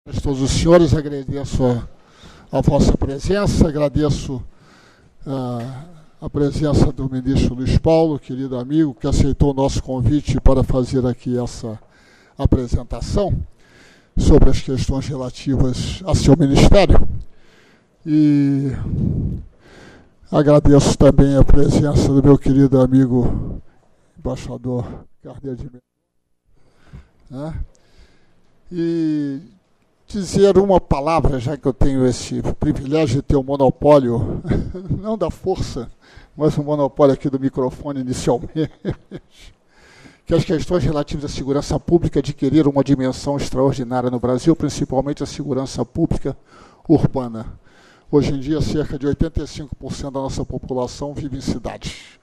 A todos os senhores, agradeço a vossa presença, agradeço a presença do ministro Luiz Paulo, querido amigo, que aceitou o nosso convite para fazer aqui essa apresentação sobre as questões relativas a seu ministério. E agradeço também a presença do meu querido amigo embaixador Carneiro de Melo, né? E dizer uma palavra, já que eu tenho esse privilégio de ter o monopólio, não da força, mas o monopólio aqui do microfone inicialmente, que as questões relativas à segurança pública adquiriram uma dimensão extraordinária no Brasil, principalmente a segurança pública urbana. Hoje em dia, cerca de 85% da nossa população vive em cidades,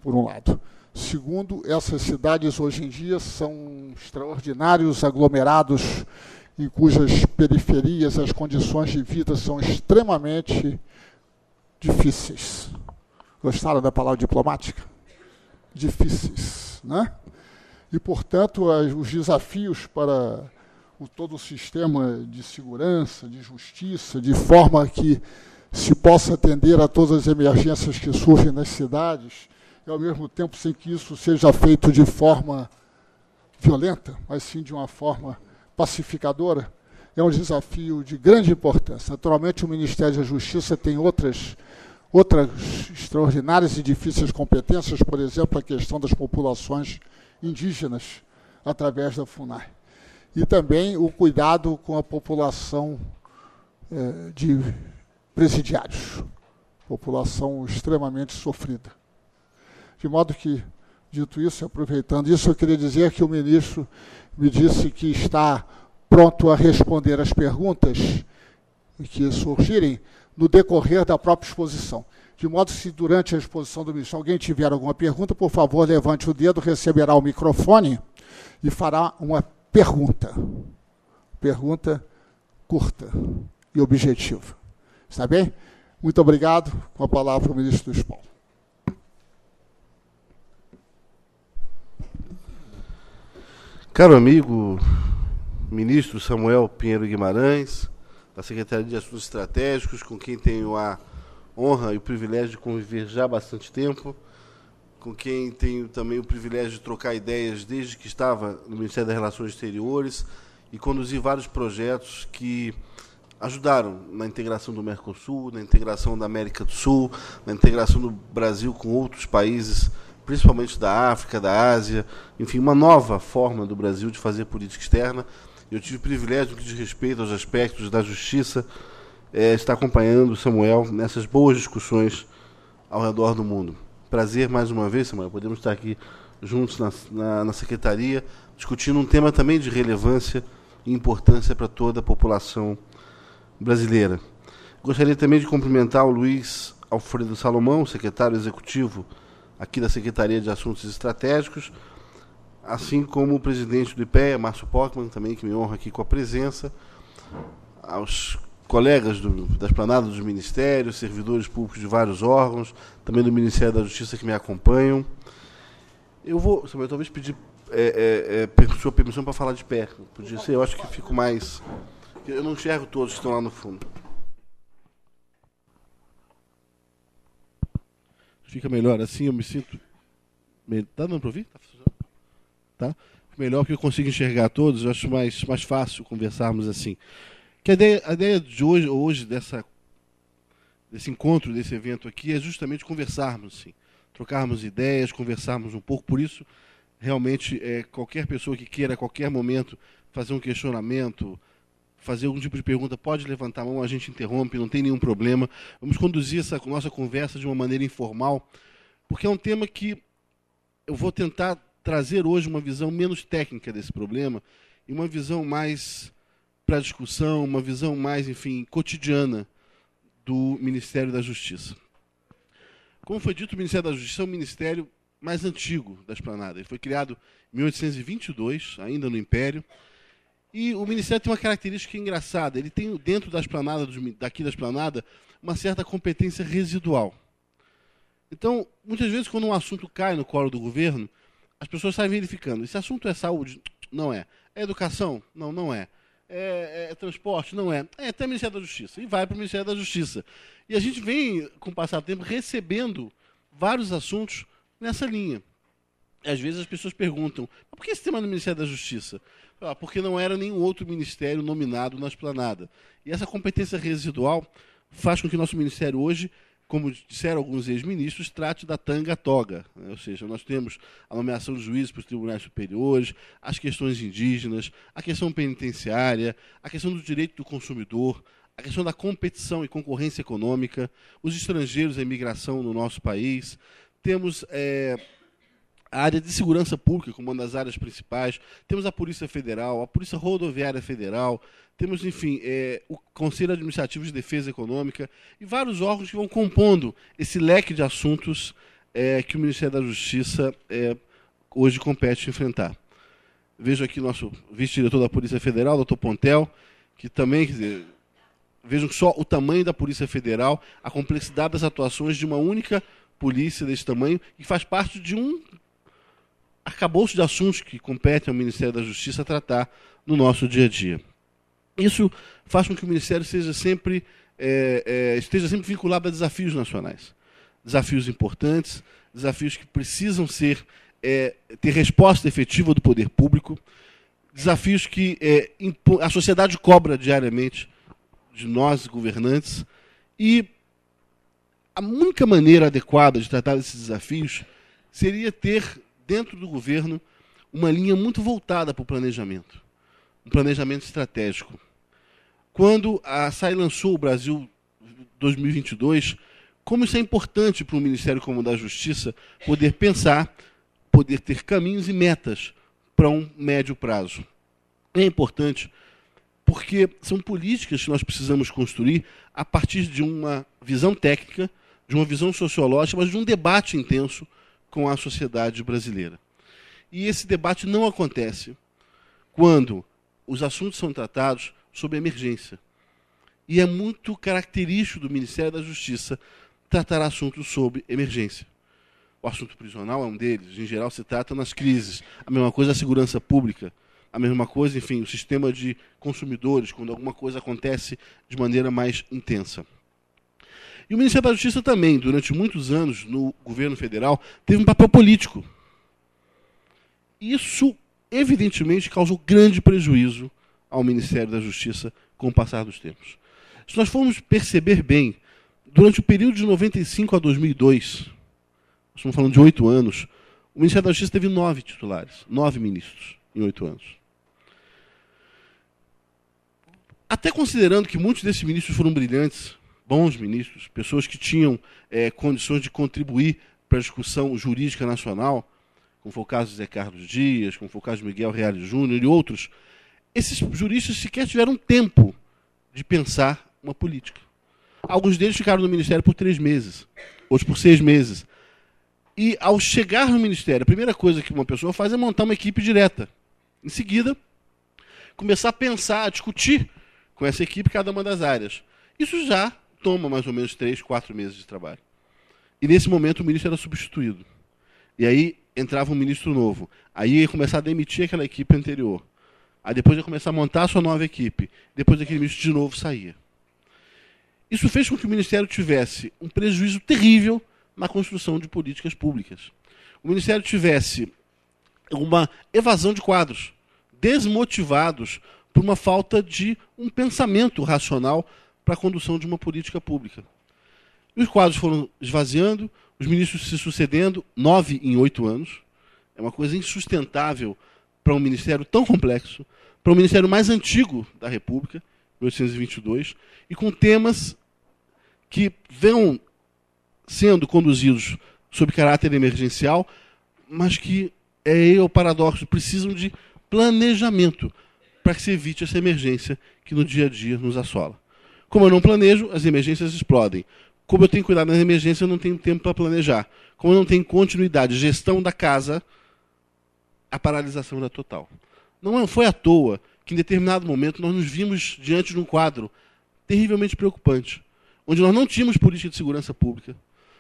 por um lado. Segundo, essas cidades hoje em dia são extraordinários aglomerados em cujas periferias as condições de vida são extremamente difíceis. Gostaram da palavra diplomática? Difíceis, né? E, portanto, os desafios para todo o sistema de segurança, de justiça, de forma que se possa atender a todas as emergências que surgem nas cidades, e, ao mesmo tempo, sem que isso seja feito de forma violenta, mas sim de uma forma pacificadora, é um desafio de grande importância. Naturalmente, o Ministério da Justiça tem outras extraordinárias e difíceis competências, por exemplo, a questão das populações indígenas, através da FUNAI. E também o cuidado com a população de presidiários, população extremamente sofrida. De modo que, dito isso, aproveitando isso, eu queria dizer que o ministro me disse que está pronto a responder as perguntas que surgirem no decorrer da própria exposição. De modo que, se durante a exposição do ministro alguém tiver alguma pergunta, por favor, levante o dedo, receberá o microfone e fará uma pergunta. Pergunta curta e objetiva. Está bem? Muito obrigado. Com a palavra o ministro Luiz Paulo. Caro amigo, ministro Samuel Pinheiro Guimarães, da Secretaria de Assuntos Estratégicos, com quem tenho a honra e o privilégio de conviver já há bastante tempo, com quem tenho também o privilégio de trocar ideias desde que estava no Ministério das Relações Exteriores e conduzir vários projetos que ajudaram na integração do Mercosul, na integração da América do Sul, na integração do Brasil com outros países, principalmente da África, da Ásia, enfim, uma nova forma do Brasil de fazer política externa. Eu tive o privilégio, no que diz respeito aos aspectos da justiça, estar acompanhando o Samuel nessas boas discussões ao redor do mundo. Prazer, mais uma vez, Samuel, podemos estar aqui juntos na Secretaria, discutindo um tema também de relevância e importância para toda a população brasileira. Gostaria também de cumprimentar o Luiz Alfredo Salomão, secretário executivo aqui da Secretaria de Assuntos Estratégicos, assim como o presidente do IPEA, Márcio Pockmann, também, que me honra aqui com a presença, aos colegas da esplanada dos ministérios, servidores públicos de vários órgãos, também do Ministério da Justiça que me acompanham. Eu vou, Samuel, talvez pedir sua permissão para falar de pé. Podia ser, eu acho que fico mais... Eu não enxergo todos que estão lá no fundo. Fica melhor assim, eu me sinto... Tá dando para ouvir? Tá funcionando? Tá? Melhor porque eu consigo enxergar todos, eu acho mais fácil conversarmos assim. Que a ideia de hoje desse encontro, desse evento aqui, é justamente conversarmos, assim, trocarmos ideias, conversarmos um pouco. Por isso, realmente, qualquer pessoa que queira, a qualquer momento, fazer um questionamento, fazer algum tipo de pergunta, pode levantar a mão, a gente interrompe, não tem nenhum problema. Vamos conduzir essa nossa conversa de uma maneira informal, porque é um tema que eu vou tentar trazer hoje uma visão menos técnica desse problema e uma visão mais para a discussão, uma visão mais, enfim, cotidiana do Ministério da Justiça. Como foi dito, o Ministério da Justiça é o ministério mais antigo da Esplanada. Ele foi criado em 1822, ainda no Império, e o Ministério tem uma característica engraçada. Ele tem, dentro da Esplanada, daqui da Esplanada, uma certa competência residual. Então, muitas vezes, quando um assunto cai no colo do governo, as pessoas saem verificando. Esse assunto é saúde? Não é. É educação? Não, não é. transporte? Não é. É até o Ministério da Justiça. E vai para o Ministério da Justiça. E a gente vem, com o passar do tempo, recebendo vários assuntos nessa linha. Às vezes as pessoas perguntam, por que esse tema no Ministério da Justiça? Porque não era nenhum outro ministério nominado na esplanada. E essa competência residual faz com que o nosso ministério hoje, como disseram alguns ex-ministros, trate da tanga à toga. Ou seja, nós temos a nomeação de juízes para os tribunais superiores, as questões indígenas, a questão penitenciária, a questão do direito do consumidor, a questão da competição e concorrência econômica, os estrangeiros, a imigração no nosso país. Temos a área de segurança pública como uma das áreas principais, temos a Polícia Federal, a Polícia Rodoviária Federal, temos, enfim, o Conselho Administrativo de Defesa Econômica e vários órgãos que vão compondo esse leque de assuntos que o Ministério da Justiça hoje compete enfrentar. Vejo aqui o nosso vice-diretor da Polícia Federal, doutor Pontel, que também, quer dizer, vejam só o tamanho da Polícia Federal, a complexidade das atuações de uma única polícia desse tamanho, que faz parte de um arcabouço de assuntos que competem ao Ministério da Justiça tratar no nosso dia a dia. Isso faz com que o Ministério esteja sempre vinculado a desafios nacionais. Desafios importantes, desafios que precisam ter resposta efetiva do poder público, desafios que a sociedade cobra diariamente de nós, governantes, e a única maneira adequada de tratar esses desafios seria ter, dentro do governo, uma linha muito voltada para o planejamento, um planejamento estratégico. Quando a SAI lançou o Brasil 2022, como isso é importante para um Ministério como o da Justiça poder pensar, poder ter caminhos e metas para um médio prazo. É importante porque são políticas que nós precisamos construir a partir de uma visão técnica, de uma visão sociológica, mas de um debate intenso com a sociedade brasileira. E esse debate não acontece quando os assuntos são tratados sob emergência. E é muito característico do Ministério da Justiça tratar assuntos sob emergência. O assunto prisional é um deles. Em geral, se trata nas crises. A mesma coisa a segurança pública. A mesma coisa, enfim, o sistema de consumidores, quando alguma coisa acontece de maneira mais intensa. E o Ministério da Justiça também, durante muitos anos, no governo federal, teve um papel político. Isso, evidentemente, causou grande prejuízo ao Ministério da Justiça com o passar dos tempos. Se nós formos perceber bem, durante o período de 95 a 2002, nós estamos falando de 8 anos, o Ministério da Justiça teve 9 titulares, 9 ministros em 8 anos. Até considerando que muitos desses ministros foram brilhantes, bons ministros, pessoas que tinham condições de contribuir para a discussão jurídica nacional, como foi o caso de Zé Carlos Dias, como foi o caso de Miguel Reale Júnior e outros, esses juristas sequer tiveram tempo de pensar uma política. Alguns deles ficaram no Ministério por 3 meses, outros por 6 meses. E, ao chegar no Ministério, a primeira coisa que uma pessoa faz é montar uma equipe direta. Em seguida, começar a pensar, a discutir com essa equipe cada uma das áreas. Isso já toma mais ou menos 3, 4 meses de trabalho. E, nesse momento, o ministro era substituído. E aí entrava um ministro novo. Aí ia começar a demitir aquela equipe anterior. Aí depois ia começar a montar a sua nova equipe. Depois aquele ministro de novo saía. Isso fez com que o Ministério tivesse um prejuízo terrível na construção de políticas públicas. O Ministério tivesse uma evasão de quadros, desmotivados por uma falta de um pensamento racional para a condução de uma política pública. E os quadros foram esvaziando, os ministros se sucedendo, 9 em 8 anos. É uma coisa insustentável para um ministério tão complexo, para o ministério mais antigo da República, 1822, e com temas que vão sendo conduzidos sob caráter emergencial, mas que, é o paradoxo, precisam de planejamento para que se evite essa emergência que no dia a dia nos assola. Como eu não planejo, as emergências explodem. Como eu tenho cuidado nas emergências, eu não tenho tempo para planejar. Como eu não tenho continuidade, gestão da casa, a paralisação era total. Não foi à toa que, em determinado momento, nós nos vimos diante de um quadro terrivelmente preocupante, onde nós não tínhamos política de segurança pública,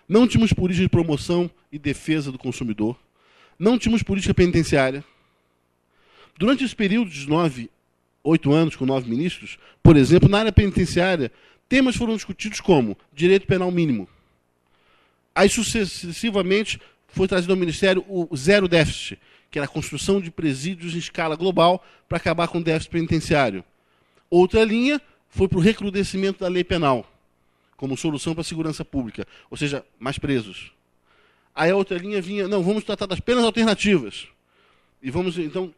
não tínhamos política de promoção e defesa do consumidor, não tínhamos política penitenciária. Durante esse período de 9 8 anos com 9 ministros, por exemplo, na área penitenciária, temas foram discutidos como direito penal mínimo. Aí, sucessivamente, foi trazido ao Ministério o zero déficit, que era a construção de presídios em escala global para acabar com o déficit penitenciário. Outra linha foi para o recrudescimento da lei penal, como solução para a segurança pública, ou seja, mais presos. Aí a outra linha vinha, não, vamos tratar das penas alternativas. E vamos, então,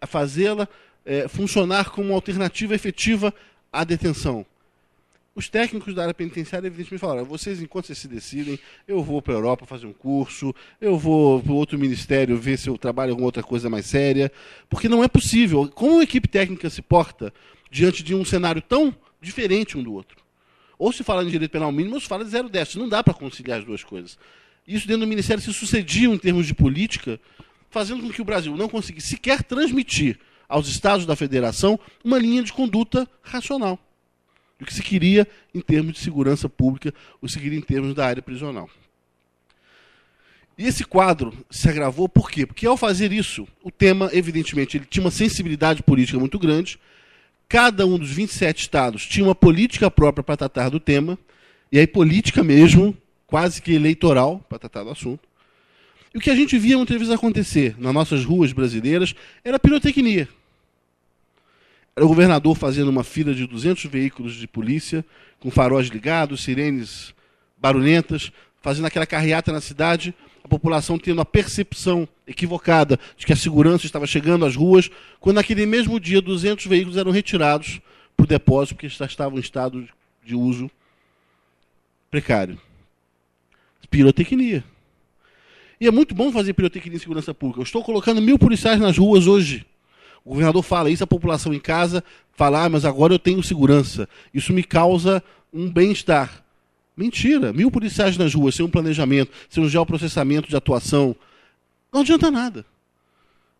fazê-la funcionar como uma alternativa efetiva à detenção. Os técnicos da área penitenciária, evidentemente, falaram, vocês, enquanto vocês se decidem, eu vou para a Europa fazer um curso, eu vou para outro ministério ver se eu trabalho em alguma outra coisa mais séria, porque não é possível. Como a equipe técnica se porta diante de um cenário tão diferente um do outro? Ou se fala em direito penal mínimo, ou se fala de zero déficit. Não dá para conciliar as duas coisas. Isso dentro do Ministério se sucedia em termos de política, fazendo com que o Brasil não conseguisse sequer transmitir aos Estados da Federação uma linha de conduta racional. O que se queria em termos de segurança pública, o que se queria em termos da área prisional. E esse quadro se agravou por quê? Porque ao fazer isso, o tema, evidentemente, ele tinha uma sensibilidade política muito grande. Cada um dos 27 estados tinha uma política própria para tratar do tema, e aí política mesmo, quase que eleitoral, para tratar do assunto. E o que a gente via muitas vezes acontecer nas nossas ruas brasileiras era pirotecnia. Era o governador fazendo uma fila de 200 veículos de polícia, com faróis ligados, sirenes barulhentas, fazendo aquela carreata na cidade, a população tendo a percepção equivocada de que a segurança estava chegando às ruas, quando naquele mesmo dia 200 veículos eram retirados para o depósito, porque já estavam em estado de uso precário. Pirotecnia. E é muito bom fazer pirotecnia em segurança pública. Eu estou colocando 1000 policiais nas ruas hoje. O governador fala isso, a população em casa fala, mas agora eu tenho segurança. Isso me causa um bem-estar. Mentira. 1000 policiais nas ruas, sem um planejamento, sem um geoprocessamento de atuação. Não adianta nada.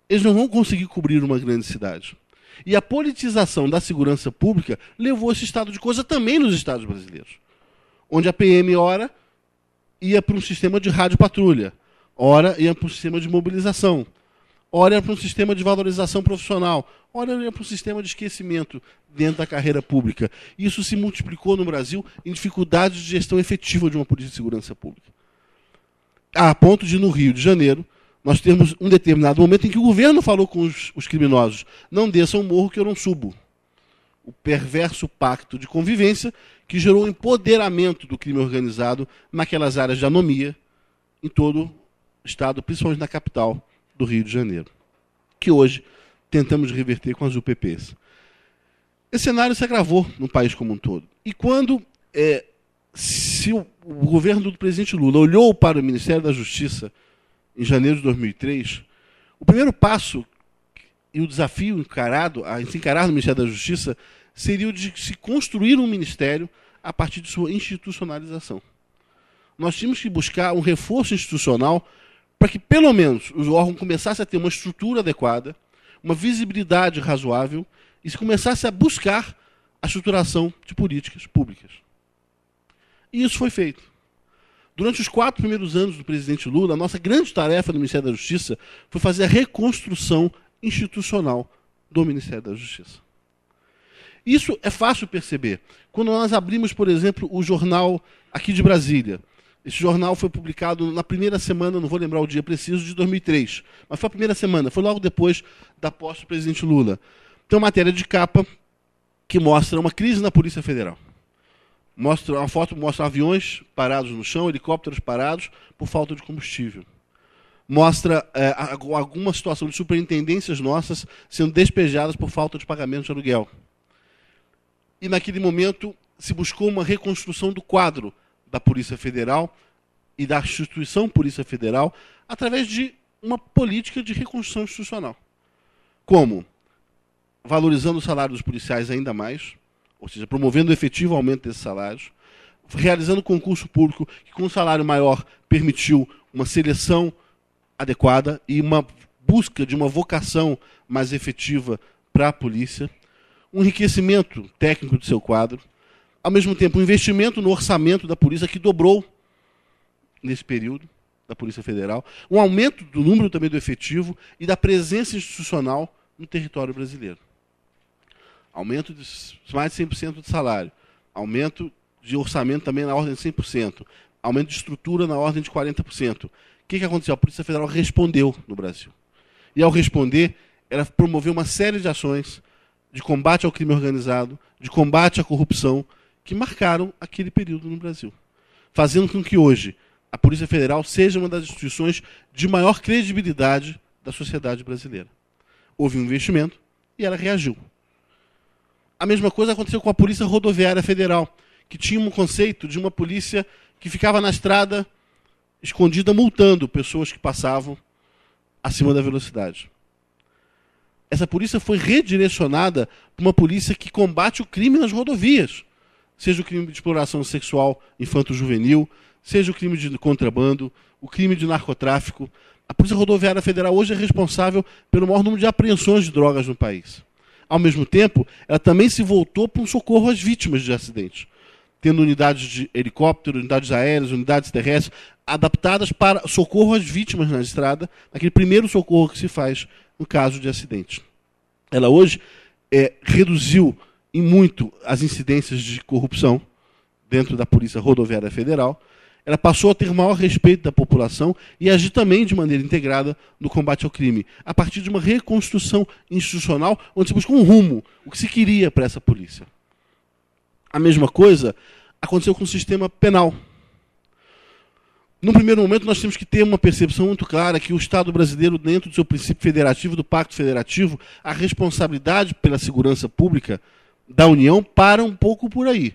Eles não vão conseguir cobrir uma grande cidade. E a politização da segurança pública levou esse estado de coisa também nos estados brasileiros. Onde a PM, ora, ia para um sistema de rádio-patrulha. Ora, ia para um sistema de mobilização. Ora, ia para um sistema de valorização profissional. Ora, ia para um sistema de esquecimento dentro da carreira pública. Isso se multiplicou no Brasil em dificuldades de gestão efetiva de uma política de segurança pública. A ponto de, no Rio de Janeiro, nós temos um determinado momento em que o governo falou com os criminosos, não desçam o morro que eu não subo. O perverso pacto de convivência que gerou o empoderamento do crime organizado naquelas áreas de anomia em todo o estado, principalmente na capital do Rio de Janeiro, que hoje tentamos reverter com as UPPs. Esse cenário se agravou no país como um todo. E quando se o governo do presidente Lula olhou para o Ministério da Justiça em janeiro de 2003, o primeiro passo e o desafio a se encarar no Ministério da Justiça seria o de se construir um ministério a partir de sua institucionalização. Nós tínhamos que buscar um reforço institucional para que, pelo menos, o órgão começasse a ter uma estrutura adequada, uma visibilidade razoável, e se começasse a buscar a estruturação de políticas públicas. E isso foi feito. Durante os 4 primeiros anos do presidente Lula, a nossa grande tarefa no Ministério da Justiça foi fazer a reconstrução institucional do Ministério da Justiça. Isso é fácil perceber. Quando nós abrimos, por exemplo, o jornal aqui de Brasília. Esse jornal foi publicado na primeira semana, não vou lembrar o dia preciso, de 2003. Mas foi a primeira semana, foi logo depois da posse do presidente Lula. Tem uma matéria de capa que mostra uma crise na Polícia Federal. Uma foto mostra aviões parados no chão, helicópteros parados por falta de combustível. Mostra alguma situação de superintendências nossas sendo despejadas por falta de pagamento de aluguel. E naquele momento se buscou uma reconstrução do quadro da Polícia Federal e da instituição Polícia Federal através de uma política de reconstrução institucional. Como? Valorizando o salário dos policiais ainda mais, ou seja, promovendo o efetivo aumento desses salários, realizando concurso público que com um salário maior permitiu uma seleção adequada e uma busca de uma vocação mais efetiva para a polícia, um enriquecimento técnico do seu quadro, ao mesmo tempo um investimento no orçamento da polícia que dobrou nesse período, da Polícia Federal, um aumento do número também do efetivo e da presença institucional no território brasileiro. aumento de mais de 100% de salário, aumento de orçamento também na ordem de 100%, aumento de estrutura na ordem de 40%. O que aconteceu? A Polícia Federal respondeu no Brasil. E ao responder, ela promoveu uma série de ações de combate ao crime organizado, de combate à corrupção, que marcaram aquele período no Brasil, fazendo com que hoje a Polícia Federal seja uma das instituições de maior credibilidade da sociedade brasileira. Houve um investimento e ela reagiu. A mesma coisa aconteceu com a Polícia Rodoviária Federal, que tinha um conceito de uma polícia que ficava na estrada escondida multando pessoas que passavam acima da velocidade. Essa polícia foi redirecionada para uma polícia que combate o crime nas rodovias, seja o crime de exploração sexual infanto-juvenil, seja o crime de contrabando, o crime de narcotráfico. A Polícia Rodoviária Federal hoje é responsável pelo maior número de apreensões de drogas no país. Ao mesmo tempo, ela também se voltou para um socorro às vítimas de acidentes, tendo unidades de helicóptero, unidades aéreas, unidades terrestres, adaptadas para socorro às vítimas na estrada, aquele primeiro socorro que se faz no caso de acidente. Ela hoje reduziu em muito as incidências de corrupção dentro da Polícia Rodoviária Federal. Ela passou a ter maior respeito da população e agir também de maneira integrada no combate ao crime, a partir de uma reconstrução institucional onde se buscou um rumo, o que se queria para essa polícia. A mesma coisa aconteceu com o sistema penal. No primeiro momento, nós temos que ter uma percepção muito clara que o Estado brasileiro, dentro do seu princípio federativo, do Pacto Federativo, a responsabilidade pela segurança pública da União para um pouco por aí,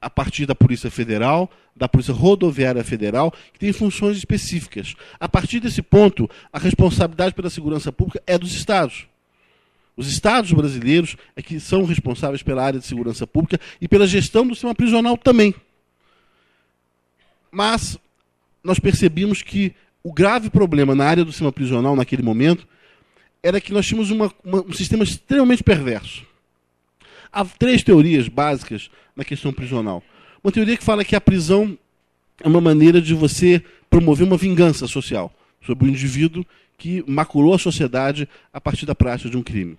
a partir da Polícia Federal, da Polícia Rodoviária Federal, que tem funções específicas. A partir desse ponto, a responsabilidade pela segurança pública é dos Estados. Os Estados brasileiros é que são responsáveis pela área de segurança pública e pela gestão do sistema prisional também. Mas nós percebemos que o grave problema na área do sistema prisional, naquele momento, era que nós tínhamos um sistema extremamente perverso. Há 3 teorias básicas na questão prisional. Uma teoria que fala que a prisão é uma maneira de você promover uma vingança social sobre o indivíduo que maculou a sociedade a partir da prática de um crime.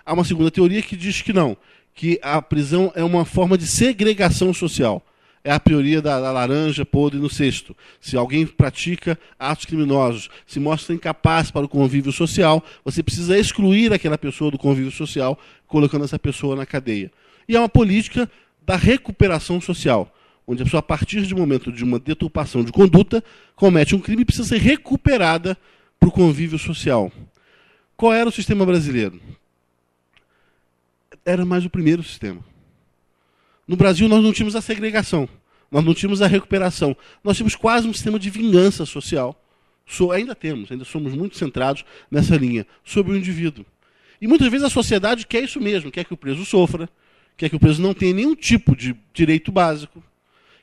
Há uma segunda teoria que diz que não, que a prisão é uma forma de segregação social. É a teoria da laranja podre no cesto. Se alguém pratica atos criminosos, se mostra incapaz para o convívio social, você precisa excluir aquela pessoa do convívio social, colocando essa pessoa na cadeia. E é uma política da recuperação social, onde a pessoa, a partir de um momento de uma deturpação de conduta, comete um crime e precisa ser recuperada para o convívio social. Qual era o sistema brasileiro? Era mais o primeiro sistema. No Brasil, nós não tínhamos a segregação, nós não tínhamos a recuperação. Nós tínhamos quase um sistema de vingança social. Ainda somos muito centrados nessa linha, sobre o indivíduo. E muitas vezes a sociedade quer isso mesmo, quer que o preso sofra, quer que o preso não tenha nenhum tipo de direito básico,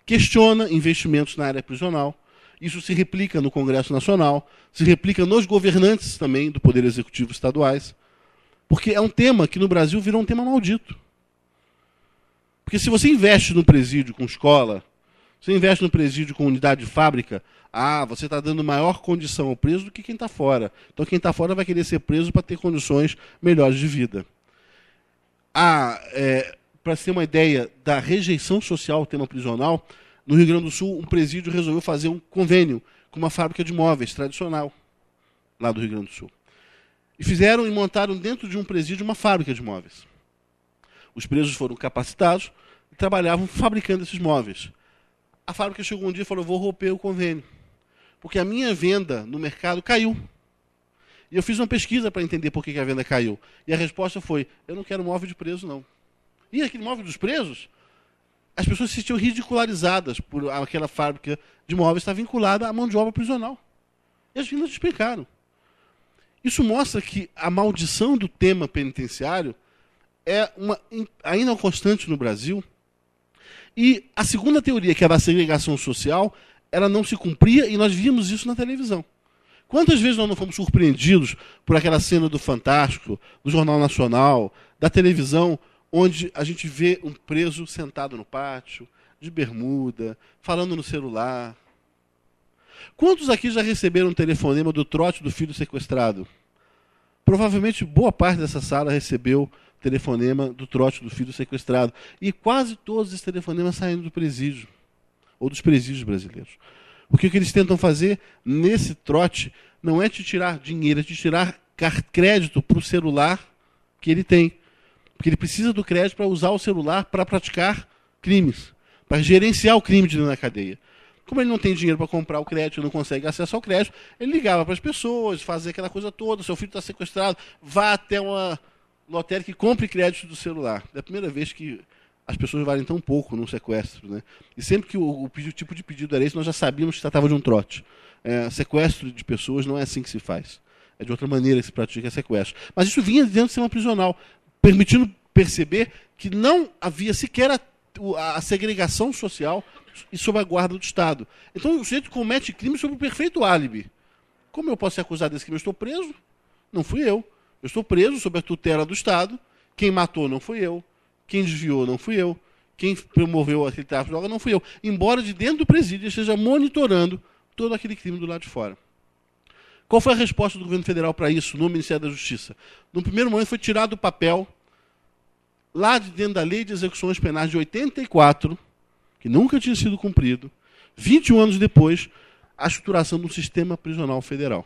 questiona investimentos na área prisional. Isso se replica no Congresso Nacional, se replica nos governantes também do Poder Executivo estaduais, porque é um tema que no Brasil virou um tema maldito. Porque se você investe no presídio com escola, você investe no presídio com unidade de fábrica, você está dando maior condição ao preso do que quem está fora. Então quem está fora vai querer ser preso para ter condições melhores de vida. Para ter uma ideia da rejeição social ao tema prisional, no Rio Grande do Sul, um presídio resolveu fazer um convênio com uma fábrica de móveis tradicional, lá do Rio Grande do Sul. E montaram dentro de um presídio uma fábrica de móveis. Os presos foram capacitados e trabalhavam fabricando esses móveis. A fábrica chegou um dia e falou: vou romper o convênio, porque a minha venda no mercado caiu. E eu fiz uma pesquisa para entender por que a venda caiu. E a resposta foi: eu não quero móvel de preso, não. E aquele móvel dos presos, as pessoas se sentiam ridicularizadas por aquela fábrica de móveis estar vinculada à mão de obra prisional. E as meninas explicaram. Isso mostra que a maldição do tema penitenciário é ainda constante no Brasil. E a segunda teoria, que era a segregação social, ela não se cumpria e nós vimos isso na televisão. Quantas vezes nós não fomos surpreendidos por aquela cena do Fantástico, do Jornal Nacional, da televisão, onde a gente vê um preso sentado no pátio, de bermuda, falando no celular. Quantos aqui já receberam um telefonema do trote do filho sequestrado? Provavelmente boa parte dessa sala recebeu telefonema do trote do filho sequestrado. E quase todos esses telefonemas saem do presídio, ou dos presídios brasileiros. Porque o que eles tentam fazer nesse trote não é te tirar dinheiro, é te tirar crédito para o celular que ele tem. Porque ele precisa do crédito para usar o celular para praticar crimes, para gerenciar o crime de dentro da cadeia. Como ele não tem dinheiro para comprar o crédito, não consegue acesso ao crédito, ele ligava para as pessoas, fazia aquela coisa toda, seu filho está sequestrado, vá até uma lotérica e compre crédito do celular. É a primeira vez que as pessoas valem tão pouco num sequestro, né? E sempre que o tipo de pedido era esse, nós já sabíamos que se tratava de um trote. Sequestro de pessoas não é assim que se faz. É de outra maneira que se pratica sequestro. Mas isso vinha dentro do sistema prisional, permitindo perceber que não havia sequer a segregação social e sob a guarda do Estado. Então o sujeito comete crime sob o perfeito álibi. Como eu posso ser acusado desse crime? Eu estou preso? Não fui eu. Eu estou preso sob a tutela do Estado. Quem matou não fui eu. Quem desviou não fui eu. Quem promoveu aquele tráfico de droga não fui eu. Embora de dentro do presídio esteja monitorando todo aquele crime do lado de fora. Qual foi a resposta do governo federal para isso no Ministério da Justiça? No primeiro momento foi tirado do papel, lá de dentro da Lei de Execuções Penais de 84, que nunca tinha sido cumprido, 21 anos depois, a estruturação do sistema prisional federal.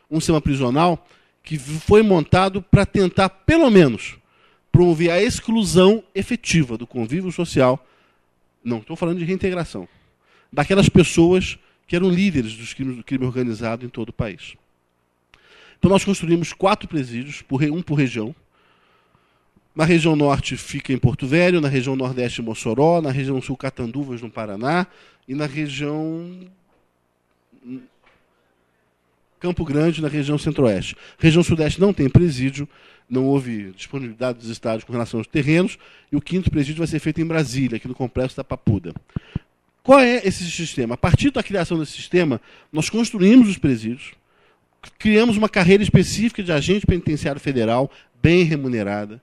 Um sistema prisional que foi montado para tentar, pelo menos, promover a exclusão efetiva do convívio social, não estou falando de reintegração, daquelas pessoas que eram líderes dos crimes do crime organizado em todo o país. Então nós construímos 4 presídios, um por região. Na região norte fica em Porto Velho, na região nordeste Mossoró, na região sul Catanduvas, no Paraná, e na região Campo Grande, na região centro-oeste. Região sudeste não tem presídio, não houve disponibilidade dos estados com relação aos terrenos, e o 5º presídio vai ser feito em Brasília, aqui no Complexo da Papuda. Qual é esse sistema? A partir da criação desse sistema, nós construímos os presídios, criamos uma carreira específica de agente penitenciário federal, bem remunerada,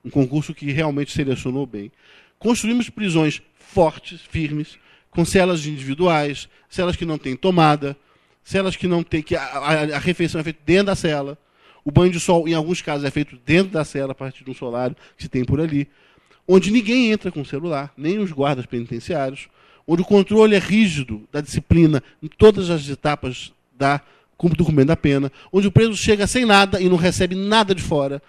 um concurso que realmente selecionou bem. Construímos prisões fortes, firmes, com celas individuais, celas que não têm tomada, celas que não têm, que a refeição é feita dentro da cela, o banho de sol, em alguns casos, é feito dentro da cela, a partir de um solário que se tem por ali, onde ninguém entra com celular, nem os guardas penitenciários, onde o controle é rígido da disciplina em todas as etapas do cumprimento da pena, onde o preso chega sem nada e não recebe nada de fora,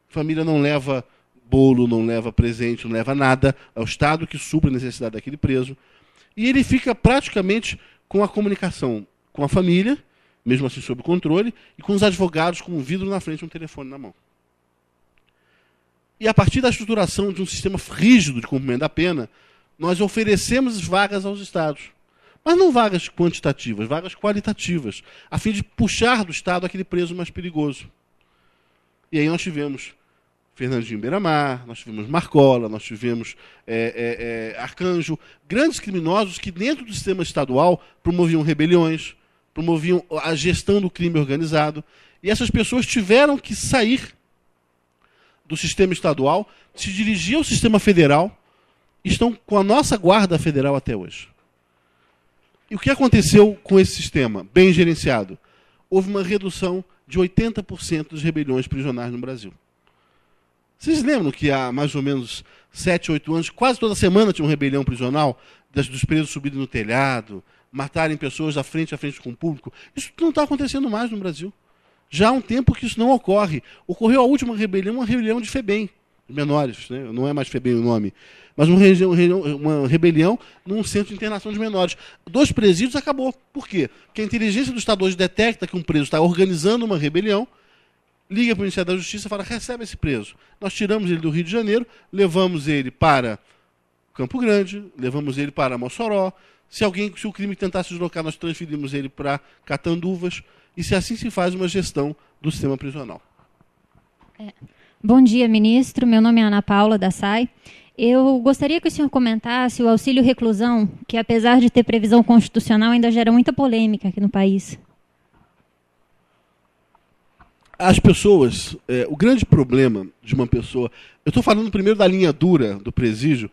a família não leva bolo, não leva presente, não leva nada, é o Estado que supre a necessidade daquele preso, e ele fica praticamente com a comunicação com a família, mesmo assim sob controle, e com os advogados com um vidro na frente e um telefone na mão. E a partir da estruturação de um sistema rígido de cumprimento da pena, nós oferecemos vagas aos estados. Mas não vagas quantitativas, vagas qualitativas, a fim de puxar do Estado aquele preso mais perigoso. E aí nós tivemos Fernandinho Beiramar, nós tivemos Marcola, nós tivemos Arcanjo, grandes criminosos que dentro do sistema estadual promoviam rebeliões, promoviam a gestão do crime organizado, e essas pessoas tiveram que sair do sistema estadual, se dirigir ao sistema federal, e estão com a nossa guarda federal até hoje. E o que aconteceu com esse sistema, bem gerenciado? Houve uma redução de 80% das rebeliões prisionais no Brasil. Vocês lembram que há mais ou menos 7, 8 anos, quase toda semana tinha uma rebelião prisional, dos presos subirem no telhado, matarem pessoas à frente com o público? Isso não está acontecendo mais no Brasil. Já há um tempo que isso não ocorre. Ocorreu a última rebelião, uma rebelião de FEBEM, menores, né? Não é mais FEBEM o nome, mas uma rebelião num centro de internação de menores. 2 presídios acabou. Por quê? Porque a inteligência do Estado hoje detecta que um preso está organizando uma rebelião, liga para o Ministério da Justiça e fala: recebe esse preso. Nós tiramos ele do Rio de Janeiro, levamos ele para Campo Grande, levamos ele para Mossoró. Se o crime tentar se deslocar, nós transferimos ele para Catanduvas. E se assim se faz uma gestão do sistema prisional. Bom dia, ministro. Meu nome é Ana Paula da SAI. Eu gostaria que o senhor comentasse o auxílio reclusão, que apesar de ter previsão constitucional, ainda gera muita polêmica aqui no país. As pessoas, o grande problema de uma pessoa... Eu estou falando primeiro da linha dura do presídio,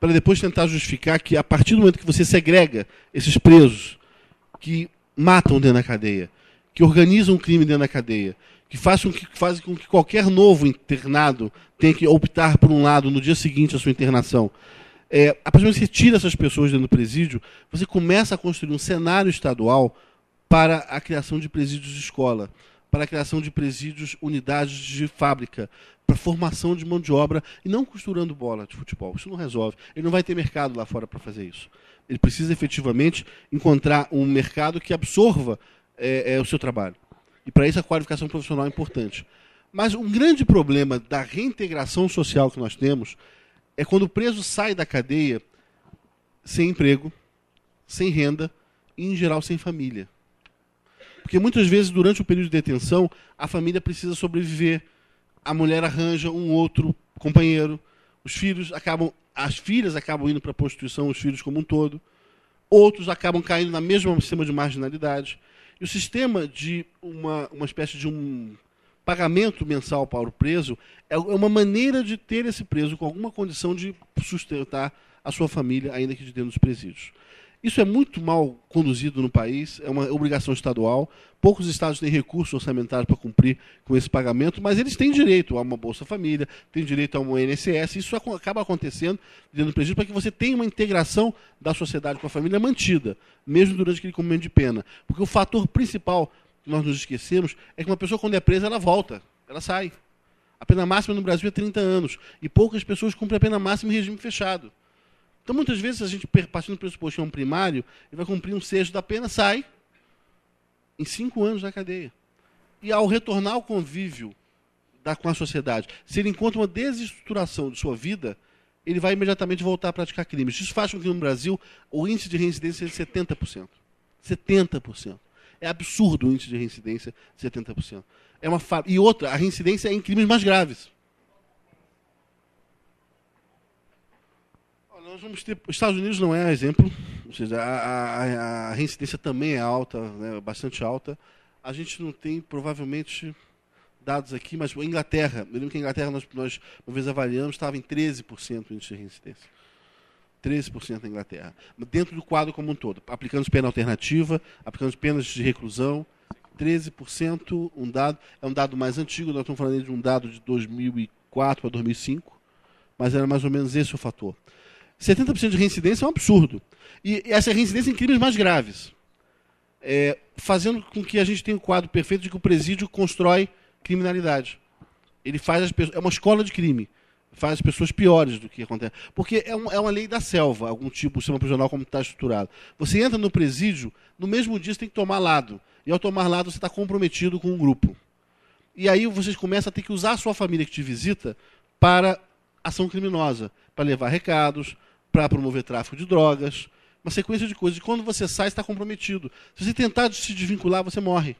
para depois tentar justificar que, a partir do momento que você segrega esses presos que matam dentro da cadeia, que organizam um crime dentro da cadeia, que fazem com que qualquer novo internado tenha que optar por um lado no dia seguinte à sua internação. A partir do momento que você tira essas pessoas dentro do presídio, você começa a construir um cenário estadual para a criação de presídios de escola, para a criação de presídios, unidades de fábrica, para a formação de mão de obra, e não costurando bola de futebol. Isso não resolve. Ele não vai ter mercado lá fora para fazer isso. Ele precisa efetivamente encontrar um mercado que absorva o seu trabalho. E para isso a qualificação profissional é importante. Mas um grande problema da reintegração social que nós temos é quando o preso sai da cadeia sem emprego, sem renda e, em geral, sem família. Porque muitas vezes, durante o período de detenção, a família precisa sobreviver. A mulher arranja um outro companheiro. As filhas acabam indo para a prostituição, os filhos como um todo. Outros acabam caindo na mesma sistema de marginalidade. E o sistema de uma espécie de um pagamento mensal para o preso é uma maneira de ter esse preso com alguma condição de sustentar a sua família, ainda que de dentro dos presídios. Isso é muito mal conduzido no país, é uma obrigação estadual. Poucos estados têm recursos orçamentários para cumprir com esse pagamento, mas eles têm direito a uma Bolsa Família, têm direito a um INSS. Isso acaba acontecendo dentro do presídio para que você tenha uma integração da sociedade com a família mantida, mesmo durante aquele cumprimento de pena. Porque o fator principal que nós nos esquecemos é que uma pessoa, quando é presa, ela volta, ela sai. A pena máxima no Brasil é 30 anos, e poucas pessoas cumprem a pena máxima em regime fechado. Então, muitas vezes, a gente, partindo do pressuposto que é um primário, ele vai cumprir um sexto da pena, sai em 5 anos da cadeia. E ao retornar ao convívio com a sociedade, se ele encontra uma desestruturação de sua vida, ele vai imediatamente voltar a praticar crimes. Isso faz com que no Brasil o índice de reincidência seja de 70%. 70%. É absurdo o índice de reincidência de 70%. E outra, a reincidência é em crimes mais graves. Nós vamos ter, os Estados Unidos não é exemplo, ou seja, a reincidência também é alta, né, bastante alta. A gente não tem, provavelmente, dados aqui, mas a Inglaterra, eu lembro que a Inglaterra nós uma vez avaliamos, estava em 13% o índice de reincidência. 13% na Inglaterra. Dentro do quadro como um todo, aplicando pena alternativa, aplicando penas de reclusão, 13%, é um dado mais antigo, nós estamos falando de um dado de 2004 a 2005, mas era mais ou menos esse o fator. 70% de reincidência é um absurdo. E essa reincidência em crimes mais graves. Fazendo com que a gente tenha um quadro perfeito de que o presídio constrói criminalidade. Ele faz é uma escola de crime. Faz as pessoas piores do que acontece. Porque é uma lei da selva, algum tipo de sistema prisional como está estruturado. Você entra no presídio, no mesmo dia você tem que tomar lado. E ao tomar lado você está comprometido com um grupo. E aí você começa a ter que usar a sua família que te visita para ação criminosa, para levar recados, para promover tráfico de drogas, uma sequência de coisas. E quando você sai, está comprometido. Se você tentar se desvincular, você morre.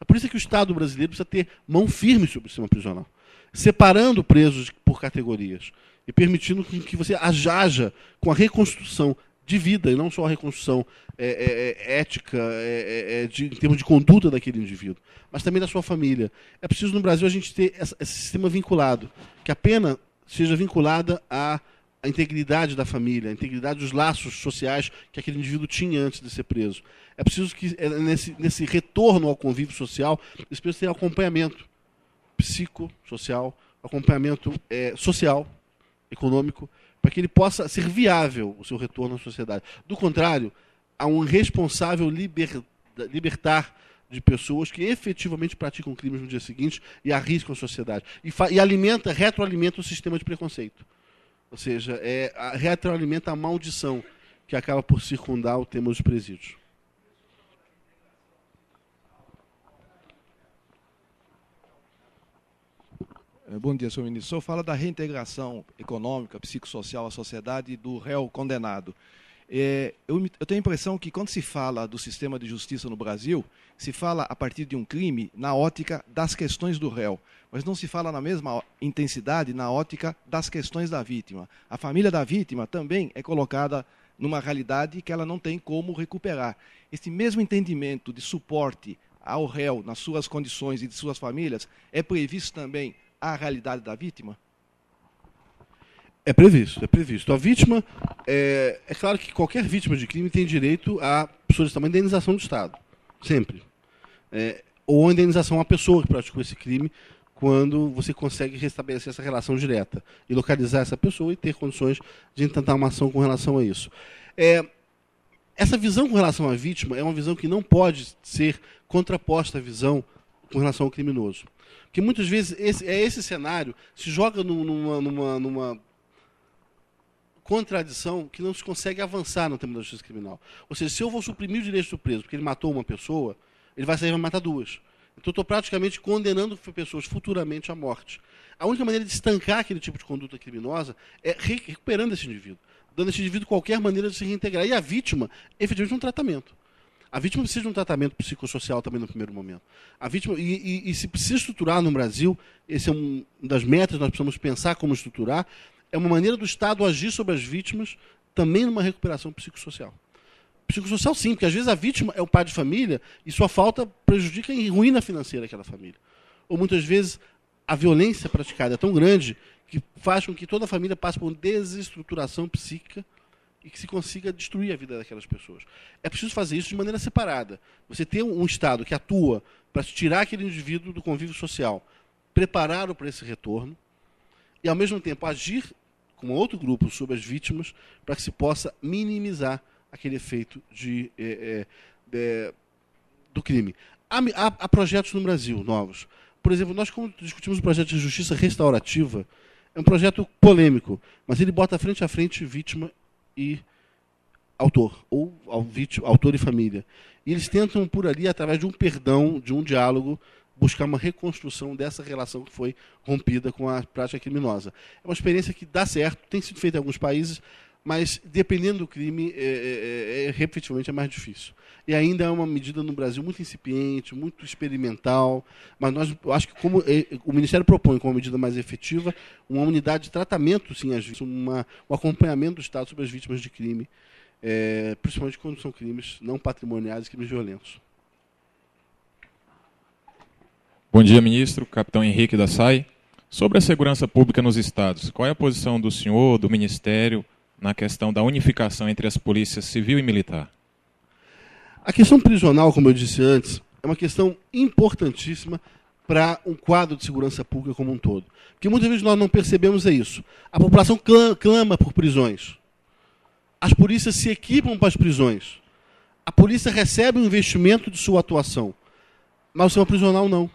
É por isso que o Estado brasileiro precisa ter mão firme sobre o sistema prisional, separando presos por categorias e permitindo que você haja com a reconstrução de vida, e não só a reconstrução ética, em termos de conduta daquele indivíduo, mas também da sua família. É preciso, no Brasil, a gente ter esse sistema vinculado, que a pena seja vinculada à integridade da família, à integridade dos laços sociais que aquele indivíduo tinha antes de ser preso. É preciso que, nesse retorno ao convívio social, esse preso tenha acompanhamento psicossocial, acompanhamento social, econômico, para que ele possa ser viável o seu retorno à sociedade. Do contrário, há um responsável libertar de pessoas que efetivamente praticam crimes no dia seguinte e arriscam a sociedade. E retroalimenta o sistema de preconceito. Ou seja, retroalimenta a maldição que acaba por circundar o tema dos presídios. Bom dia, senhor ministro. O senhor fala da reintegração econômica, psicossocial à sociedade do réu condenado. Eu tenho a impressão que, quando se fala do sistema de justiça no Brasil, se fala a partir de um crime na ótica das questões do réu, mas não se fala na mesma intensidade na ótica das questões da vítima. A família da vítima também é colocada numa realidade que ela não tem como recuperar. Esse mesmo entendimento de suporte ao réu nas suas condições e de suas famílias é previsto também a realidade da vítima? É previsto. A vítima, é claro que qualquer vítima de crime tem direito a, solicitação, uma indenização do Estado. Sempre. ou a indenização à pessoa que praticou esse crime, quando você consegue restabelecer essa relação direta e localizar essa pessoa e ter condições de intentar uma ação com relação a isso. Essa visão com relação à vítima é uma visão que não pode ser contraposta à visão com relação ao criminoso. Porque muitas vezes esse cenário se joga numa contradição que não se consegue avançar no tema da justiça criminal. Ou seja, se eu vou suprimir o direito do preso porque ele matou uma pessoa, ele vai sair e vai matar duas. Então, eu estou praticamente condenando pessoas futuramente à morte. A única maneira de estancar aquele tipo de conduta criminosa é recuperando esse indivíduo, dando a esse indivíduo qualquer maneira de se reintegrar. E a vítima, efetivamente, um tratamento. A vítima precisa de um tratamento psicossocial também no primeiro momento. A vítima, e se precisa estruturar no Brasil, esse é uma das metas, nós precisamos pensar como estruturar, é uma maneira do Estado agir sobre as vítimas também numa recuperação psicossocial. Psicossocial, sim, porque às vezes a vítima é o pai de família e sua falta prejudica e ruína financeira aquela família. Ou muitas vezes a violência praticada é tão grande que faz com que toda a família passe por uma desestruturação psíquica e que se consiga destruir a vida daquelas pessoas. É preciso fazer isso de maneira separada. Você ter um Estado que atua para tirar aquele indivíduo do convívio social, prepará-lo para esse retorno e, ao mesmo tempo, agir com outro grupo sobre as vítimas para que se possa minimizar aquele efeito do crime. Há projetos no Brasil novos. Por exemplo, nós quando discutimos o projeto de justiça restaurativa, é um projeto polêmico, mas ele bota frente a frente vítima e autor, ou autor e família. E eles tentam, por ali, através de um perdão, de um diálogo, buscar uma reconstrução dessa relação que foi rompida com a prática criminosa. É uma experiência que dá certo, tem sido feita em alguns países, mas, dependendo do crime, efetivamente é mais difícil. E ainda é uma medida no Brasil muito incipiente, muito experimental, mas eu acho que como o Ministério propõe como medida mais efetiva, uma unidade de tratamento, sim, às vezes, um acompanhamento do Estado sobre as vítimas de crime, principalmente quando são crimes não patrimoniais e crimes violentos. Bom dia, ministro. Capitão Henrique da SAI. Sobre a segurança pública nos estados, qual é a posição do senhor, do Ministério, na questão da unificação entre as polícias civil e militar? A questão prisional, como eu disse antes, é uma questão importantíssima para um quadro de segurança pública como um todo. Porque muitas vezes nós não percebemos isso. A população clama por prisões. As polícias se equipam para as prisões. A polícia recebe um investimento de sua atuação. Mas o sistema prisional não.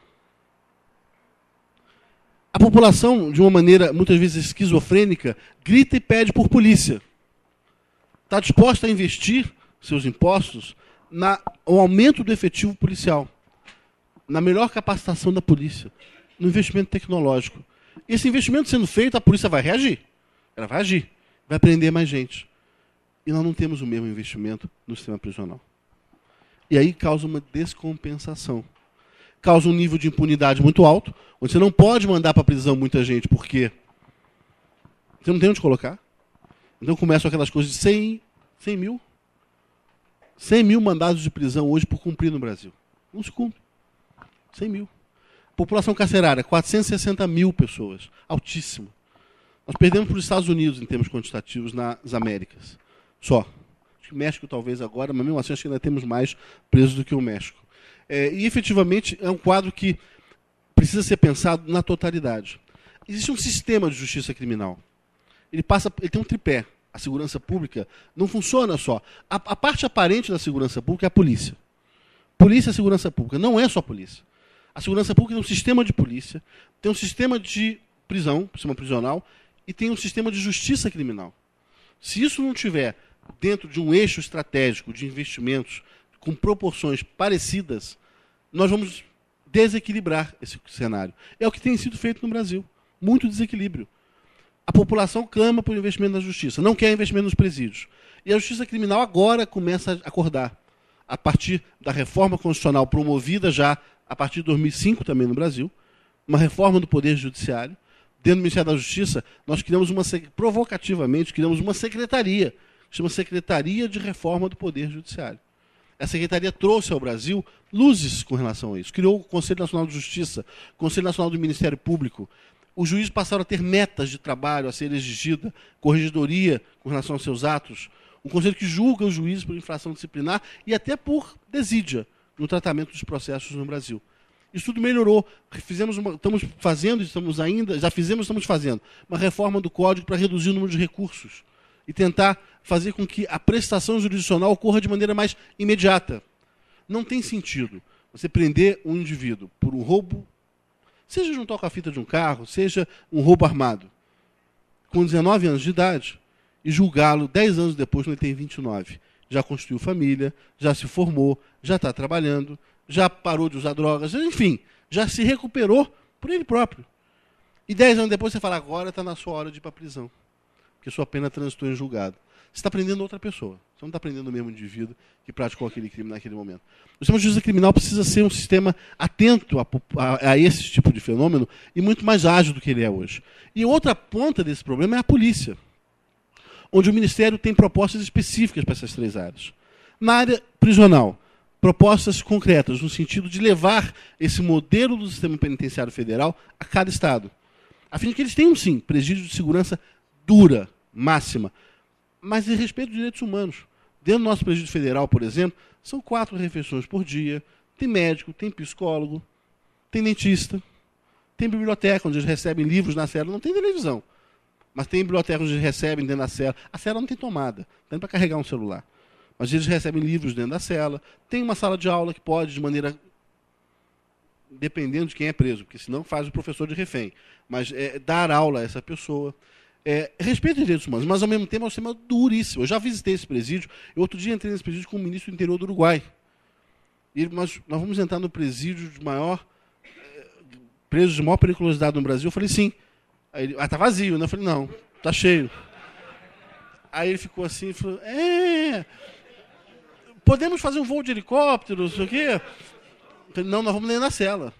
A população, de uma maneira muitas vezes esquizofrênica, grita e pede por polícia. Está disposta a investir seus impostos no aumento do efetivo policial, na melhor capacitação da polícia, no investimento tecnológico. Esse investimento sendo feito, a polícia vai reagir. Ela vai agir, vai prender mais gente. E nós não temos o mesmo investimento no sistema prisional. E aí causa uma descompensação. Causa um nível de impunidade muito alto, onde você não pode mandar para a prisão muita gente, porque você não tem onde colocar. Então começam aquelas coisas de 100 mil. 100 mil mandados de prisão hoje por cumprir no Brasil. Não se cumpre. 100 mil. População carcerária, 460 mil pessoas. Altíssimo. Nós perdemos para os Estados Unidos em termos quantitativos nas Américas. Só. Acho que o México talvez agora, mas mesmo assim acho que ainda temos mais presos do que o México. E efetivamente é um quadro que precisa ser pensado na totalidade. Existe um sistema de justiça criminal. Ele tem um tripé. A segurança pública não funciona só. A parte aparente da segurança pública é a polícia. Polícia é segurança pública. Não é só polícia. A segurança pública tem um sistema de polícia, tem um sistema de prisão, sistema prisional, e tem um sistema de justiça criminal. Se isso não tiver dentro de um eixo estratégico de investimentos com proporções parecidas, nós vamos desequilibrar esse cenário. É o que tem sido feito no Brasil. Muito desequilíbrio. A população clama por investimento na justiça, não quer investimento nos presídios. E a justiça criminal agora começa a acordar, a partir da reforma constitucional promovida já a partir de 2005 também no Brasil, uma reforma do Poder Judiciário. Dentro do Ministério da Justiça, nós provocativamente criamos uma secretaria, que chama Secretaria de Reforma do Poder Judiciário. Essa secretaria trouxe ao Brasil luzes com relação a isso. Criou o Conselho Nacional de Justiça, o Conselho Nacional do Ministério Público. Os juízes passaram a ter metas de trabalho a ser exigida, corregedoria com relação aos seus atos, um conselho que julga os juízes por infração disciplinar e até por desídia no tratamento dos processos no Brasil. Isso tudo melhorou. Estamos fazendo, estamos fazendo uma reforma do Código para reduzir o número de recursos e tentar fazer com que a prestação jurisdicional ocorra de maneira mais imediata. Não tem sentido você prender um indivíduo por um roubo, seja de um toca-fita de um carro, seja um roubo armado, com 19 anos de idade, e julgá-lo 10 anos depois, quando ele tem 29. Já constituiu família, já se formou, já está trabalhando, já parou de usar drogas, enfim, já se recuperou por ele próprio. E 10 anos depois você fala, agora está na sua hora de ir para a prisão, porque sua pena transitou em julgado. Você está prendendo outra pessoa, você não está prendendo o mesmo indivíduo que praticou aquele crime naquele momento. O sistema de justiça criminal precisa ser um sistema atento a esse tipo de fenômeno e muito mais ágil do que ele é hoje. E outra ponta desse problema é a polícia, onde o Ministério tem propostas específicas para essas 3 áreas. Na área prisional, propostas concretas, no sentido de levar esse modelo do sistema penitenciário federal a cada estado, a fim de que eles tenham, sim, presídio de segurança dura, máxima, mas em respeito aos direitos humanos. Dentro do nosso presídio federal, por exemplo, são 4 refeições por dia, tem médico, tem psicólogo, tem dentista, tem biblioteca, onde eles recebem livros na cela, não tem televisão. Mas tem biblioteca onde eles recebem dentro da cela. A cela não tem tomada, tem para carregar um celular. Mas eles recebem livros dentro da cela. Tem uma sala de aula que pode, de maneira... dependendo de quem é preso, porque senão faz o professor de refém. Mas dar aula a essa pessoa. Respeito aos direitos humanos, mas ao mesmo tempo é um sistema duríssimo. Eu já visitei esse presídio. Eu outro dia entrei nesse presídio com o ministro do interior do Uruguai. Mas nós vamos entrar no presídio de maior... preso de maior periculosidade no Brasil. Eu falei, sim. Aí ele, tá vazio, né? Eu falei, não, tá cheio. Aí ele ficou assim, falou, podemos fazer um voo de helicóptero, não sei o quê? Eu falei, não, nós vamos ler na cela.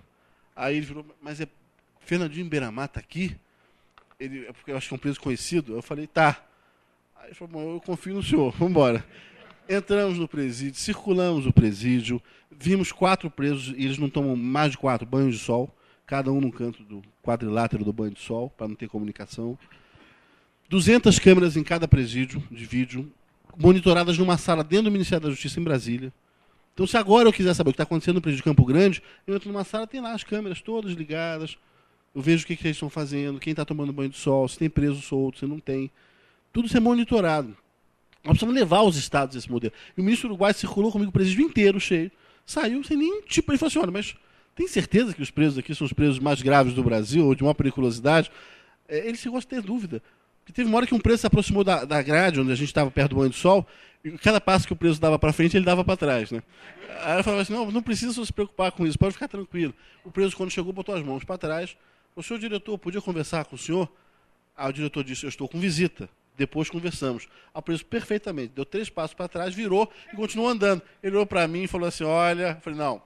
Aí ele falou, mas Fernandinho Beiramar tá aqui? Porque eu acho que é um preso conhecido. Eu falei, tá. Aí ele falou, bom, eu confio no senhor, vamos embora. Entramos no presídio, circulamos o presídio, vimos 4 presos, e eles não tomam mais de 4 banhos de sol, cada um num canto do quadrilátero do banho de sol, para não ter comunicação. 200 câmeras em cada presídio de vídeo, monitoradas numa sala dentro do Ministério da Justiça em Brasília. Então, se agora eu quiser saber o que está acontecendo no presídio de Campo Grande, eu entro numa sala, tem lá as câmeras todas ligadas, eu vejo o que eles estão fazendo, quem está tomando banho de sol, se tem preso solto, se não tem. Tudo isso é monitorado. Nós precisamos levar os estados esse modelo. E o ministro do Uruguai circulou comigo o presídio inteiro cheio, saiu sem nenhum tipo. Ele falou assim, olha, mas tem certeza que os presos aqui são os presos mais graves do Brasil, ou de maior periculosidade? Ele chegou a ter dúvida. Porque teve uma hora que um preso se aproximou da grade, onde a gente estava perto do banho de sol, e cada passo que o preso dava para frente, ele dava para trás. Né? Aí eu falava assim, não precisa se preocupar com isso, pode ficar tranquilo. O preso, quando chegou, botou as mãos para trás. O senhor diretor, podia conversar com o senhor? O diretor disse, eu estou com visita. Depois conversamos. O preso perfeitamente, deu 3 passos para trás, virou e continuou andando. Ele olhou para mim e falou assim, olha... Eu falei, não,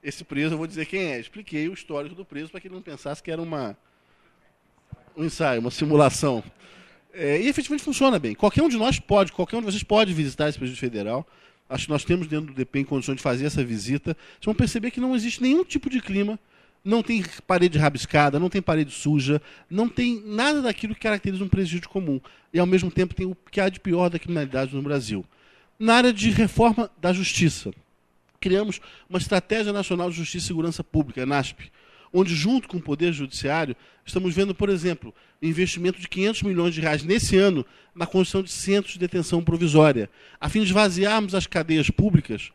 esse preso eu vou dizer quem é. Expliquei o histórico do preso para que ele não pensasse que era um ensaio, uma simulação. E efetivamente funciona bem. Qualquer um de vocês pode visitar esse presídio federal. Acho que nós temos dentro do DP em condições de fazer essa visita. Vocês vão perceber que não existe nenhum tipo de clima, não tem parede rabiscada, não tem parede suja, não tem nada daquilo que caracteriza um presídio comum. E, ao mesmo tempo, tem o que há de pior da criminalidade no Brasil. Na área de reforma da justiça, criamos uma Estratégia Nacional de Justiça e Segurança Pública, a NASP, onde, junto com o Poder Judiciário, estamos vendo, por exemplo, investimento de 500 milhões de reais nesse ano na construção de centros de detenção provisória, a fim de esvaziarmos as cadeias públicas,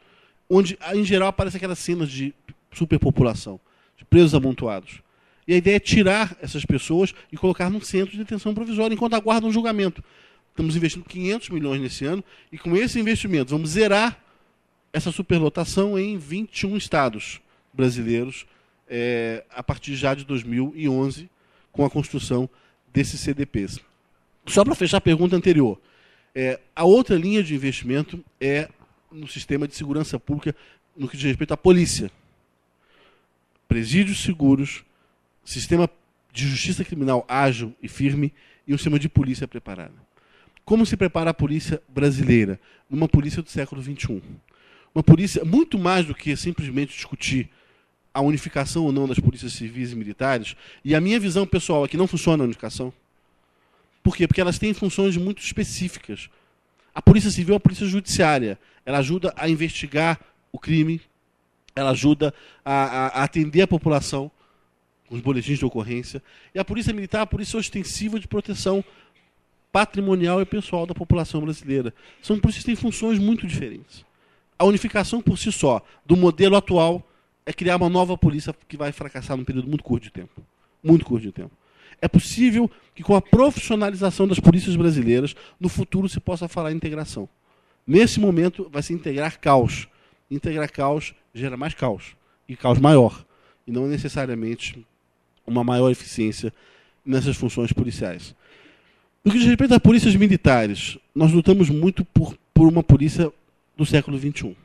onde, em geral, aparecem aquelas cenas de superpopulação, de presos amontoados. E a ideia é tirar essas pessoas e colocar num centro de detenção provisória, enquanto aguardam um julgamento. Estamos investindo 500 milhões nesse ano, e com esse investimento vamos zerar essa superlotação em 21 estados brasileiros, a partir já de 2011, com a construção desses CDPs. Só para fechar a pergunta anterior, a outra linha de investimento é no sistema de segurança pública no que diz respeito à polícia. Presídios seguros, sistema de justiça criminal ágil e firme e um sistema de polícia preparada. Como se prepara a polícia brasileira? Numa polícia do século XXI. Uma polícia, muito mais do que simplesmente discutir a unificação ou não das polícias civis e militares, e a minha visão pessoal é que não funciona a unificação. Por quê? Porque elas têm funções muito específicas. A polícia civil é a polícia judiciária. Ela ajuda a investigar o crime, ela ajuda a atender a população com os boletins de ocorrência. E a Polícia Militar é a polícia ostensiva de proteção patrimonial e pessoal da população brasileira. São polícias que têm funções muito diferentes. A unificação por si só do modelo atual é criar uma nova polícia que vai fracassar num período muito curto de tempo. Muito curto de tempo. É possível que com a profissionalização das polícias brasileiras, no futuro se possa falar em integração. Nesse momento vai se integrar caos. Integrar caos gera mais caos. E caos maior. E não necessariamente uma maior eficiência nessas funções policiais. No que diz respeito às polícias militares, nós lutamos muito por uma polícia do século XXI.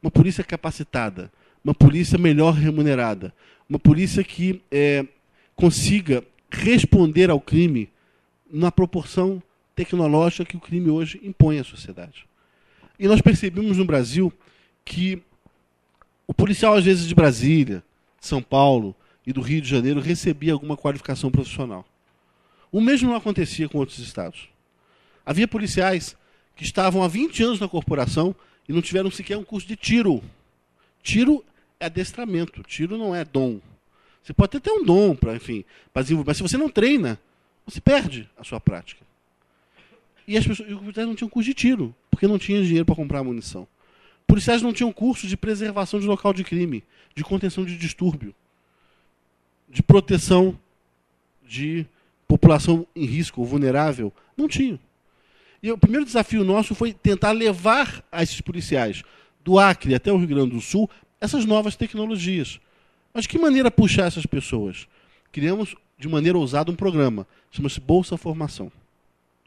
Uma polícia capacitada, uma polícia melhor remunerada, uma polícia que consiga responder ao crime na proporção tecnológica que o crime hoje impõe à sociedade. E nós percebemos no Brasil que o policial, às vezes, de Brasília, de São Paulo e do Rio de Janeiro, recebia alguma qualificação profissional. O mesmo não acontecia com outros estados. Havia policiais que estavam há 20 anos na corporação e não tiveram sequer um curso de tiro. Tiro é adestramento, tiro não é dom. Você pode até ter um dom para desenvolver, mas se você não treina, você perde a sua prática. E os policiais não tinham curso de tiro, porque não tinham dinheiro para comprar munição. Policiais não tinham curso de preservação de local de crime, de contenção de distúrbio, de proteção de população em risco ou vulnerável. Não tinham. E o primeiro desafio nosso foi tentar levar a esses policiais do Acre até o Rio Grande do Sul essas novas tecnologias. Mas de que maneira puxar essas pessoas? Criamos, de maneira ousada, um programa, chama-se Bolsa Formação.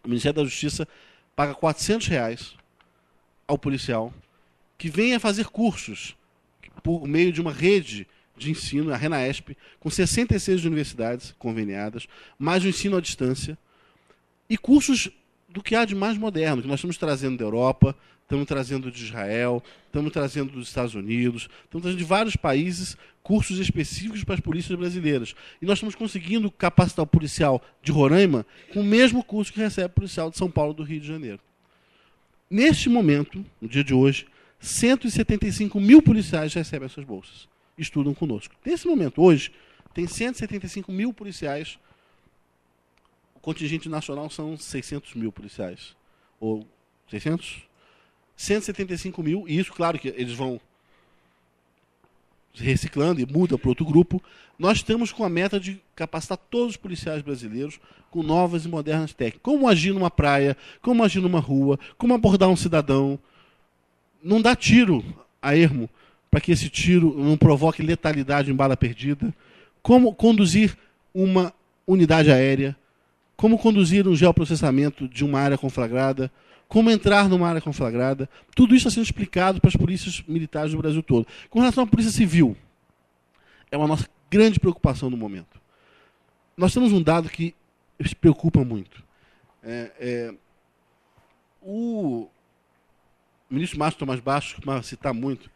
O Ministério da Justiça paga R$400 ao policial que venha fazer cursos por meio de uma rede de ensino, a RENAESP, com 66 universidades conveniadas, mais o ensino à distância, e cursos do que há de mais moderno, que nós estamos trazendo da Europa, estamos trazendo de Israel, estamos trazendo dos Estados Unidos, estamos trazendo de vários países cursos específicos para as polícias brasileiras. E nós estamos conseguindo capacitar o policial de Roraima com o mesmo curso que recebe o policial de São Paulo, do Rio de Janeiro. Neste momento, no dia de hoje, 175 mil policiais recebem essas bolsas. Estudam conosco. Nesse momento, hoje, tem 175 mil policiais. O contingente nacional são 600 mil policiais. Ou 600? 175 mil, e isso, claro, que eles vão reciclando e muda para outro grupo. Nós estamos com a meta de capacitar todos os policiais brasileiros com novas e modernas técnicas. Como agir numa praia, como agir numa rua, como abordar um cidadão. Não dá tiro a ermo para que esse tiro não provoque letalidade em bala perdida. Como conduzir uma unidade aérea. Como conduzir um geoprocessamento de uma área conflagrada. Como entrar numa área conflagrada. Tudo isso está sendo explicado para as polícias militares do Brasil todo. Com relação à polícia civil, é uma nossa grande preocupação no momento. Nós temos um dado que se preocupa muito. O ministro Márcio Tomás Bastos costuma citar muito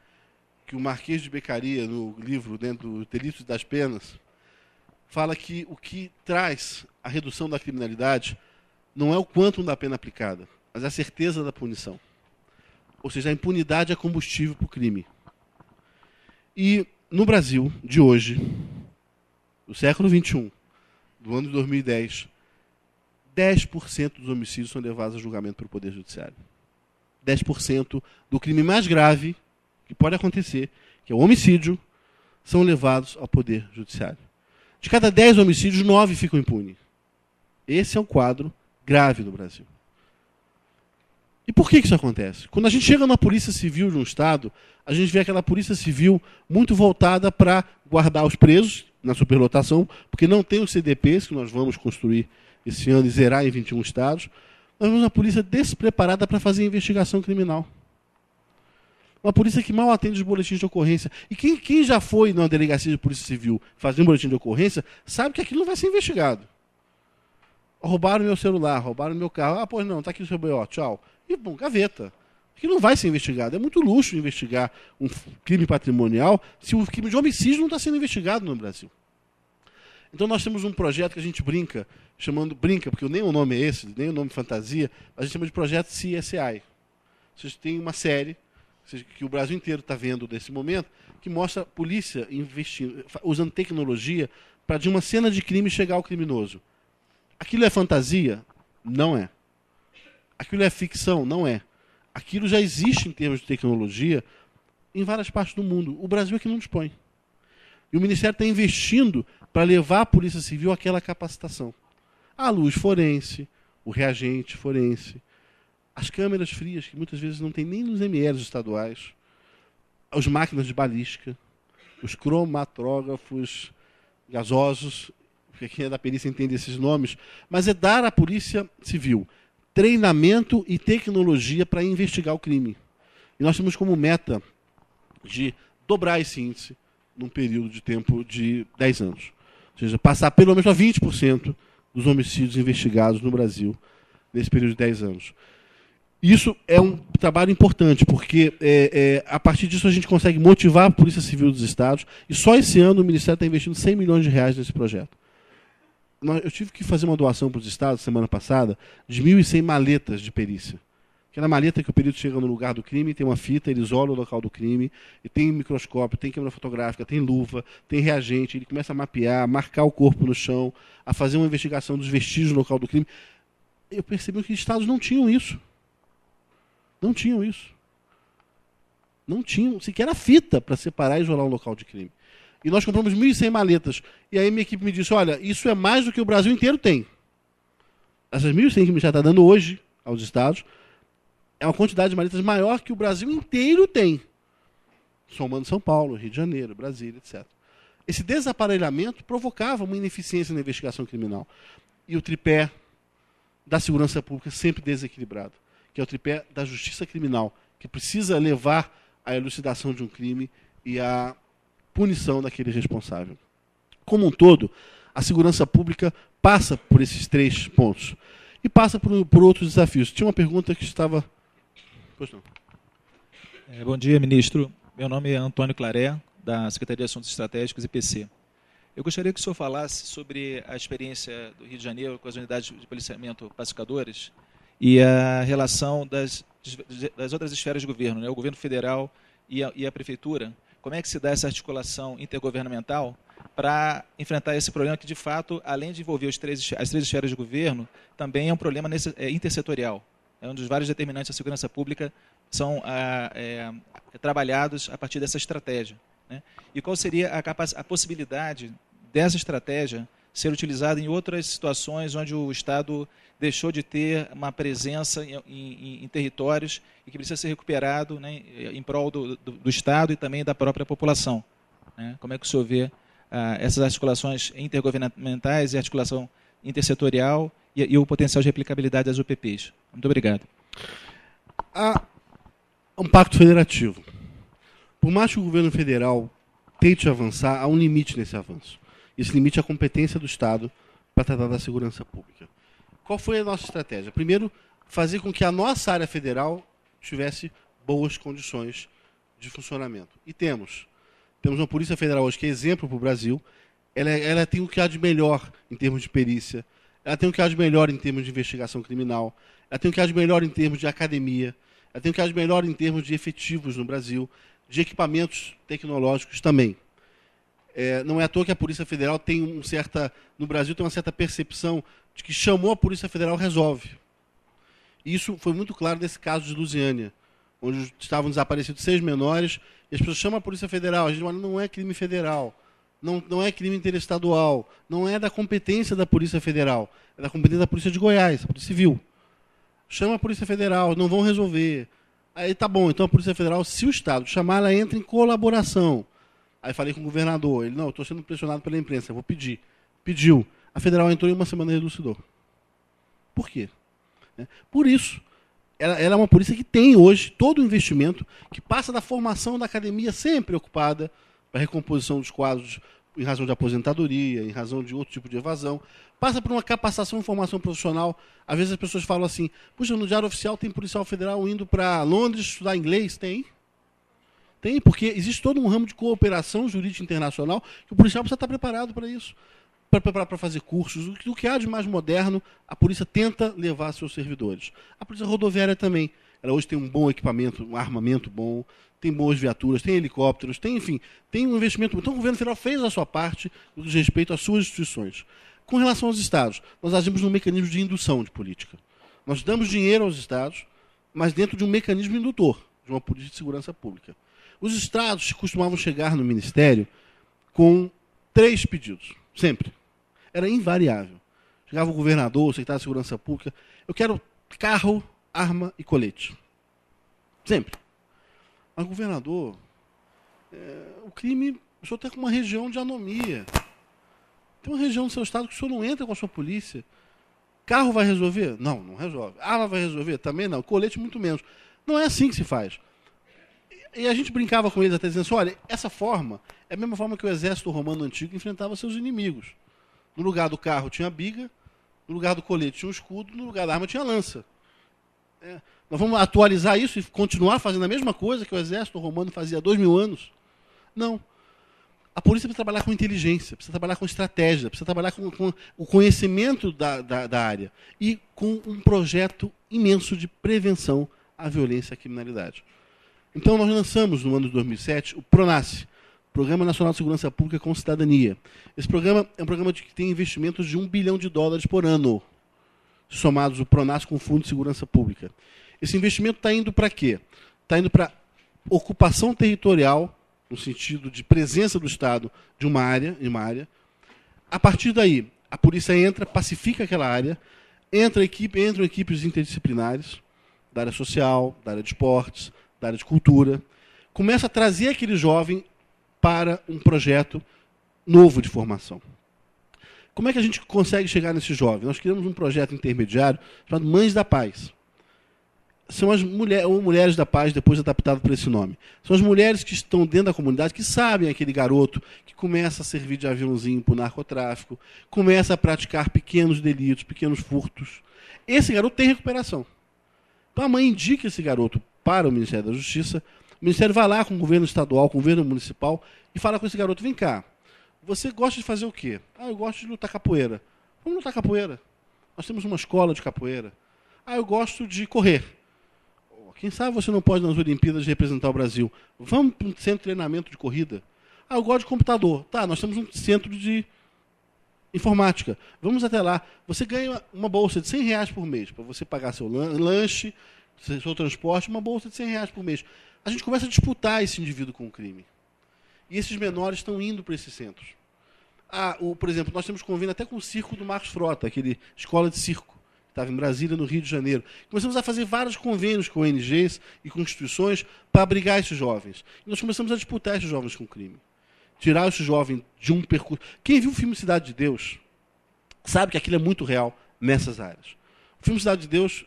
que o Marquês de Beccaria, no livro Dentro do Delito das Penas, fala que o que traz a redução da criminalidade não é o quantum da pena aplicada, mas a certeza da punição. Ou seja, a impunidade é combustível para o crime. E no Brasil, de hoje, do século XXI, do ano de 2010, 10% dos homicídios são levados a julgamento pelo Poder Judiciário. 10% do crime mais grave que pode acontecer, que é o homicídio, são levados ao Poder Judiciário. De cada 10 homicídios, 9 ficam impunes. Esse é um quadro grave no Brasil. E por que isso acontece? Quando a gente chega na polícia civil de um estado, a gente vê aquela polícia civil muito voltada para guardar os presos na superlotação, porque não tem os CDPs, que nós vamos construir esse ano e zerar em 21 estados. Nós vemos uma polícia despreparada para fazer investigação criminal. Uma polícia que mal atende os boletins de ocorrência. E quem já foi na delegacia de polícia civil fazer um boletim de ocorrência, sabe que aquilo não vai ser investigado. Roubaram meu celular, roubaram meu carro. Ah, pois não, está aqui o seu BO, tchau. E, bom, gaveta. Aquilo não vai ser investigado. É muito luxo investigar um crime patrimonial se o crime de homicídio não está sendo investigado no Brasil. Então nós temos um projeto que a gente brinca, porque nem o nome é esse, nem o nome fantasia, a gente chama de projeto CSI. Vocês têm uma série que o Brasil inteiro está vendo nesse momento, que mostra a polícia investindo, usando tecnologia para de uma cena de crime chegar ao criminoso. Aquilo é fantasia? Não é. Aquilo é ficção? Não é. Aquilo já existe em termos de tecnologia em várias partes do mundo. O Brasil é que não dispõe. E o Ministério está investindo para levar a Polícia Civil àquela capacitação. A luz forense, o reagente forense, as câmeras frias, que muitas vezes não tem nem nos MLs estaduais, as máquinas de balística, os cromatrógrafos gasosos, porque quem é da perícia entende esses nomes, mas é dar à Polícia Civil treinamento e tecnologia para investigar o crime. E nós temos como meta de dobrar esse índice num período de tempo de 10 anos. Ou seja, passar pelo menos a 20% dos homicídios investigados no Brasil nesse período de 10 anos. Isso é um trabalho importante, porque a partir disso a gente consegue motivar a Polícia Civil dos Estados, e só esse ano o Ministério está investindo R$100 milhões nesse projeto. Eu tive que fazer uma doação para os estados, semana passada, de 1.100 maletas de perícia. Aquela maleta que o perito chega no lugar do crime, tem uma fita, ele isola o local do crime, e tem microscópio, tem câmera fotográfica, tem luva, tem reagente, ele começa a mapear, a marcar o corpo no chão, a fazer uma investigação dos vestígios no local do crime. Eu percebi que os estados não tinham isso. Não tinham isso. Não tinham sequer a fita para separar e isolar um local de crime. E nós compramos 1.100 maletas. E aí minha equipe me disse, olha, isso é mais do que o Brasil inteiro tem. Essas 1.100 que o Ministério está dando hoje aos estados é uma quantidade de maletas maior que o Brasil inteiro tem. Somando São Paulo, Rio de Janeiro, Brasília, etc. Esse desaparelhamento provocava uma ineficiência na investigação criminal. E o tripé da segurança pública sempre desequilibrado, que é o tripé da justiça criminal, que precisa levar à elucidação de um crime e à punição daquele responsável. Como um todo, a segurança pública passa por esses 3 pontos. E passa por outros desafios. Tinha uma pergunta que estava... Pois não. Bom dia, ministro. Meu nome é Antônio Claré, da Secretaria de Assuntos Estratégicos, IPC. Eu gostaria que o senhor falasse sobre a experiência do Rio de Janeiro com as unidades de policiamento pacificadores e a relação das outras esferas de governo, né? O governo federal e a prefeitura. Como é que se dá essa articulação intergovernamental para enfrentar esse problema que, de fato, além de envolver as três esferas de governo, também é um problema intersetorial. É um dos vários determinantes da segurança pública são trabalhados a partir dessa estratégia, né? E qual seria a possibilidade dessa estratégia ser utilizada em outras situações onde o Estado deixou de ter uma presença em territórios e que precisa ser recuperado, né, em prol do Estado e também da própria população, né? Como é que o senhor vê essas articulações intergovernamentais e articulação intersetorial e o potencial de replicabilidade das UPPs? Muito obrigado. Há um pacto federativo. Por mais que o governo federal tente avançar, há um limite nesse avanço. Esse limite é a competência do Estado para tratar da segurança pública. Qual foi a nossa estratégia? Primeiro, fazer com que a nossa área federal tivesse boas condições de funcionamento. E temos uma Polícia Federal hoje que é exemplo para o Brasil. Ela tem o que há de melhor em termos de perícia, ela tem o que há de melhor em termos de investigação criminal, ela tem o que há de melhor em termos de academia, ela tem o que há de melhor em termos de efetivos no Brasil, de equipamentos tecnológicos também. Não é à toa que a Polícia Federal tem no Brasil tem uma certa percepção de que chamou a Polícia Federal resolve. E isso foi muito claro nesse caso de Lusiânia, onde estavam desaparecidos 6 menores, e as pessoas chamam a Polícia Federal, a gente fala, não é crime federal, não é crime interestadual, não é da competência da Polícia Federal, é da competência da Polícia de Goiás, a Polícia Civil. Chama a Polícia Federal, não vão resolver. Aí tá bom, então a Polícia Federal, se o Estado chamar, ela entra em colaboração. Aí falei com o governador, ele, não, eu estou sendo pressionado pela imprensa, vou pedir. Pediu. A Federal entrou em uma semana e elucidou. Por quê? Por isso. Ela é uma polícia que tem hoje todo o investimento, que passa da formação da academia sempre ocupada para a recomposição dos quadros em razão de aposentadoria, em razão de outro tipo de evasão, passa por uma capacitação e formação profissional. Às vezes as pessoas falam assim, puxa, no Diário Oficial tem policial federal indo para Londres estudar inglês? Tem. Tem, porque existe todo um ramo de cooperação jurídica internacional que o policial precisa estar preparado para isso, para fazer cursos. O que há de mais moderno, a polícia tenta levar seus servidores. A polícia rodoviária também. ela hoje tem um bom equipamento, um armamento bom, tem boas viaturas, tem helicópteros, tem, enfim, tem um investimento. Então o governo federal fez a sua parte no que diz respeito às suas instituições. Com relação aos estados, nós agimos num mecanismo de indução de política. Nós damos dinheiro aos estados, mas dentro de um mecanismo indutor, de uma política de segurança pública. Os estados costumavam chegar no Ministério com 3 pedidos, sempre. Era invariável. Chegava o governador, o secretário de Segurança Pública, eu quero carro, arma e colete. Sempre. Mas, governador, o crime, o senhor está com uma região de anomia. Tem uma região do seu estado que o senhor não entra com a sua polícia. Carro vai resolver? Não, não resolve. Arma vai resolver? Também não. Colete, muito menos. Não é assim que se faz. E a gente brincava com eles até dizendo assim, olha, essa forma é a mesma forma que o exército romano antigo enfrentava seus inimigos. No lugar do carro tinha biga, no lugar do colete tinha um escudo, no lugar da arma tinha lança. Nós vamos atualizar isso e continuar fazendo a mesma coisa que o exército romano fazia há 2000 anos? Não. A polícia precisa trabalhar com inteligência, precisa trabalhar com estratégia, precisa trabalhar com o conhecimento da área e com um projeto imenso de prevenção à violência e à criminalidade. Então, nós lançamos, no ano de 2007, o PRONASSE, Programa Nacional de Segurança Pública com Cidadania. Esse programa é um programa que tem investimentos de $1 bilhão por ano, somados o PRONASSE com o Fundo de Segurança Pública. Esse investimento está indo para quê? Está indo para ocupação territorial, no sentido de presença do Estado de uma área. A partir daí, a polícia entra, pacifica aquela área, entram equipes interdisciplinares, da área social, da área de esportes, da área de cultura, começa a trazer aquele jovem para um projeto novo de formação. Como é que a gente consegue chegar nesse jovem? Nós criamos um projeto intermediário chamado Mães da Paz. São as mulheres da paz, depois adaptado para esse nome. São as mulheres que estão dentro da comunidade, que sabem aquele garoto que começa a servir de aviãozinho para o narcotráfico, começa a praticar pequenos delitos, pequenos furtos. Esse garoto tem recuperação. Então a mãe indica esse garoto para o Ministério da Justiça, o Ministério vai lá com o governo estadual, com o governo municipal, e fala com esse garoto, vem cá, você gosta de fazer o quê? Eu gosto de lutar capoeira. Vamos lutar capoeira. Nós temos uma escola de capoeira. Eu gosto de correr. Quem sabe você não pode nas Olimpíadas representar o Brasil. Vamos para um centro de treinamento de corrida. Eu gosto de computador. Tá, nós temos um centro de informática. Vamos até lá. Você ganha uma bolsa de R$100 por mês para você pagar seu lanche, seu transporte, uma bolsa de R$100 por mês. A gente começa a disputar esse indivíduo com o crime. E esses menores estão indo para esses centros. Por exemplo, nós temos convênio até com o circo do Marcos Frota, aquele escola de circo, que estava em Brasília, no Rio de Janeiro. Começamos a fazer vários convênios com ONGs e com instituições para abrigar esses jovens. E nós começamos a disputar esses jovens com o crime. Tirar esse jovem de um percurso. Quem viu o filme Cidade de Deus sabe que aquilo é muito real nessas áreas. O filme Cidade de Deus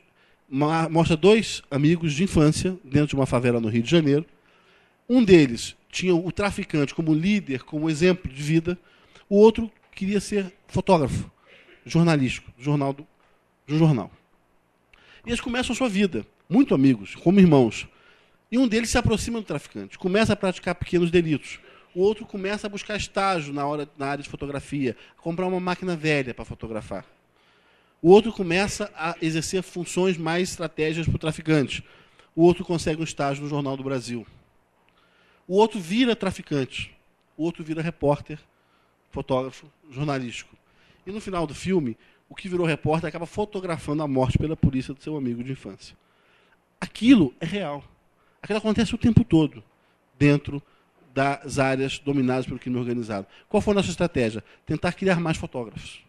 mostra 2 amigos de infância dentro de uma favela no Rio de Janeiro. Um deles tinha o traficante como líder, como exemplo de vida. O outro queria ser fotógrafo, jornalístico, de um jornal. E eles começam a sua vida, muito amigos, como irmãos. E um deles se aproxima do traficante, começa a praticar pequenos delitos. O outro começa a buscar estágio na área de fotografia, a comprar uma máquina velha para fotografar. O outro começa a exercer funções mais estratégicas para o traficante. O outro consegue um estágio no Jornal do Brasil. O outro vira traficante. O outro vira repórter, fotógrafo, jornalístico. E no final do filme, o que virou repórter acaba fotografando a morte pela polícia do seu amigo de infância. Aquilo é real. Aquilo acontece o tempo todo dentro das áreas dominadas pelo crime organizado. Qual foi a nossa estratégia? Tentar criar mais fotógrafos.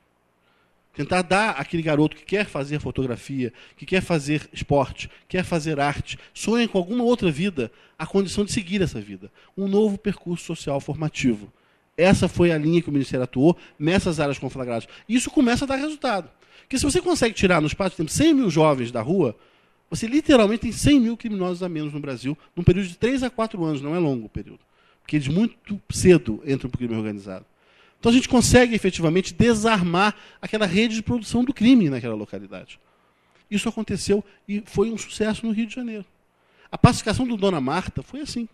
Tentar dar àquele garoto que quer fazer fotografia, que quer fazer esporte, quer fazer arte, sonha com alguma outra vida, a condição de seguir essa vida. Um novo percurso social formativo. Essa foi a linha que o Ministério atuou nessas áreas conflagradas. E isso começa a dar resultado. Porque se você consegue tirar no espaço de tempo 100 mil jovens da rua, você literalmente tem 100 mil criminosos a menos no Brasil, num período de 3 a 4 anos, não é longo o período. Porque eles muito cedo entram para o crime organizado. Então a gente consegue efetivamente desarmar aquela rede de produção do crime naquela localidade. Isso aconteceu e foi um sucesso no Rio de Janeiro. A pacificação do Dona Marta foi assim.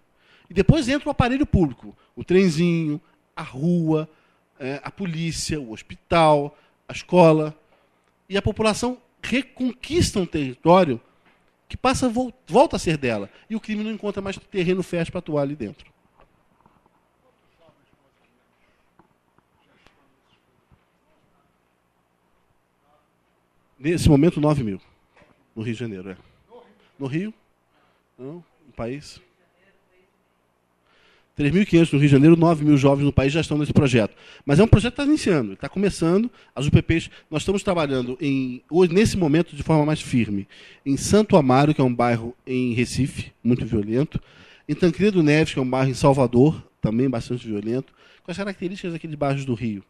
E depois entra o aparelho público, o trenzinho, a rua, a polícia, o hospital, a escola. E a população reconquista um território que volta a ser dela. E o crime não encontra mais terreno fértil para atuar ali dentro. Nesse momento, 9 mil. No Rio de Janeiro, é. No Rio? Não, no país. 3.500 no Rio de Janeiro, 9 mil jovens no país já estão nesse projeto. Mas é um projeto que está iniciando, está começando. As UPPs, nós estamos trabalhando, hoje, nesse momento, de forma mais firme, em Santo Amaro, que é um bairro em Recife, muito violento, em Tancredo Neves, que é um bairro em Salvador, também bastante violento, com as características daqueles bairros do Rio.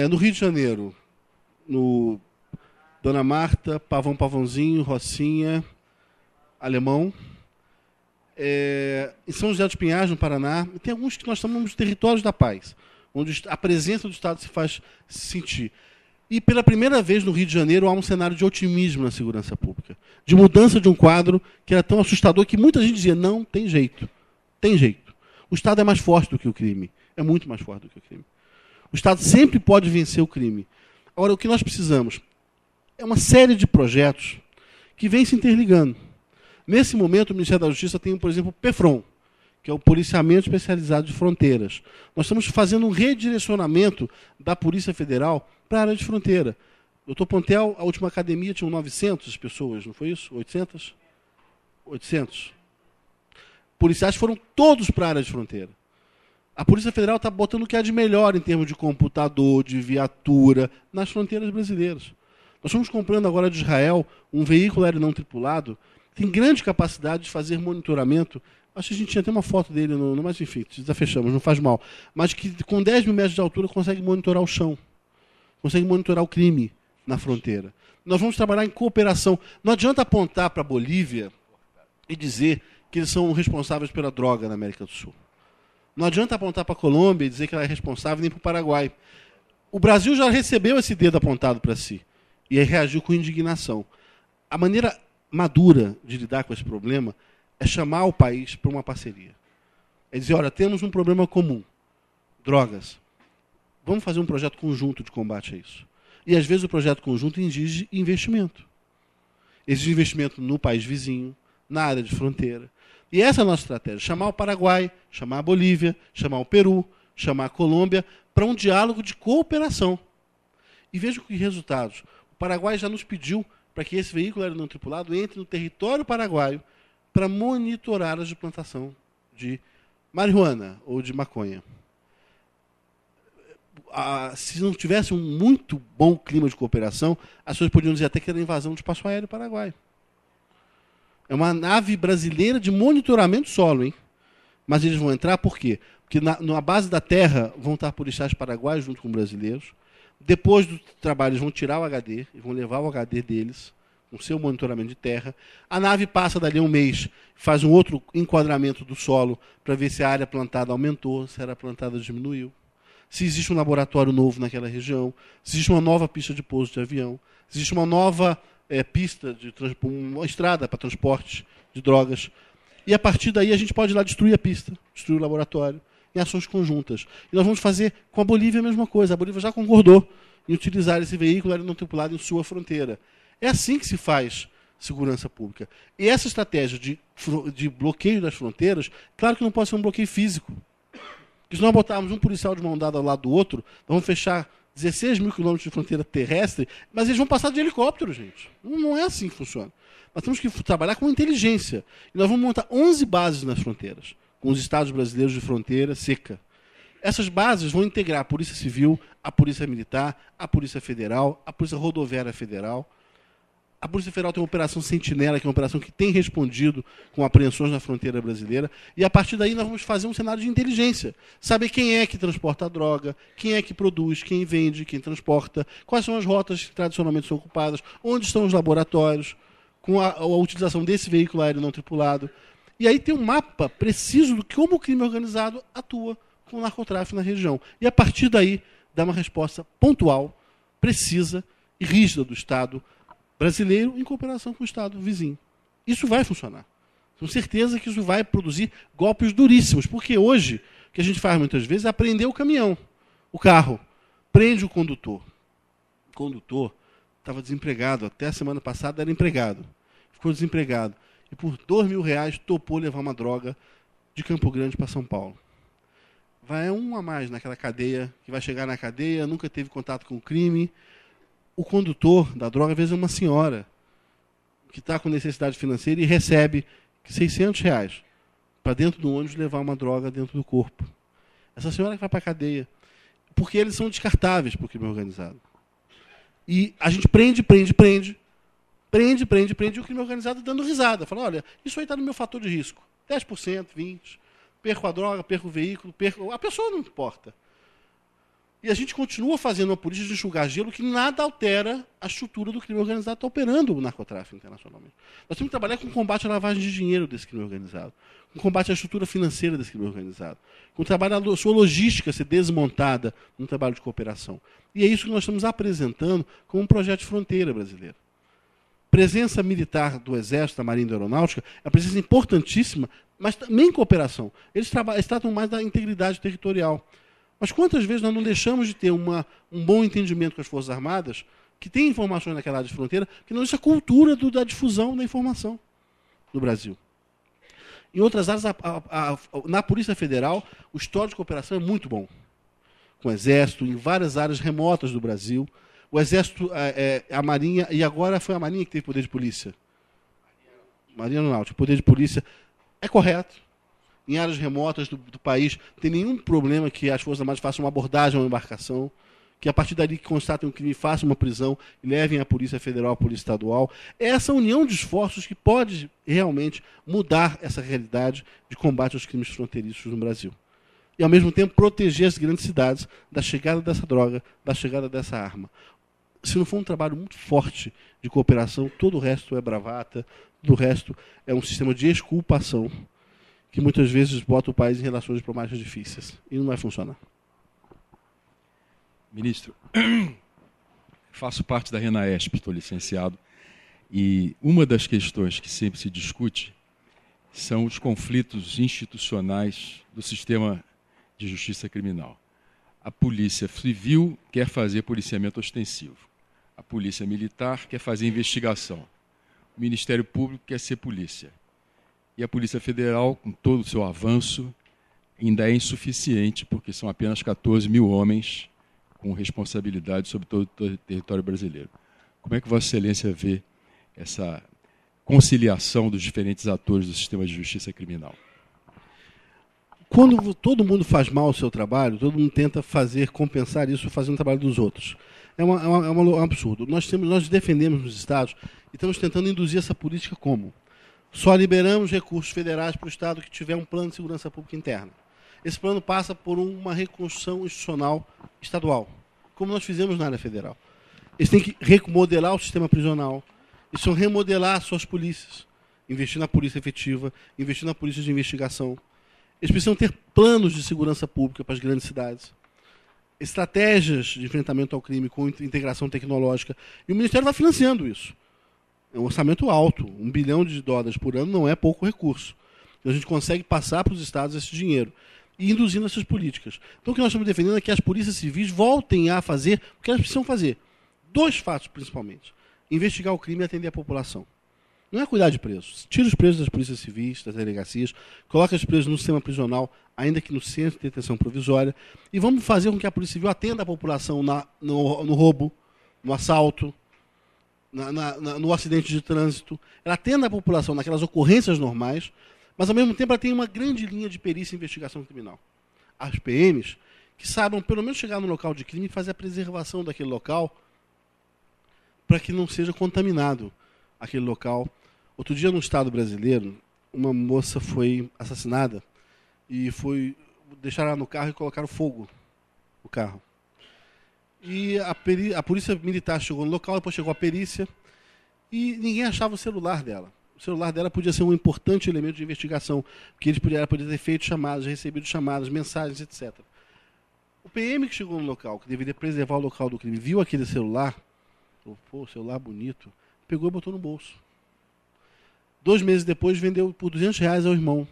No Rio de Janeiro, no Dona Marta, Pavãozinho, Rocinha, Alemão. Em São José dos Pinhais, no Paraná, tem alguns que nós chamamos de territórios da paz, onde a presença do Estado se faz sentir. E pela primeira vez no Rio de Janeiro há um cenário de otimismo na segurança pública, de mudança de um quadro que era tão assustador que muita gente dizia, não, tem jeito, tem jeito. O Estado é mais forte do que o crime, é muito mais forte do que o crime. O Estado sempre pode vencer o crime. Agora, o que nós precisamos é uma série de projetos que vêm se interligando. Nesse momento, o Ministério da Justiça tem, por exemplo, o PEFRON, que é o Policiamento Especializado de Fronteiras. Nós estamos fazendo um redirecionamento da Polícia Federal para a área de fronteira. Doutor Pontel, a última academia tinha 900 pessoas, não foi isso? 800? 800. Policiais foram todos para a área de fronteira. A Polícia Federal está botando o que há de melhor em termos de computador, de viatura, nas fronteiras brasileiras. Nós estamos comprando agora de Israel um veículo aéreo não tripulado que tem grande capacidade de fazer monitoramento. Acho que a gente tinha até uma foto dele, mas enfim, já fechamos, não faz mal. Mas que com 10 mil metros de altura consegue monitorar o chão, consegue monitorar o crime na fronteira. Nós vamos trabalhar em cooperação. Não adianta apontar para a Bolívia e dizer que eles são responsáveis pela droga na América do Sul. Não adianta apontar para a Colômbia e dizer que ela é responsável, nem para o Paraguai. O Brasil já recebeu esse dedo apontado para si. E aí reagiu com indignação. A maneira madura de lidar com esse problema é chamar o país para uma parceria. É dizer, olha, temos um problema comum, drogas. Vamos fazer um projeto conjunto de combate a isso. E às vezes o projeto conjunto exige investimento. Exige investimento no país vizinho, na área de fronteira. E essa é a nossa estratégia, chamar o Paraguai, chamar a Bolívia, chamar o Peru, chamar a Colômbia, para um diálogo de cooperação. E veja que resultados. O Paraguai já nos pediu para que esse veículo aéreo não tripulado entre no território paraguaio para monitorar as de plantação de marihuana ou de maconha. Se não tivesse um muito bom clima de cooperação, as pessoas podiam dizer até que era invasão do espaço aéreo paraguaio. É uma nave brasileira de monitoramento solo, hein? Mas eles vão entrar por quê? Porque na base da terra vão estar policiais paraguaios junto com brasileiros. Depois do trabalho, eles vão tirar o HD, e vão levar o HD deles, com seu monitoramento de terra. A nave passa dali a um mês, faz um outro enquadramento do solo para ver se a área plantada aumentou, se a área plantada diminuiu, se existe um laboratório novo naquela região, se existe uma nova pista de pouso de avião, se existe uma nova pista, uma estrada para transporte de drogas. E a partir daí a gente pode ir lá destruir a pista, destruir o laboratório, em ações conjuntas. E nós vamos fazer com a Bolívia a mesma coisa. A Bolívia já concordou em utilizar esse veículo aéreo não tripulado em sua fronteira. É assim que se faz segurança pública. E essa estratégia de bloqueio das fronteiras, claro que não pode ser um bloqueio físico. Porque se nós botarmos um policial de mão dada ao lado do outro, nós vamos fechar 16 mil quilômetros de fronteira terrestre, mas eles vão passar de helicóptero, gente. Não é assim que funciona. Nós temos que trabalhar com inteligência. E nós vamos montar 11 bases nas fronteiras, com os estados brasileiros de fronteira seca. Essas bases vão integrar a Polícia Civil, a Polícia Militar, a Polícia Federal, a Polícia Rodoviária Federal. A Polícia Federal tem uma operação Sentinela, que é uma operação que tem respondido com apreensões na fronteira brasileira. E a partir daí nós vamos fazer um cenário de inteligência. Saber quem é que transporta a droga, quem é que produz, quem vende, quem transporta, quais são as rotas que tradicionalmente são ocupadas, onde estão os laboratórios, com a utilização desse veículo aéreo não tripulado. E aí tem um mapa preciso de como o crime organizado atua com o narcotráfico na região. E a partir daí dá uma resposta pontual, precisa e rígida do Estado brasileiro em cooperação com o Estado vizinho. Isso vai funcionar. Com certeza que isso vai produzir golpes duríssimos, porque hoje o que a gente faz muitas vezes é prender o caminhão, o carro, prende o condutor. O condutor estava desempregado, até a semana passada era empregado. ficou desempregado. E por R$2.000 topou levar uma droga de Campo Grande para São Paulo. Vai um a mais naquela cadeia, que vai chegar na cadeia, nunca teve contato com o crime. O condutor da droga, às vezes, é uma senhora que está com necessidade financeira e recebe R$600 para dentro do ônibus levar uma droga dentro do corpo. Essa senhora que vai para a cadeia. Porque eles são descartáveis para o crime organizado. E a gente prende, e o crime organizado dando risada. Fala, olha, isso aí está no meu fator de risco. 10%, 20%. Perco a droga, perco o veículo, a pessoa não importa. E a gente continua fazendo uma política de enxugar gelo que nada altera a estrutura do crime organizado que está operando o narcotráfico internacionalmente. Nós temos que trabalhar com o combate à lavagem de dinheiro desse crime organizado, com o combate à estrutura financeira desse crime organizado, com o trabalho da sua logística ser desmontada num trabalho de cooperação. E é isso que nós estamos apresentando como um projeto de fronteira brasileiro. Presença militar do Exército, da Marinha e da Aeronáutica é uma presença importantíssima, mas também cooperação. Eles tratam mais da integridade territorial. Mas quantas vezes nós não deixamos de ter um bom entendimento com as Forças Armadas, que tem informações naquela área de fronteira, que não existe a cultura da difusão da informação no Brasil. Em outras áreas, na Polícia Federal, o histórico de cooperação é muito bom. Com o Exército, em várias áreas remotas do Brasil. O Exército, a Marinha, e agora foi a Marinha que teve poder de polícia. Marinha Aeronáutica, poder de polícia é correto. Em áreas remotas do país, não tem nenhum problema que as Forças Armadas façam uma abordagem a uma embarcação, que a partir dali que constatem um crime, façam uma prisão e levem a Polícia Federal, a Polícia Estadual. É essa união de esforços que pode realmente mudar essa realidade de combate aos crimes fronteiriços no Brasil. E, ao mesmo tempo, proteger as grandes cidades da chegada dessa droga, da chegada dessa arma. Se não for um trabalho muito forte de cooperação, todo o resto é bravata, todo o resto é um sistema de exculpação, que muitas vezes bota o país em relações diplomáticas difíceis. E não vai funcionar. Ministro, faço parte da RENAESP, estou licenciado, e uma das questões que sempre se discute são os conflitos institucionais do sistema de justiça criminal. A Polícia Civil quer fazer policiamento ostensivo. A Polícia Militar quer fazer investigação. O Ministério Público quer ser polícia. E a Polícia Federal, com todo o seu avanço, ainda é insuficiente, porque são apenas 14 mil homens com responsabilidade sobre todo o território brasileiro. Como é que Vossa Excelência vê essa conciliação dos diferentes atores do sistema de justiça criminal? Quando todo mundo faz mal o seu trabalho, todo mundo tenta compensar isso fazendo o trabalho dos outros. É um absurdo. Nós defendemos nos Estados e estamos tentando induzir essa política como? Só liberamos recursos federais para o Estado que tiver um plano de segurança pública interna. Esse plano passa por uma reconstrução institucional estadual, como nós fizemos na área federal. Eles têm que remodelar o sistema prisional, eles vão remodelar suas polícias, investir na polícia efetiva, investir na polícia de investigação. Eles precisam ter planos de segurança pública para as grandes cidades, estratégias de enfrentamento ao crime com integração tecnológica. E o Ministério vai financiando isso. É um orçamento alto, $1 bilhão por ano não é pouco recurso. Então a gente consegue passar para os estados esse dinheiro e induzindo essas políticas. Então o que nós estamos defendendo é que as polícias civis voltem a fazer o que elas precisam fazer. 2 fatos, principalmente. Investigar o crime e atender a população. Não é cuidar de presos. Tira os presos das polícias civis, das delegacias, coloca os presos no sistema prisional, ainda que no centro de detenção provisória, e vamos fazer com que a Polícia Civil atenda a população no roubo, no assalto, no acidente de trânsito. Ela atenda a população naquelas ocorrências normais, mas, ao mesmo tempo, ela tem uma grande linha de perícia e investigação criminal. As PMs, que saibam, pelo menos, chegar no local de crime e fazer a preservação daquele local para que não seja contaminado aquele local. Outro dia, no Estado brasileiro, uma moça foi assassinada e deixaram ela no carro e colocaram fogo no carro. E a polícia militar chegou no local, depois chegou a perícia e ninguém achava o celular dela. O celular dela podia ser um importante elemento de investigação, porque ela podia ter feito chamadas, recebido chamadas, mensagens, etc. O PM que chegou no local, que deveria preservar o local do crime, viu aquele celular, falou, pô, celular bonito, pegou e botou no bolso. 2 meses depois, vendeu por R$200 ao irmão.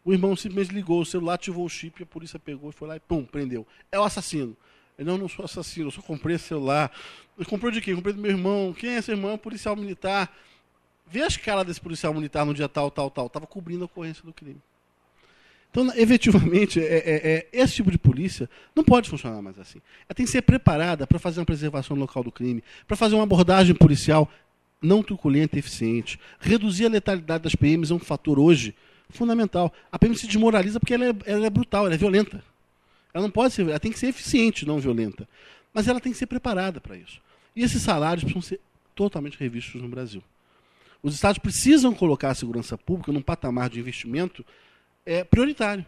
O irmão simplesmente ligou o celular, ativou o chip, a polícia pegou e foi lá e pum, prendeu. É o assassino. Ele, não sou assassino, eu só comprei esse celular. Ele comprou de quem? Comprei do meu irmão. Quem é esse irmão? Policial militar. Vê a escala desse policial militar no dia tal. Estava cobrindo a ocorrência do crime. Então, efetivamente, esse tipo de polícia não pode funcionar mais assim. Ela tem que ser preparada para fazer uma preservação local do crime, para fazer uma abordagem policial não truculenta e eficiente. Reduzir a letalidade das PMs é um fator hoje fundamental. A PM se desmoraliza porque ela é brutal, ela é violenta. Ela não pode ser, ela tem que ser eficiente, não violenta. Mas ela tem que ser preparada para isso. E esses salários precisam ser totalmente revistos no Brasil. Os estados precisam colocar a segurança pública num patamar de investimento prioritário.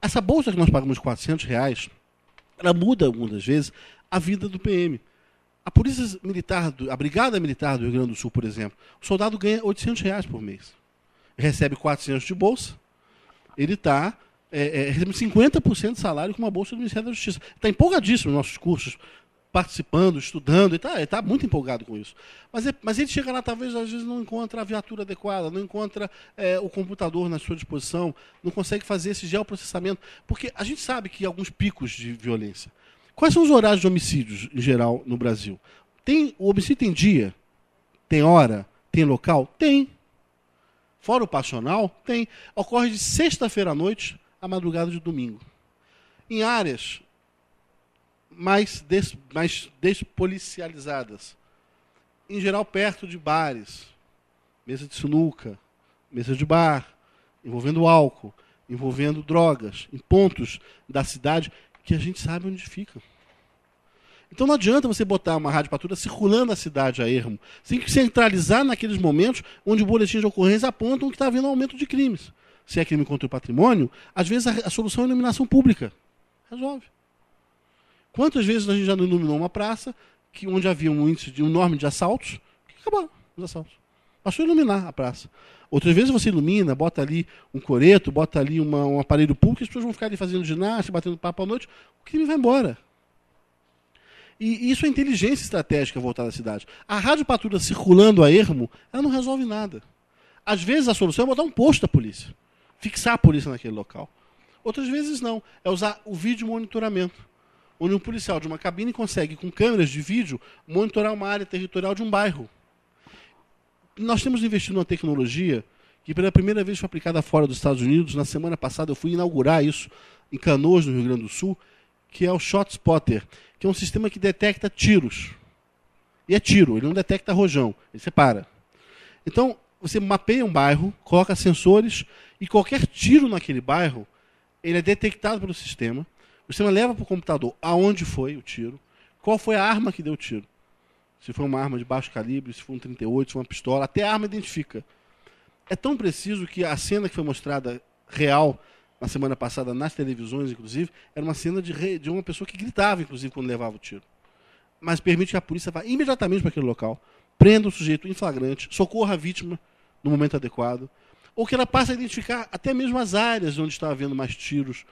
Essa bolsa que nós pagamos R$400, ela muda, algumas das vezes, a vida do PM. A polícia militar, a brigada militar do Rio Grande do Sul, por exemplo, o soldado ganha R$800 por mês. Recebe 400 de bolsa, ele está recebendo 50% de salário com uma bolsa do Ministério da Justiça. Está empolgadíssimo nos nossos cursos, participando, estudando, ele está muito empolgado com isso. Mas ele chega lá, talvez, às vezes, não encontra a viatura adequada, não encontra o computador na sua disposição, não consegue fazer esse geoprocessamento, porque a gente sabe que há alguns picos de violência. Quais são os horários de homicídios, em geral, no Brasil? O homicídio tem dia? Tem hora? Tem local? Tem. Fora o passional? Tem. Ocorre de sexta-feira à noite à madrugada de domingo. Em áreas mais despolicializadas. Em geral, perto de bares, mesa de sinuca, mesa de bar, envolvendo álcool, envolvendo drogas, em pontos da cidade que a gente sabe onde fica. Então não adianta você botar uma rádio patrulha circulando a cidade a ermo. Você tem que centralizar naqueles momentos onde o boletim de ocorrência apontam que está havendo um aumento de crimes. Se é crime contra o patrimônio, às vezes a solução é a iluminação pública. Resolve. Quantas vezes a gente já não iluminou uma praça onde havia um índice enorme de assaltos? Acabaram os assaltos. Bastou iluminar a praça. Outras vezes você ilumina, bota ali um coreto, bota ali um aparelho público, as pessoas vão ficar ali fazendo ginástica, batendo papo à noite, o crime vai embora. E isso é inteligência estratégica voltada à cidade. A rádio patrulha circulando a ermo, ela não resolve nada. Às vezes a solução é botar um posto da polícia, fixar a polícia naquele local. Outras vezes não, é usar o vídeo monitoramento, onde um policial de uma cabine consegue, com câmeras de vídeo, monitorar uma área territorial de um bairro. Nós temos investido numa tecnologia que pela primeira vez foi aplicada fora dos Estados Unidos. Na semana passada eu fui inaugurar isso em Canoas, no Rio Grande do Sul, que é o Shot Spotter, que é um sistema que detecta tiros. E é tiro, ele não detecta rojão, ele separa. Então, você mapeia um bairro, coloca sensores, e qualquer tiro naquele bairro, ele é detectado pelo sistema. O sistema leva para o computador aonde foi o tiro, qual foi a arma que deu o tiro. Se foi uma arma de baixo calibre, se foi um 38, se foi uma pistola, até a arma identifica. É tão preciso que a cena que foi mostrada real na semana passada nas televisões, inclusive, era uma cena de uma pessoa que gritava, inclusive, quando levava o tiro. Mas permite que a polícia vá imediatamente para aquele local, prenda o sujeito em flagrante, socorra a vítima no momento adequado, ou que ela passe a identificar até mesmo as áreas onde está havendo mais tiros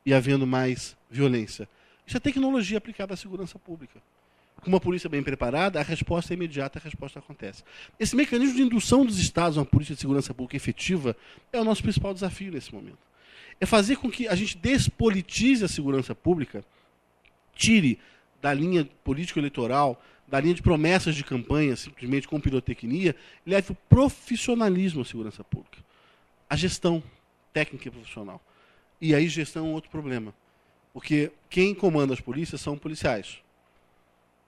e havendo mais violência. Isso é tecnologia aplicada à segurança pública. Com uma polícia bem preparada, a resposta é imediata, a resposta acontece. Esse mecanismo de indução dos estados a uma política de segurança pública efetiva é o nosso principal desafio nesse momento. É fazer com que a gente despolitize a segurança pública, tire da linha político-eleitoral, da linha de promessas de campanha, simplesmente com pirotecnia, e leve o profissionalismo à segurança pública. A gestão técnica e profissional. E aí gestão é um outro problema. Porque quem comanda as polícias são policiais.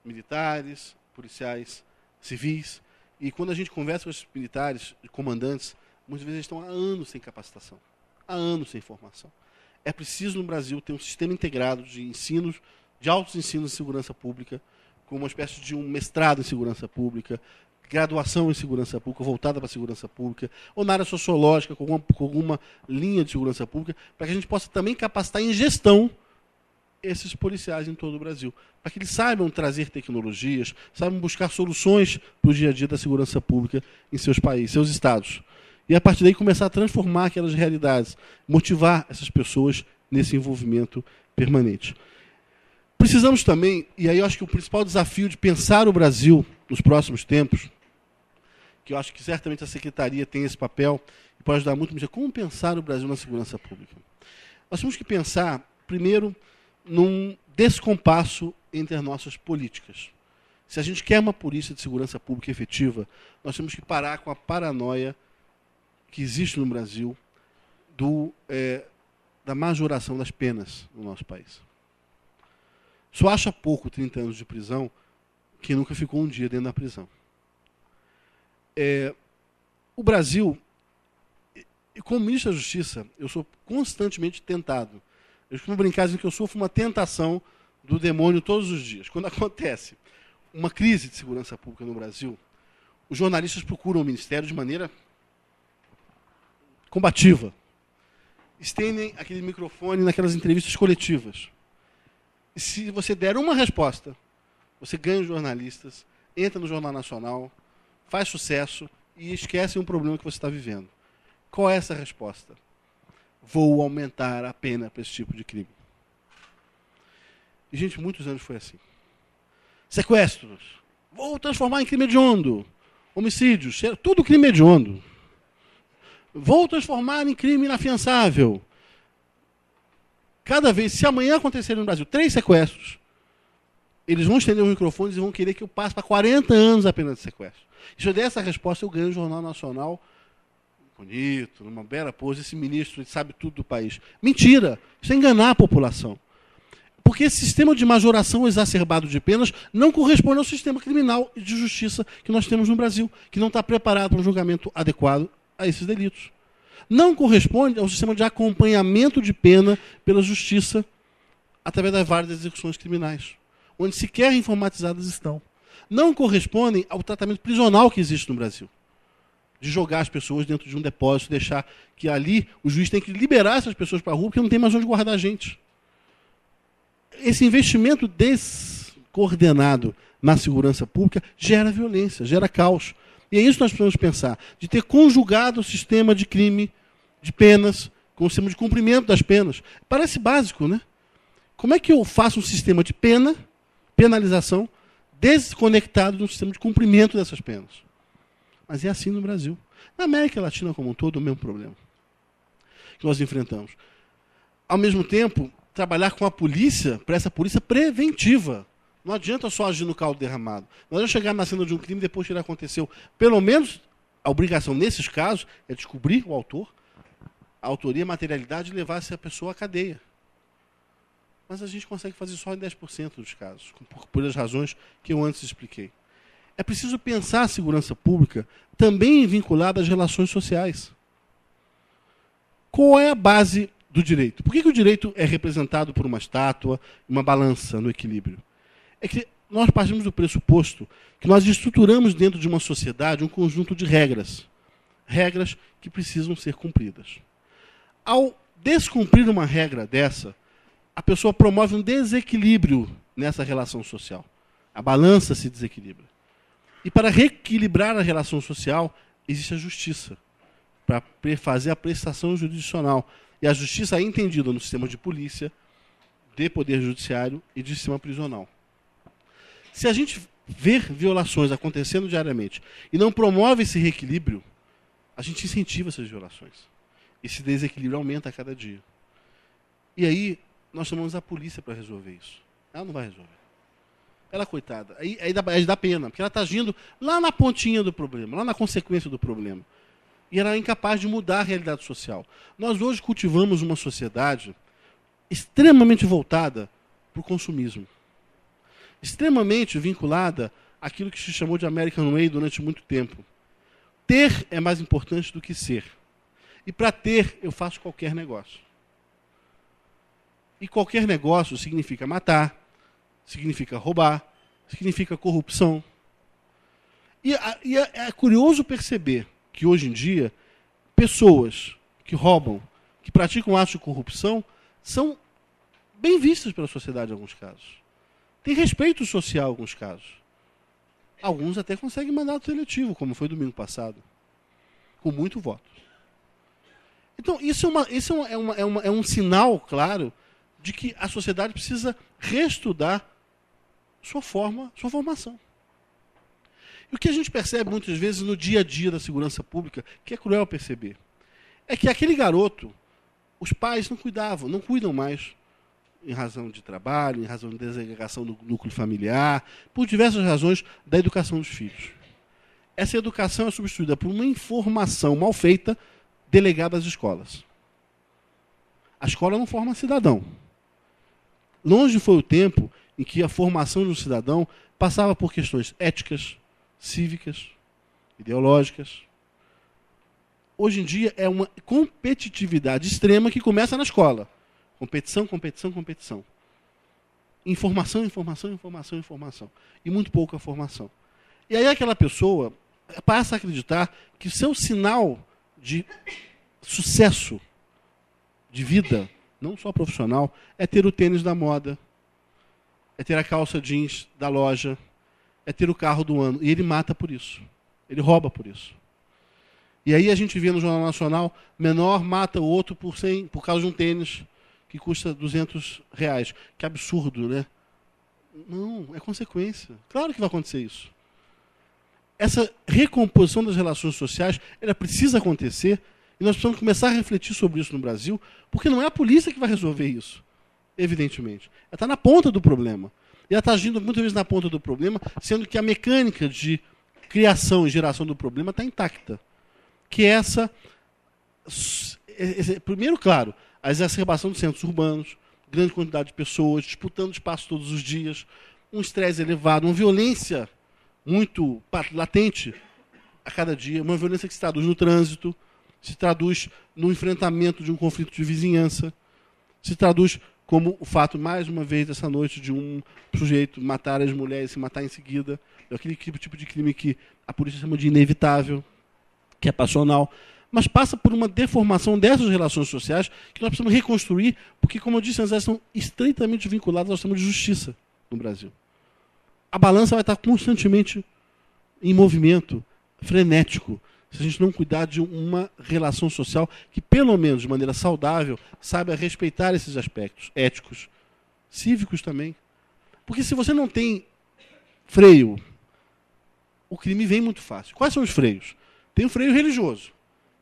Militares, policiais civis. E quando a gente conversa com esses militares, comandantes, muitas vezes eles estão há anos sem capacitação. Há anos sem formação. É preciso no Brasil ter um sistema integrado de ensinos, de altos ensinos de segurança pública, com uma espécie de um mestrado em segurança pública, graduação em segurança pública, voltada para a segurança pública, ou na área sociológica, com alguma linha de segurança pública, para que a gente possa também capacitar em gestão esses policiais em todo o Brasil, para que eles saibam trazer tecnologias, saibam buscar soluções para o dia a dia da segurança pública em seus países, seus estados. E a partir daí começar a transformar aquelas realidades, motivar essas pessoas nesse envolvimento permanente. Precisamos também, e aí eu acho que o principal desafio de pensar o Brasil nos próximos tempos, que eu acho que certamente a Secretaria tem esse papel, e pode ajudar muito, mas é como pensar o Brasil na segurança pública. Nós temos que pensar, primeiro, num descompasso entre as nossas políticas. Se a gente quer uma polícia de segurança pública efetiva, nós temos que parar com a paranoia que existe no Brasil da majoração das penas no nosso país. Só acha pouco 30 anos de prisão quem nunca ficou um dia dentro da prisão. O Brasil, como ministro da Justiça, eu sou constantemente tentado. Eu costumo brincar dizendo que eu sofro uma tentação do demônio todos os dias. Quando acontece uma crise de segurança pública no Brasil, os jornalistas procuram o Ministério de maneira combativa. Estendem aquele microfone naquelas entrevistas coletivas. E se você der uma resposta, você ganha os jornalistas, entra no Jornal Nacional, faz sucesso e esquece um problema que você está vivendo. Qual é essa resposta? Vou aumentar a pena para esse tipo de crime. E, gente, muitos anos foi assim. Sequestros. Vou transformar em crime hediondo. Homicídios. Tudo crime hediondo. Vou transformar em crime inafiançável. Cada vez, se amanhã acontecer no Brasil 3 sequestros, eles vão estender os microfones e vão querer que eu passe para 40 anos a pena de sequestro. E se eu der essa resposta, eu ganho o Jornal Nacional bonito, numa bela pose, esse ministro ele sabe tudo do país. Mentira! Isso é enganar a população. Porque esse sistema de majoração exacerbado de penas não corresponde ao sistema criminal e de justiça que nós temos no Brasil, que não está preparado para um julgamento adequado a esses delitos. Não corresponde ao sistema de acompanhamento de pena pela justiça através das várias execuções criminais, onde sequer informatizadas estão. Não correspondem ao tratamento prisional que existe no Brasil, de jogar as pessoas dentro de um depósito, deixar que ali o juiz tem que liberar essas pessoas para a rua porque não tem mais onde guardar a gente. Esse investimento descoordenado na segurança pública gera violência, gera caos. E é isso que nós precisamos pensar, de ter conjugado o sistema de crime, de penas, com o sistema de cumprimento das penas. Parece básico, né? Como é que eu faço um sistema de penalização, desconectado de um sistema de cumprimento dessas penas? Mas é assim no Brasil. Na América Latina como um todo, o mesmo problema que nós enfrentamos. Ao mesmo tempo, trabalhar com a polícia, para essa polícia preventiva. Não adianta só agir no caldo derramado. Não adianta chegar na cena de um crime depois que ele aconteceu. Pelo menos, a obrigação nesses casos é descobrir o autor, a autoria, a materialidade e levar essa pessoa à cadeia. Mas a gente consegue fazer só em 10% dos casos, por as razões que eu antes expliquei. É preciso pensar a segurança pública também vinculada às relações sociais. Qual é a base do direito? Por que o direito é representado por uma estátua, uma balança no equilíbrio? É que nós partimos do pressuposto que nós estruturamos dentro de uma sociedade um conjunto de regras. Regras que precisam ser cumpridas. Ao descumprir uma regra dessa, a pessoa promove um desequilíbrio nessa relação social. A balança se desequilibra. E para reequilibrar a relação social, existe a justiça, para fazer a prestação jurisdicional. E a justiça é entendida no sistema de polícia, de poder judiciário e de sistema prisional. Se a gente ver violações acontecendo diariamente e não promove esse reequilíbrio, a gente incentiva essas violações. Esse desequilíbrio aumenta a cada dia. E aí, nós chamamos a polícia para resolver isso. Ela não vai resolver. Ela, coitada, aí dá pena, porque ela está agindo lá na pontinha do problema, lá na consequência do problema. E ela é incapaz de mudar a realidade social. Nós hoje cultivamos uma sociedade extremamente voltada para o consumismo. Extremamente vinculada àquilo que se chamou de American Way durante muito tempo. Ter é mais importante do que ser. E para ter, eu faço qualquer negócio. E qualquer negócio significa matar, significa roubar, significa corrupção. E é curioso perceber que hoje em dia, pessoas que roubam, que praticam atos de corrupção, são bem vistas pela sociedade em alguns casos. Tem respeito social em alguns casos. Alguns até conseguem mandato seletivo, como foi domingo passado, com muito voto. Então, isso é um sinal claro de que a sociedade precisa reestudar sua formação. E o que a gente percebe muitas vezes no dia a dia da segurança pública, que é cruel perceber, é que aquele garoto, os pais não cuidam mais em razão de trabalho, em razão de desagregação do núcleo familiar, por diversas razões da educação dos filhos. Essa educação é substituída por uma informação mal feita delegada às escolas. A escola não forma cidadão. Longe foi o tempo em que a formação de um cidadão passava por questões éticas, cívicas, ideológicas. Hoje em dia é uma competitividade extrema que começa na escola. Competição, competição, competição. Informação, informação, informação, informação. E muito pouca formação. E aí aquela pessoa passa a acreditar que o seu sinal de sucesso de vida, não só profissional, é ter o tênis da moda, é ter a calça jeans da loja, é ter o carro do ano. E ele mata por isso. Ele rouba por isso. E aí a gente vê no Jornal Nacional, menor mata o outro por causa de um tênis que custa R$200. Que absurdo, né? Não, é consequência. Claro que vai acontecer isso. Essa recomposição das relações sociais, ela precisa acontecer, e nós precisamos começar a refletir sobre isso no Brasil, porque não é a polícia que vai resolver isso, evidentemente. Ela está na ponta do problema. E ela está agindo muitas vezes na ponta do problema, sendo que a mecânica de criação e geração do problema está intacta. Que é primeiro, claro, a exacerbação dos centros urbanos, grande quantidade de pessoas, disputando espaço todos os dias, um estresse elevado, uma violência muito latente a cada dia, uma violência que se traduz no trânsito, se traduz no enfrentamento de um conflito de vizinhança, se traduz como o fato, mais uma vez, dessa noite, de um sujeito matar as mulheres e se matar em seguida, é aquele tipo de crime que a polícia chama de inevitável, que é passional, mas passa por uma deformação dessas relações sociais que nós precisamos reconstruir, porque, como eu disse antes, elas são estreitamente vinculadas ao sistema de justiça no Brasil. A balança vai estar constantemente em movimento, frenético, se a gente não cuidar de uma relação social que, pelo menos de maneira saudável, saiba respeitar esses aspectos éticos, cívicos também. Porque se você não tem freio, o crime vem muito fácil. Quais são os freios? Tem o freio religioso.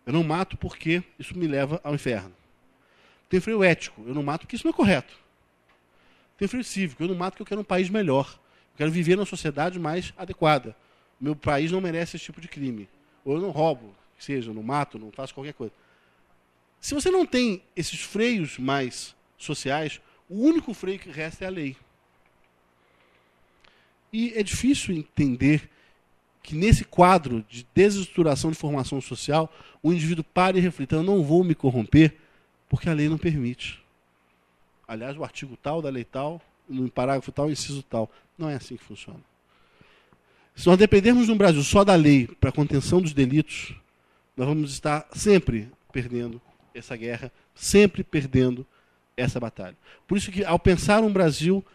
Eu não mato porque isso me leva ao inferno. Tem o freio ético. Eu não mato porque isso não é correto. Tem o freio cívico. Eu não mato porque eu quero um país melhor. Eu quero viver numa sociedade mais adequada. Meu país não merece esse tipo de crime. Ou eu não roubo, que seja, eu não mato, não faço qualquer coisa. Se você não tem esses freios mais sociais, o único freio que resta é a lei. E é difícil entender que nesse quadro de desestruturação de formação social, o indivíduo pare e reflita: eu não vou me corromper porque a lei não permite. Aliás, o artigo tal da lei tal, no parágrafo tal, inciso tal. Não é assim que funciona. Se nós dependermos no Brasil só da lei para a contenção dos delitos, nós vamos estar sempre perdendo essa guerra, sempre perdendo essa batalha. Por isso que, ao pensar um Brasil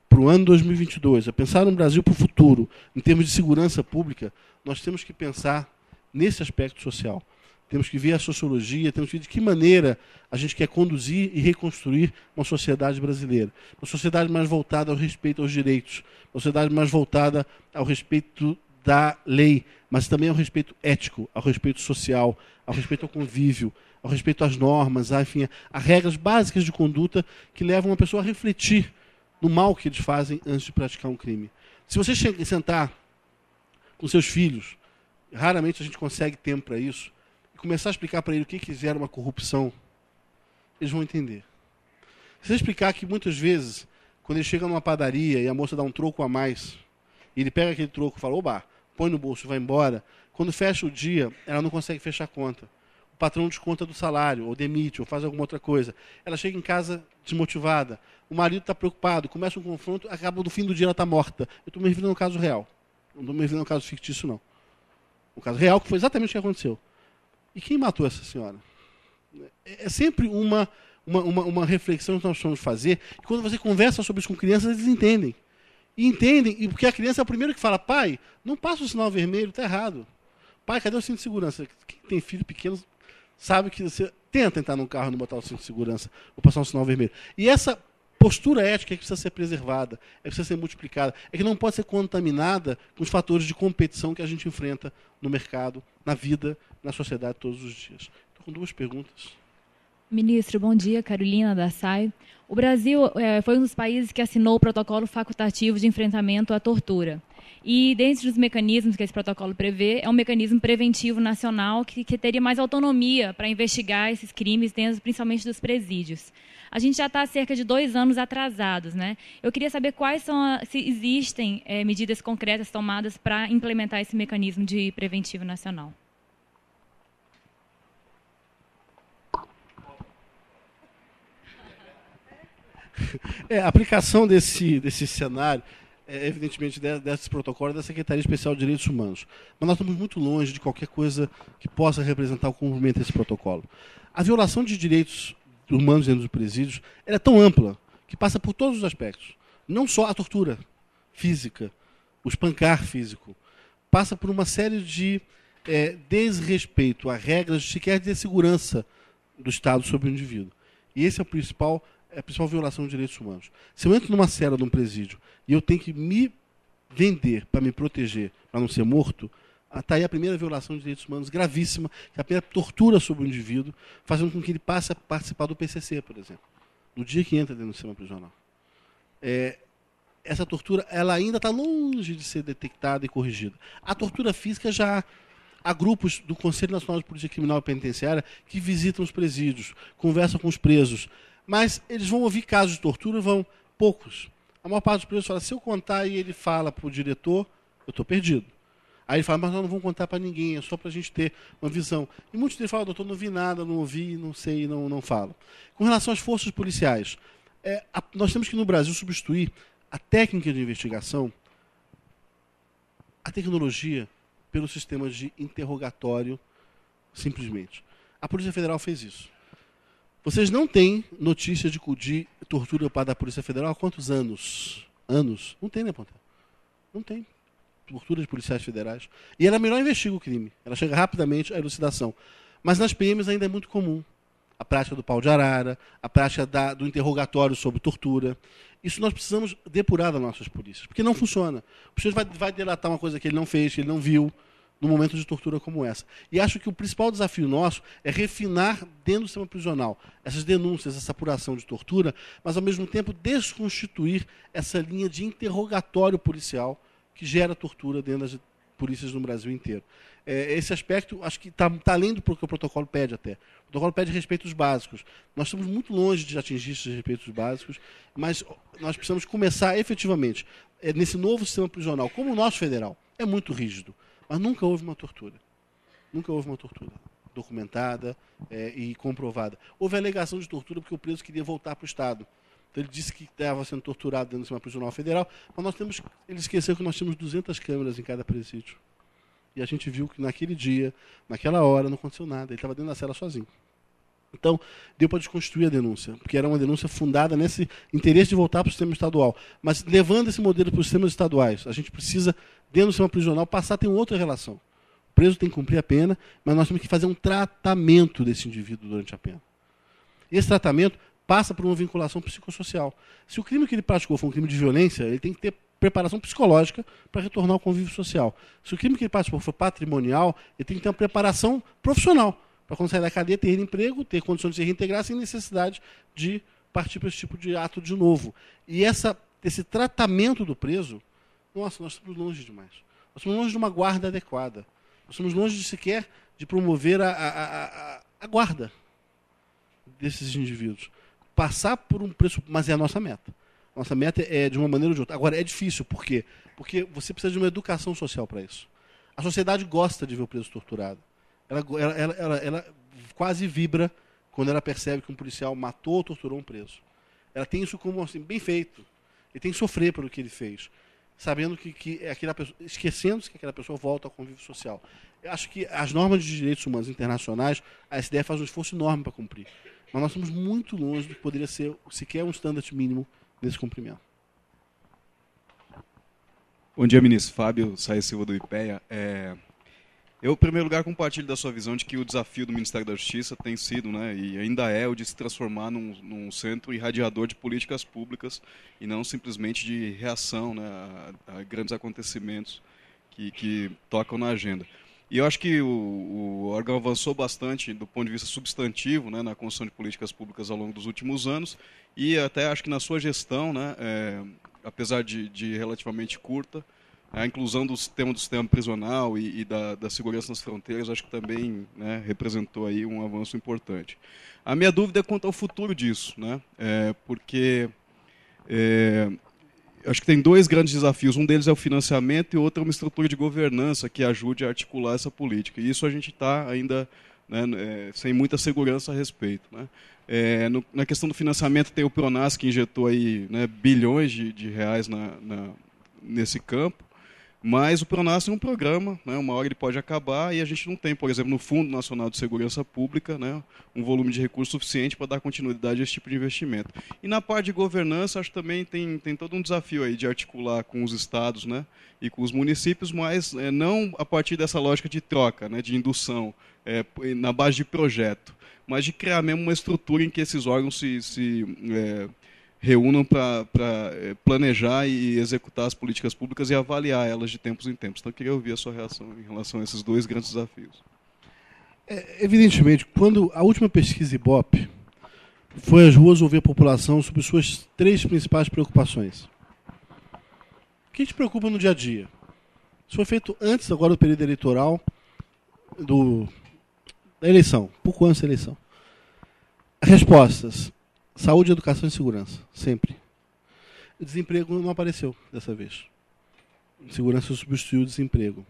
para o ano 2022, a pensar um Brasil para o futuro, em termos de segurança pública, nós temos que pensar nesse aspecto social. Temos que ver a sociologia, temos que ver de que maneira a gente quer conduzir e reconstruir uma sociedade brasileira. Uma sociedade mais voltada ao respeito aos direitos, uma sociedade mais voltada ao respeito da lei, mas também ao respeito ético, ao respeito social, ao respeito ao convívio, ao respeito às normas, enfim, a regras básicas de conduta que levam uma pessoa a refletir no mal que eles fazem antes de praticar um crime. Se você sentar com seus filhos, raramente a gente consegue tempo para isso, e começar a explicar para ele o que gera uma corrupção, eles vão entender. Se você explicar que muitas vezes, quando ele chega numa padaria e a moça dá um troco a mais, e ele pega aquele troco e fala: oba, põe no bolso e vai embora, quando fecha o dia, ela não consegue fechar a conta. O patrão desconta do salário, ou demite, ou faz alguma outra coisa. Ela chega em casa desmotivada, o marido está preocupado, começa um confronto, acaba no fim do dia ela está morta. Eu estou me referindo ao caso real. Não estou me referindo ao caso fictício, não. O caso real, que foi exatamente o que aconteceu. E quem matou essa senhora? É sempre uma reflexão que nós precisamos fazer. E quando você conversa sobre isso com crianças, eles entendem. E entendem, e porque a criança é o primeiro que fala: pai, não passa o sinal vermelho, está errado. Pai, cadê o cinto de segurança? Quem tem filho pequeno sabe que você tenta entrar num carro e não botar o cinto de segurança ou passar um sinal vermelho. E essa postura ética é que precisa ser preservada, é que precisa ser multiplicada, é que não pode ser contaminada com os fatores de competição que a gente enfrenta no mercado, na vida, na sociedade todos os dias. Estou com duas perguntas. Ministro, bom dia. Carolina, da SAI. O Brasil foi um dos países que assinou o protocolo facultativo de enfrentamento à tortura. E, dentre os mecanismos que esse protocolo prevê, é um mecanismo preventivo nacional que teria mais autonomia para investigar esses crimes, dentro, principalmente dos presídios. A gente já está há cerca de 2 anos atrasados, né? Eu queria saber se existem medidas concretas tomadas para implementar esse mecanismo de preventivo nacional. A aplicação desse cenário, evidentemente, desse protocolo é da Secretaria Especial de Direitos Humanos. Mas nós estamos muito longe de qualquer coisa que possa representar o cumprimento desse protocolo. A violação de direitos humanos dentro dos presídios é tão ampla que passa por todos os aspectos. Não só a tortura física, o espancar físico. Passa por uma série de desrespeito a regras sequer de segurança do Estado sobre o indivíduo. E esse é a principal violação de direitos humanos. Se eu entro numa cela de um presídio e eu tenho que me vender para me proteger, para não ser morto, está aí a primeira violação de direitos humanos gravíssima, que é a primeira tortura sobre o indivíduo, fazendo com que ele passe a participar do PCC, por exemplo, no dia que entra dentro do sistema prisional. Essa tortura ela ainda está longe de ser detectada e corrigida. A tortura física já há grupos do Conselho Nacional de Polícia Criminal e Penitenciária que visitam os presídios, conversam com os presos, mas eles vão ouvir casos de tortura, poucos. A maior parte dos presos fala, se eu contar e ele fala para o diretor, eu estou perdido. Aí ele fala, mas nós não vamos contar para ninguém, é só para a gente ter uma visão. E muitos deles falam, doutor, não vi nada, não ouvi, não sei, não falo. Com relação às forças policiais, nós temos que no Brasil substituir a técnica de investigação, a tecnologia, pelo sistema de interrogatório, simplesmente. A Polícia Federal fez isso. Vocês não têm notícia de tortura da Polícia Federal há quantos anos? Anos? Não tem, né, Pontel? Não tem. Tortura de policiais federais. E ela melhor investiga o crime. Ela chega rapidamente à elucidação. Mas nas PMs ainda é muito comum. A prática do pau de arara, a prática do interrogatório sobre tortura. Isso nós precisamos depurar das nossas polícias. Porque não funciona. O policial vai delatar uma coisa que ele não fez, que ele não viu, num momento de tortura como essa. E acho que o principal desafio nosso é refinar dentro do sistema prisional essas denúncias, essa apuração de tortura, mas ao mesmo tempo desconstituir essa linha de interrogatório policial que gera tortura dentro das polícias no Brasil inteiro. Esse aspecto, acho que está além do que o protocolo pede até. O protocolo pede respeitos básicos. Nós estamos muito longe de atingir esses respeitos básicos, mas nós precisamos começar efetivamente nesse novo sistema prisional, como o nosso federal, é muito rígido. Mas nunca houve uma tortura. Nunca houve uma tortura documentada e comprovada. Houve alegação de tortura porque o preso queria voltar para o Estado. Então ele disse que estava sendo torturado dentro do sistema prisional federal, mas ele esqueceu que nós tínhamos 200 câmeras em cada presídio. E a gente viu que naquele dia, naquela hora, não aconteceu nada. Ele estava dentro da cela sozinho. Então, deu para desconstruir a denúncia, porque era uma denúncia fundada nesse interesse de voltar para o sistema estadual. Mas, levando esse modelo para os sistemas estaduais, a gente precisa, dentro do sistema prisional, passar a ter outra relação. O preso tem que cumprir a pena, mas nós temos que fazer um tratamento desse indivíduo durante a pena. E esse tratamento passa por uma vinculação psicossocial. Se o crime que ele praticou for um crime de violência, ele tem que ter preparação psicológica para retornar ao convívio social. Se o crime que ele praticou for patrimonial, ele tem que ter uma preparação profissional para quando sair da cadeia ter emprego, ter condições de se reintegrar sem necessidade de partir para esse tipo de ato de novo. E esse tratamento do preso, nossa, nós estamos longe demais. Nós estamos longe de uma guarda adequada. Nós estamos longe sequer de promover a guarda desses indivíduos. Passar por um preço, mas é a nossa meta. Nossa meta é de uma maneira ou de outra. Agora, é difícil, por quê? Porque você precisa de uma educação social para isso. A sociedade gosta de ver o preso torturado. Ela quase vibra quando ela percebe que um policial matou ou torturou um preso. Ela tem isso como assim, bem feito. Ele tem que sofrer pelo que ele fez, sabendo que aquela pessoa, esquecendo-se que aquela pessoa volta ao convívio social. Eu acho que as normas de direitos humanos internacionais, a SDF faz um esforço enorme para cumprir. Mas nós estamos muito longe do que poderia ser sequer um standard mínimo desse cumprimento. Bom dia, ministro. Fábio Saez Silva do IPEA. Eu, em primeiro lugar, compartilho da sua visão de que o desafio do Ministério da Justiça tem sido, e ainda é, o de se transformar num centro irradiador de políticas públicas e não simplesmente de reação a grandes acontecimentos que tocam na agenda. E eu acho que o órgão avançou bastante do ponto de vista substantivo, né, na construção de políticas públicas ao longo dos últimos anos, e até acho que na sua gestão, né, apesar de relativamente curta, a inclusão do sistema prisional e da segurança nas fronteiras, acho que também, né, representou aí um avanço importante. A minha dúvida é quanto ao futuro disso, né, porque acho que tem dois grandes desafios. Um deles é o financiamento e o outro é uma estrutura de governança que ajude a articular essa política. E isso a gente está ainda, né, sem muita segurança a respeito, né. Na questão do financiamento tem o Pronas, que injetou aí, né, bilhões de reais nesse campo, mas o Pronas é um programa, né, uma hora ele pode acabar e a gente não tem, por exemplo, no Fundo Nacional de Segurança Pública, né, um volume de recursos suficiente para dar continuidade a esse tipo de investimento. E na parte de governança, acho que também tem todo um desafio aí de articular com os estados, né, e com os municípios, mas não a partir dessa lógica de troca, né, de indução, na base de projeto, mas de criar mesmo uma estrutura em que esses órgãos se reúnam para planejar e executar as políticas públicas e avaliar elas de tempos em tempos. Então, eu queria ouvir a sua reação em relação a esses dois grandes desafios. Evidentemente, quando a última pesquisa Ibope foi às ruas ouvir a população sobre suas 3 principais preocupações. O que te preocupa no dia a dia? Isso foi feito antes agora do período eleitoral da eleição, pouco antes da eleição. Respostas: saúde, educação e segurança, sempre. O desemprego não apareceu dessa vez. Segurança substituiu o desemprego.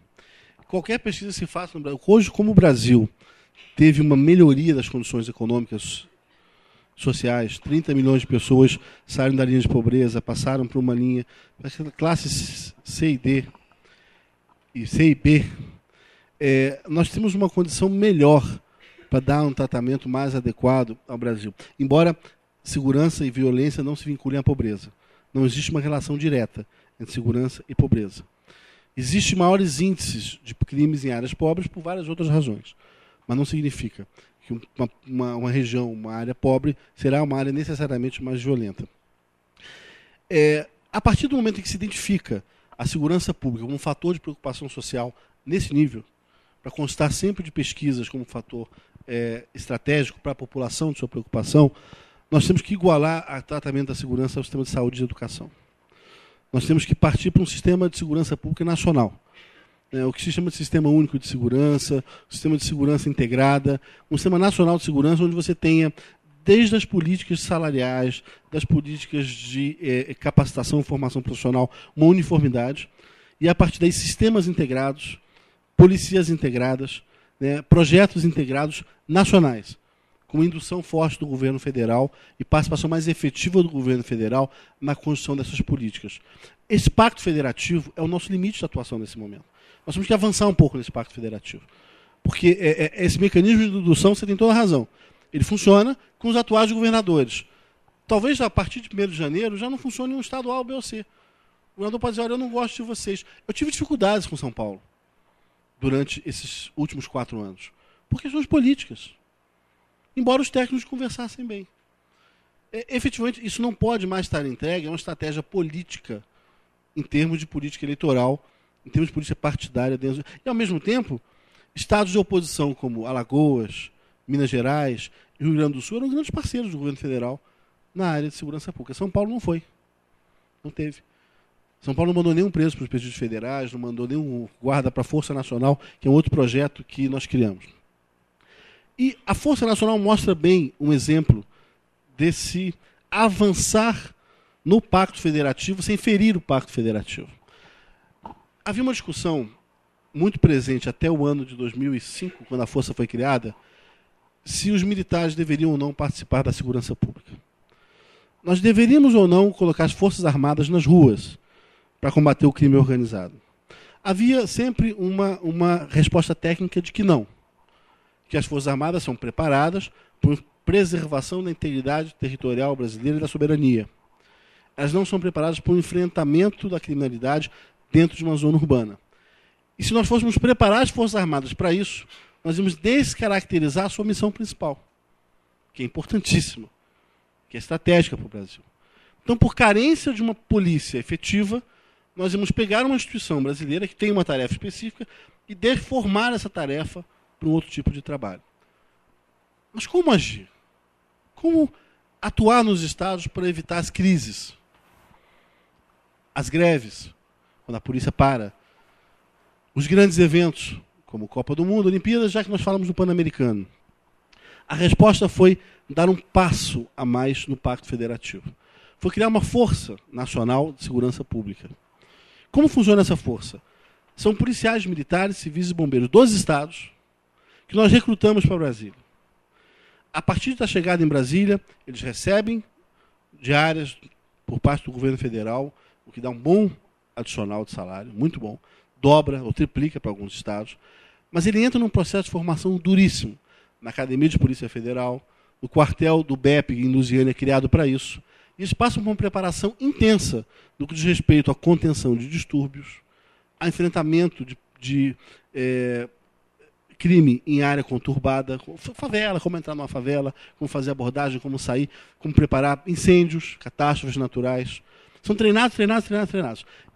Qualquer pesquisa se faça no Brasil. Hoje, como o Brasil teve uma melhoria das condições econômicas, sociais, 30 milhões de pessoas saíram da linha de pobreza, passaram para uma linha, classes C e D, e C e B, nós temos uma condição melhor para dar um tratamento mais adequado ao Brasil. Embora segurança e violência não se vinculem à pobreza. Não existe uma relação direta entre segurança e pobreza. Existem maiores índices de crimes em áreas pobres por várias outras razões. Mas não significa que uma região, uma área pobre, será uma área necessariamente mais violenta. A partir do momento em que se identifica a segurança pública como um fator de preocupação social nesse nível, para constar sempre de pesquisas como fator estratégico para a população de sua preocupação, nós temos que igualar o tratamento da segurança ao sistema de saúde e de educação. Nós temos que partir para um sistema de segurança pública nacional. O que se chama de sistema único de segurança, sistema de segurança integrada, um sistema nacional de segurança onde você tenha, desde as políticas salariais, das políticas de capacitação e formação profissional, uma uniformidade, e a partir daí sistemas integrados, polícias integradas, né, projetos integrados nacionais, com indução forte do governo federal e participação mais efetiva do governo federal na construção dessas políticas. Esse pacto federativo é o nosso limite de atuação nesse momento. Nós temos que avançar um pouco nesse pacto federativo. Porque esse mecanismo de indução, você tem toda a razão, ele funciona com os atuais governadores. Talvez a partir de 1º de janeiro já não funcione em um estado A, ou B ou C. O governador pode dizer: olha, eu não gosto de vocês. Eu tive dificuldades com São Paulo durante esses últimos 4 anos, por questões políticas. Embora os técnicos conversassem bem. Efetivamente, isso não pode mais estar entregue a uma estratégia política em termos de política eleitoral, em termos de política partidária. E, ao mesmo tempo, estados de oposição como Alagoas, Minas Gerais e Rio Grande do Sul eram grandes parceiros do governo federal na área de segurança pública. São Paulo não foi. Não teve. São Paulo não mandou nenhum preso para os presídios federais, não mandou nenhum guarda para a Força Nacional, que é um outro projeto que nós criamos. E a Força Nacional mostra bem um exemplo desse avançar no Pacto Federativo sem ferir o Pacto Federativo. Havia uma discussão muito presente até o ano de 2005, quando a Força foi criada, se os militares deveriam ou não participar da segurança pública. Nós deveríamos ou não colocar as Forças Armadas nas ruas para combater o crime organizado. Havia sempre uma resposta técnica de que não. Que as Forças Armadas são preparadas por preservação da integridade territorial brasileira e da soberania. Elas não são preparadas para o enfrentamento da criminalidade dentro de uma zona urbana. E se nós fôssemos preparar as Forças Armadas para isso, nós íamos descaracterizar a sua missão principal, que é importantíssima, que é estratégica para o Brasil. Então, por carência de uma polícia efetiva, nós íamos pegar uma instituição brasileira que tem uma tarefa específica e deformar essa tarefa para um outro tipo de trabalho. Mas como agir? Como atuar nos estados para evitar as crises? As greves, quando a polícia para. Os grandes eventos, como Copa do Mundo, Olimpíadas, já que nós falamos do Pan-Americano. A resposta foi dar um passo a mais no Pacto Federativo. Foi criar uma Força Nacional de Segurança Pública. Como funciona essa força? São policiais militares, civis e bombeiros dos estados que nós recrutamos para Brasília. A partir da chegada em Brasília, eles recebem diárias por parte do governo federal, o que dá um bom adicional de salário, muito bom, dobra ou triplica para alguns estados, mas ele entra num processo de formação duríssimo, na Academia de Polícia Federal, no quartel do BEP em Lusiânia, criado para isso, e eles passam por uma preparação intensa no que diz respeito à contenção de distúrbios, a enfrentamento de crime em área conturbada, favela, como entrar numa favela, como fazer abordagem, como sair, como preparar incêndios, catástrofes naturais. São treinados.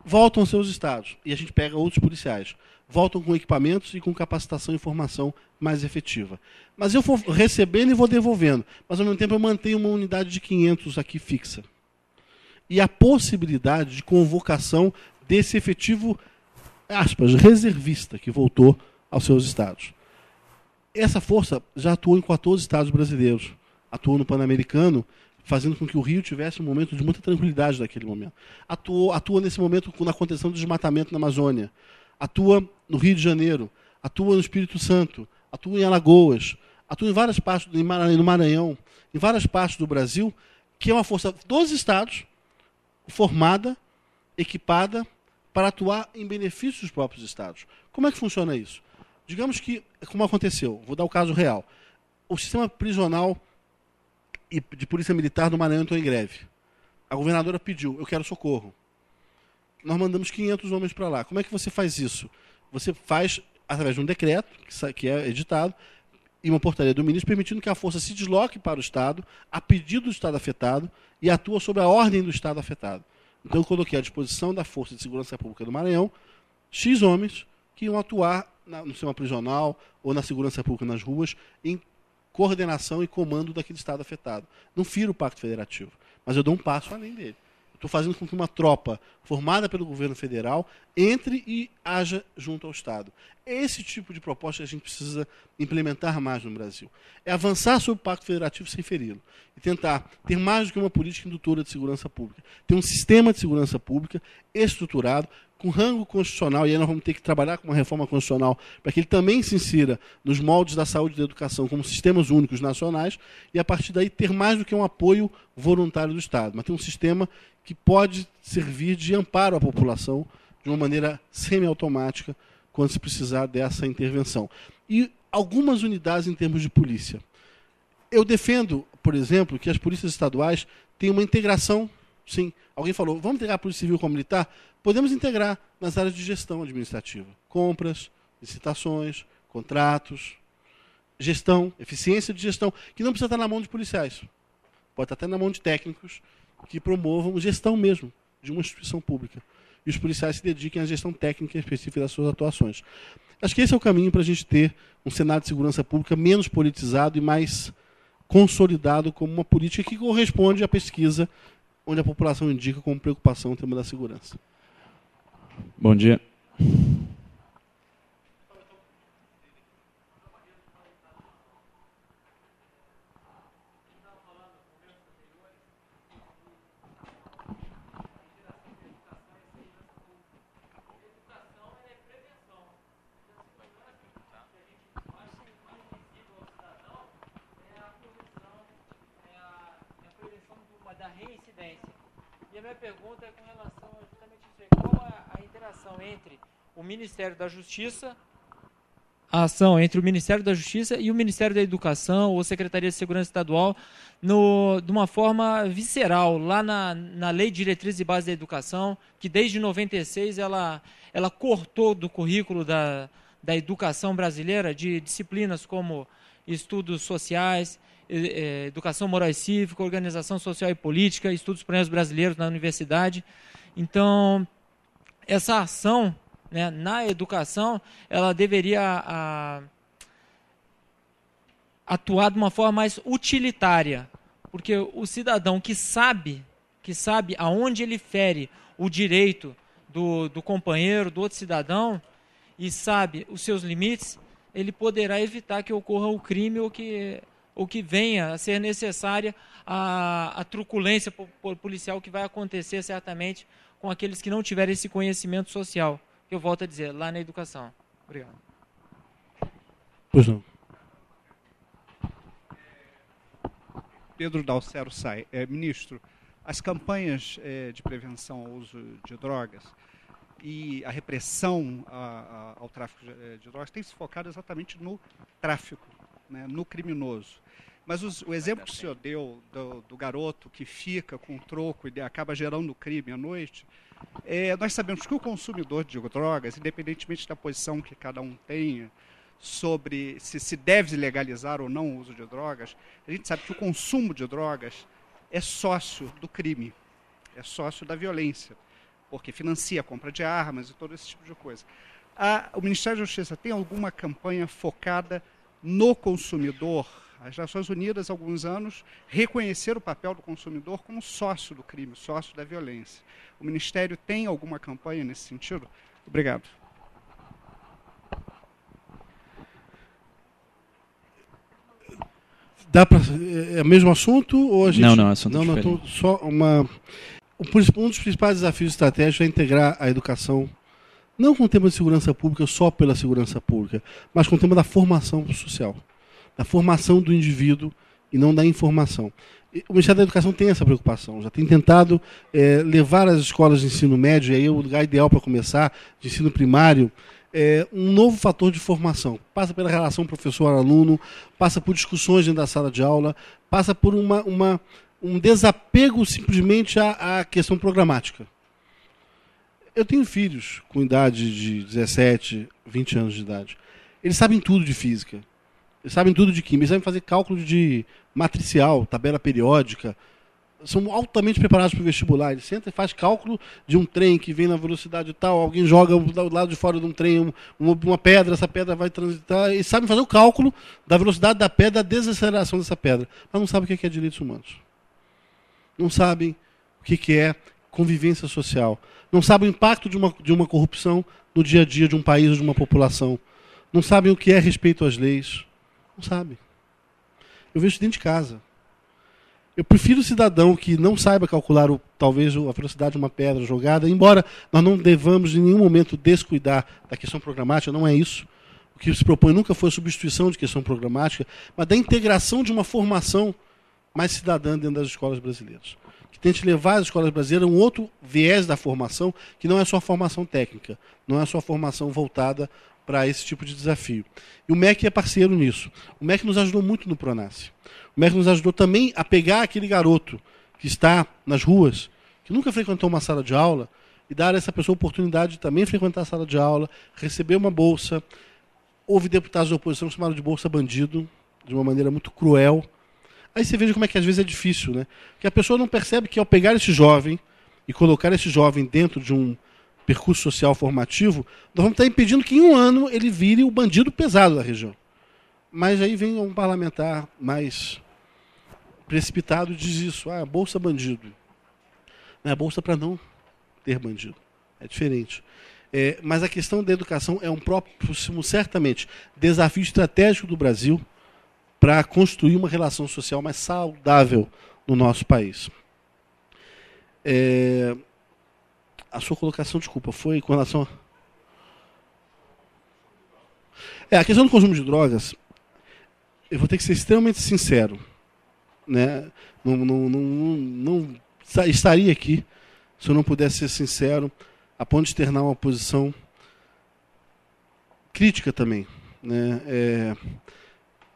Voltam aos seus estados e a gente pega outros policiais. Voltam com equipamentos e com capacitação e formação mais efetiva. Mas eu vou recebendo e vou devolvendo. Mas, ao mesmo tempo, eu mantenho uma unidade de 500 aqui fixa. E a possibilidade de convocação desse efetivo, aspas, reservista, que voltou aos seus estados. Essa força já atuou em 14 estados brasileiros. Atuou no Pan-Americano, fazendo com que o Rio tivesse um momento de muita tranquilidade naquele momento. Atua nesse momento na contenção do desmatamento na Amazônia. Atua no Rio de Janeiro, atua no Espírito Santo, atua em Alagoas, atua em várias partes, no Maranhão, em várias partes do Brasil, que é uma força dos estados, formada, equipada, para atuar em benefício dos próprios estados. Como é que funciona isso? Digamos que, como aconteceu, vou dar o caso real, o sistema prisional e de polícia militar do Maranhão entrou em greve. A governadora pediu, eu quero socorro. Nós mandamos 500 homens para lá. Como é que você faz isso? Você faz através de um decreto, que é editado, e uma portaria do ministro, permitindo que a força se desloque para o Estado, a pedido do Estado afetado, e atua sob a ordem do Estado afetado. Então eu coloquei à disposição da Força de Segurança Pública do Maranhão X homens que iam atuar no sistema prisional ou na segurança pública nas ruas em coordenação e comando daquele Estado afetado. Não firo o Pacto Federativo, mas eu dou um passo além dele. Estou fazendo com que uma tropa formada pelo governo federal entre e haja junto ao Estado. É esse tipo de proposta que a gente precisa implementar mais no Brasil. É avançar sobre o Pacto Federativo sem feri-lo. E tentar ter mais do que uma política indutora de segurança pública. Ter um sistema de segurança pública estruturado, com rango constitucional, e aí nós vamos ter que trabalhar com uma reforma constitucional para que ele também se insira nos moldes da saúde e da educação como sistemas únicos nacionais, e a partir daí ter mais do que um apoio voluntário do Estado, mas ter um sistema que pode servir de amparo à população de uma maneira semiautomática quando se precisar dessa intervenção. E algumas unidades em termos de polícia. Eu defendo, por exemplo, que as polícias estaduais tenham uma integração. Sim, alguém falou, vamos integrar a Polícia Civil com a Militar? Podemos integrar nas áreas de gestão administrativa. Compras, licitações, contratos, gestão, eficiência de gestão, que não precisa estar na mão de policiais. Pode estar até na mão de técnicos que promovam gestão mesmo de uma instituição pública. E os policiais se dediquem à gestão técnica específica das suas atuações. Acho que esse é o caminho para a gente ter um Senado de Segurança Pública menos politizado e mais consolidado como uma política que corresponde à pesquisa onde a população indica como preocupação o tema da segurança. Bom dia. Da reincidência. E a minha pergunta é com relação a justamente isso aí. Qual é a interação entre o Ministério da Justiça, a ação entre o Ministério da Justiça e o Ministério da Educação ou Secretaria de Segurança Estadual de uma forma visceral, lá na Lei de Diretrizes e Bases da Educação, que desde 96 ela cortou do currículo da educação brasileira de disciplinas como estudos sociais, educação moral e cívica, organização social e política, estudos problemas brasileiros na universidade. Então, essa ação né, na educação, ela deveria atuar de uma forma mais utilitária, porque o cidadão que sabe aonde ele fere o direito do companheiro, do outro cidadão, e sabe os seus limites, ele poderá evitar que ocorra o crime ou que venha a ser necessária a truculência policial que vai acontecer certamente com aqueles que não tiverem esse conhecimento social, que eu volto a dizer, lá na educação. Obrigado. Pois não. Pedro Dalcero Sai. Ministro, as campanhas de prevenção ao uso de drogas e a repressão ao tráfico de drogas têm se focado exatamente no tráfico, né, no criminoso. Mas o exemplo que o senhor deu do garoto que fica com o troco e acaba gerando crime à noite, nós sabemos que o consumidor de drogas, independentemente da posição que cada um tenha sobre se deve legalizar ou não o uso de drogas, a gente sabe que o consumo de drogas é sócio do crime, é sócio da violência, porque financia a compra de armas e todo esse tipo de coisa. O Ministério da Justiça tem alguma campanha focada no consumidor? As Nações Unidas, há alguns anos, reconheceram o papel do consumidor como sócio do crime, sócio da violência. O Ministério tem alguma campanha nesse sentido? Obrigado. Dá para é o mesmo assunto ou a gente não, assunto diferente. Só um dos principais desafios estratégicos é integrar a educação não com o tema de segurança pública só pela segurança pública, mas com o tema da formação social, da formação do indivíduo e não da informação. E o Ministério da Educação tem essa preocupação, já tem tentado levar as escolas de ensino médio, e aí é o lugar ideal para começar, de ensino primário, um novo fator de formação. Passa pela relação professor-aluno, passa por discussões dentro da sala de aula, passa por um desapego simplesmente à questão programática. Eu tenho filhos com idade de 17, 20 anos de idade. Eles sabem tudo de física, eles sabem tudo de química, eles sabem fazer cálculo de matricial, tabela periódica, são altamente preparados para o vestibular. Ele senta e faz cálculo de um trem que vem na velocidade tal, alguém joga do lado de fora de um trem uma pedra, essa pedra vai transitar, e sabem fazer o cálculo da velocidade da pedra, da desaceleração dessa pedra, mas não sabem o que é direitos humanos. Não sabem o que é convivência social. Não sabem o impacto de uma corrupção no dia a dia de um país ou de uma população. Não sabem o que é respeito às leis. Não sabem. Eu vejo isso dentro de casa. Eu prefiro o cidadão que não saiba calcular talvez a velocidade de uma pedra jogada, embora nós não devamos em nenhum momento descuidar da questão programática, não é isso. O que se propõe nunca foi a substituição de questão programática, mas da integração de uma formação mais cidadã dentro das escolas brasileiras. Que tente levar as escolas brasileiras a um outro viés da formação, que não é só formação técnica, não é só formação voltada para esse tipo de desafio. E o MEC é parceiro nisso. O MEC nos ajudou muito no Pronasce. O MEC nos ajudou também a pegar aquele garoto que está nas ruas, que nunca frequentou uma sala de aula, e dar a essa pessoa a oportunidade de também frequentar a sala de aula, receber uma bolsa. Houve deputados da oposição que chamaram de bolsa bandido, de uma maneira muito cruel. Aí você veja como é que às vezes é difícil, né? Que a pessoa não percebe que ao pegar esse jovem e colocar esse jovem dentro de um percurso social formativo, nós vamos estar impedindo que em um ano ele vire o bandido pesado da região. Mas aí vem um parlamentar mais precipitado e diz isso, bolsa bandido. Não é bolsa para não ter bandido. É diferente. Mas a questão da educação é um próximo, certamente, desafio estratégico do Brasil para construir uma relação social mais saudável no nosso país. A sua colocação, desculpa, foi com relação a questão do consumo de drogas. Eu vou ter que ser extremamente sincero, né? Não estaria aqui se eu não pudesse ser sincero, a ponto de externar uma posição crítica também, né?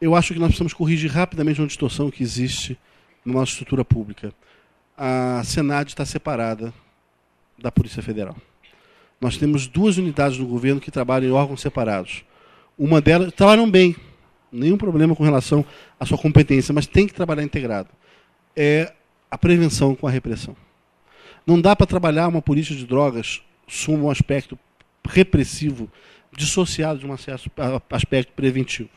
Eu acho que nós precisamos corrigir rapidamente uma distorção que existe na nossa estrutura pública. A Senad está separada da Polícia Federal. Nós temos 2 unidades no governo que trabalham em órgãos separados. Uma delas trabalham bem, nenhum problema com relação à sua competência, mas tem que trabalhar integrado. É a prevenção com a repressão. Não dá para trabalhar uma política de drogas sob um aspecto repressivo dissociado de um certo aspecto preventivo.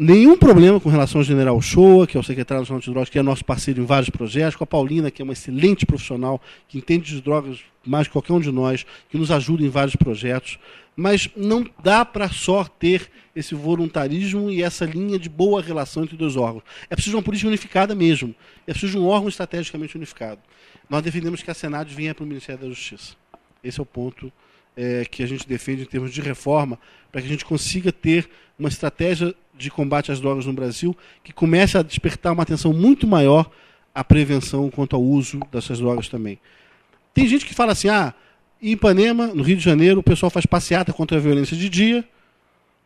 Nenhum problema com relação ao General Uchoa, que é o secretário nacional de drogas, que é nosso parceiro em vários projetos, com a Paulina, que é uma excelente profissional, que entende de drogas mais que qualquer um de nós, que nos ajuda em vários projetos. Mas não dá para só ter esse voluntarismo e essa linha de boa relação entre dois órgãos. É preciso de uma política unificada mesmo. É preciso de um órgão estrategicamente unificado. Nós defendemos que a Senado venha para o Ministério da Justiça. Esse é o ponto que a gente defende em termos de reforma, para que a gente consiga ter uma estratégia de combate às drogas no Brasil que comece a despertar uma atenção muito maior à prevenção quanto ao uso dessas drogas também. Tem gente que fala assim, em Ipanema, no Rio de Janeiro, o pessoal faz passeata contra a violência de dia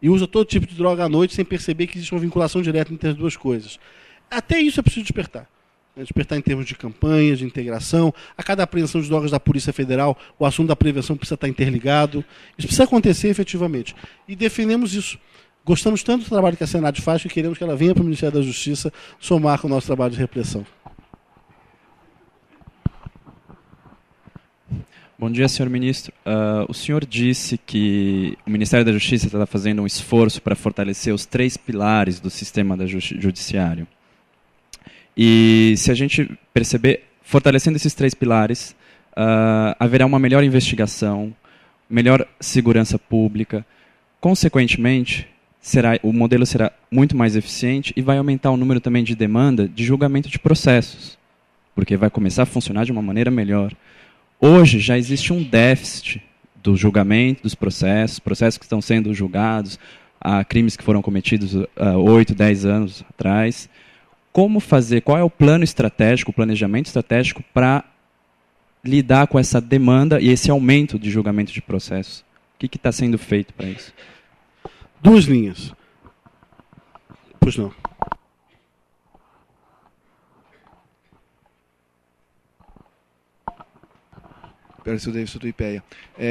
e usa todo tipo de droga à noite sem perceber que existe uma vinculação direta entre as duas coisas. Até isso é preciso despertar. Despertar em termos de campanha, de integração. A cada apreensão de drogas da Polícia Federal, o assunto da prevenção precisa estar interligado. Isso precisa acontecer efetivamente. E defendemos isso. Gostamos tanto do trabalho que a Senado faz que queremos que ela venha para o Ministério da Justiça somar com o nosso trabalho de repressão. Bom dia, senhor ministro. O senhor disse que o Ministério da Justiça está fazendo um esforço para fortalecer os 3 pilares do sistema judiciário. E se a gente perceber, fortalecendo esses 3 pilares, haverá uma melhor investigação, melhor segurança pública. Consequentemente, o modelo será muito mais eficiente e vai aumentar o número também de demanda de julgamento de processos, porque vai começar a funcionar de uma maneira melhor. Hoje já existe um déficit do julgamento dos processos que estão sendo julgados, crimes que foram cometidos 8, 10 anos atrás. Como fazer, qual é o plano estratégico, o planejamento estratégico para lidar com essa demanda e esse aumento de julgamento de processos? O que está sendo feito para isso? 2 linhas. Pois não. Pércio Davidson do IPEA.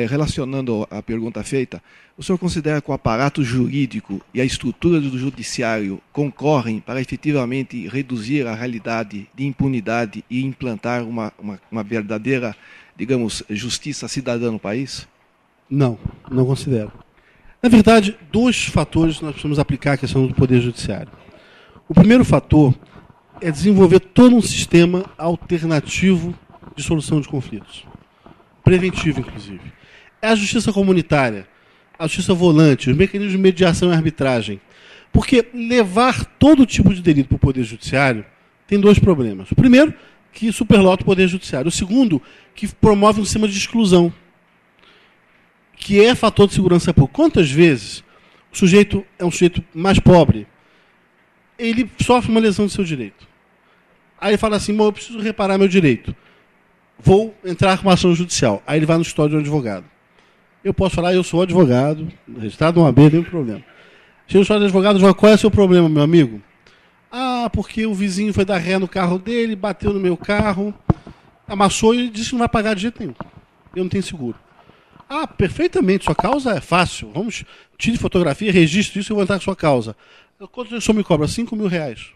Relacionando a pergunta feita, o senhor considera que o aparato jurídico e a estrutura do judiciário concorrem para efetivamente reduzir a realidade de impunidade e implantar uma verdadeira, digamos, justiça cidadã no país? Não, não considero. Na verdade, 2 fatores nós precisamos aplicar à questão do Poder Judiciário. O primeiro fator é desenvolver todo um sistema alternativo de solução de conflitos. Preventivo, inclusive. É a justiça comunitária, a justiça volante, os mecanismos de mediação e arbitragem. Porque levar todo tipo de delito para o Poder Judiciário tem 2 problemas. O primeiro, que superlota o Poder Judiciário. O segundo, que promove um sistema de exclusão, que é fator de segurança pública. Quantas vezes o sujeito é um sujeito mais pobre, ele sofre uma lesão de seu direito. Aí ele fala assim, eu preciso reparar meu direito. Vou entrar com uma ação judicial. Aí ele vai no escritório de um advogado. Eu posso falar, eu sou advogado, registrado no AB, nenhum problema. Chega no escritório de advogado, qual é o seu problema, meu amigo? Porque o vizinho foi dar ré no carro dele, bateu no meu carro, amassou e disse que não vai pagar de jeito nenhum. Eu não tenho seguro. Perfeitamente, sua causa é fácil. Vamos, tire fotografia, registre isso e eu vou entrar com sua causa. Quanto o senhor me cobra? R$5.000.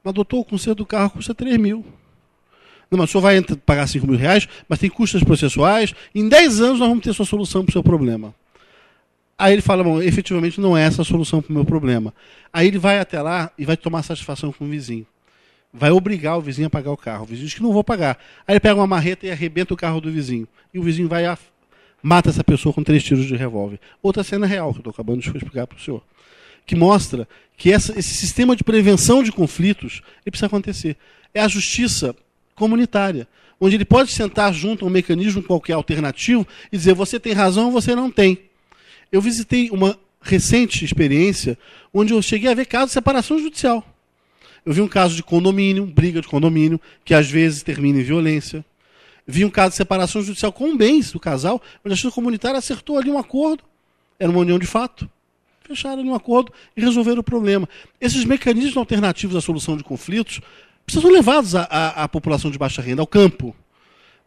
Mas, doutor, o conserto do carro custa R$3.000. Não, mas o senhor vai pagar R$5.000, mas tem custas processuais. Em 10 anos nós vamos ter sua solução para o seu problema. Aí ele fala, efetivamente não é essa a solução para o meu problema. Aí ele vai até lá e vai tomar satisfação com o vizinho. Vai obrigar o vizinho a pagar o carro. O vizinho diz que não vou pagar. Aí ele pega uma marreta e arrebenta o carro do vizinho. E o vizinho vai e mata essa pessoa com 3 tiros de revólver. Outra cena real, que eu estou acabando de explicar para o senhor, que mostra que esse sistema de prevenção de conflitos ele precisa acontecer. É a justiça comunitária, onde ele pode sentar junto a um mecanismo qualquer alternativo e dizer, você tem razão ou você não tem. Eu visitei uma recente experiência onde eu cheguei a ver casos de separação judicial. Eu vi um caso de condomínio, briga de condomínio, que às vezes termina em violência. Vi um caso de separação judicial com bens do casal, onde a justiça comunitária acertou ali um acordo, era uma união de fato, fecharam ali um acordo e resolveram o problema. Esses mecanismos alternativos à solução de conflitos precisam ser levados à população de baixa renda, ao campo.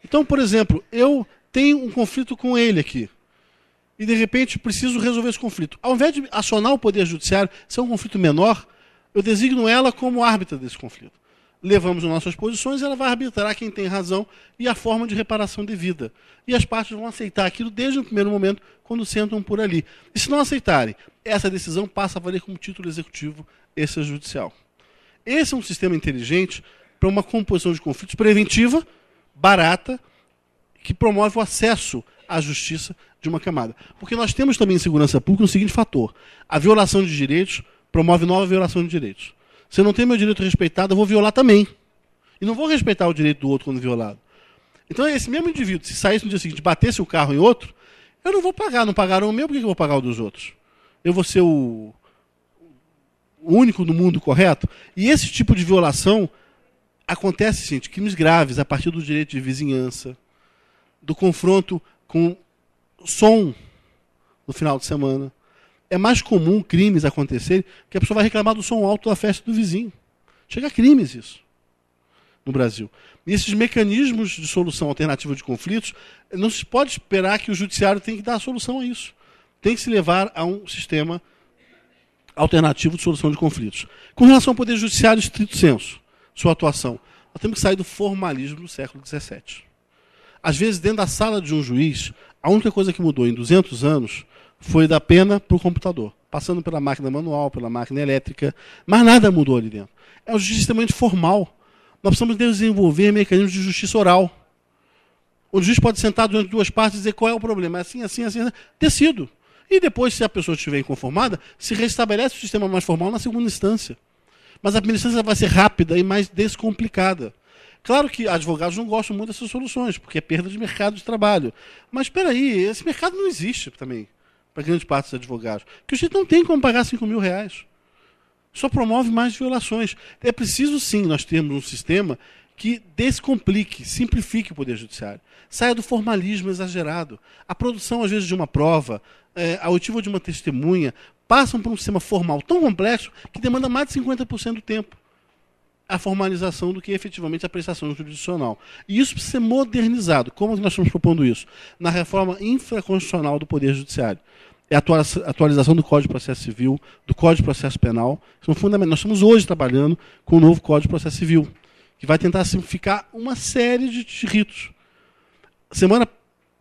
Então, por exemplo, eu tenho um conflito com ele aqui, e de repente preciso resolver esse conflito. Ao invés de acionar o Poder Judiciário, se é um conflito menor, eu designo ela como árbitra desse conflito. levamos as nossas posições, ela vai arbitrar quem tem razão e a forma de reparação devida. E as partes vão aceitar aquilo desde o primeiro momento, quando sentam por ali. E se não aceitarem, essa decisão passa a valer como título executivo extrajudicial. Esse é um sistema inteligente para uma composição de conflitos preventiva, barata, que promove o acesso à justiça de uma camada. Porque nós temos também em segurança pública o seguinte fator: a violação de direitos promove nova violação de direitos. Se eu não tenho meu direito respeitado, eu vou violar também. E não vou respeitar o direito do outro quando violado. Então, esse mesmo indivíduo, se saísse no dia seguinte, batesse o carro em outro, eu não vou pagar. Não pagaram o meu, por que eu vou pagar o dos outros? Eu vou ser o único no mundo correto? E esse tipo de violação acontece, gente, crimes graves, a partir do direito de vizinhança, do confronto com som no final de semana. É mais comum crimes acontecerem que a pessoa vai reclamar do som alto da festa do vizinho. Chega a crimes isso no Brasil. E esses mecanismos de solução alternativa de conflitos, não se pode esperar que o judiciário tenha que dar a solução a isso. Tem que se levar a um sistema alternativo de solução de conflitos. Com relação ao Poder Judiciário, estrito senso, sua atuação, nós temos que sair do formalismo do século XVII. Às vezes, dentro da sala de um juiz, a única coisa que mudou em 200 anos foi da pena para o computador, passando pela máquina manual, pela máquina elétrica, mas nada mudou ali dentro. É um justiça extremamente formal. Nós precisamos desenvolver mecanismos de justiça oral. O juiz pode sentar diante de duas partes e dizer qual é o problema. É assim, assim, assim, decido. E depois, se a pessoa estiver inconformada, se restabelece o sistema mais formal na segunda instância. Mas a primeira instância vai ser rápida e mais descomplicada. Claro que advogados não gostam muito dessas soluções, porque é perda de mercado de trabalho. Mas espera aí, esse mercado não existe também para grande parte dos advogados. Porque o juiz não tem como pagar R$5.000. Só promove mais violações. É preciso, sim, nós termos um sistema que descomplique, simplifique o Poder Judiciário. Saia do formalismo exagerado. A produção, às vezes, de uma prova, a oitiva de uma testemunha, passam por um sistema formal tão complexo que demanda mais de 50% do tempo a formalização do que efetivamente a prestação jurisdicional. E isso precisa ser modernizado. Como nós estamos propondo isso? Na reforma infraconstitucional do Poder Judiciário. É a atualização do Código de Processo Civil, do Código de Processo Penal. São fundamentais. Nós estamos hoje trabalhando com o novo Código de Processo Civil, que vai tentar simplificar uma série de ritos.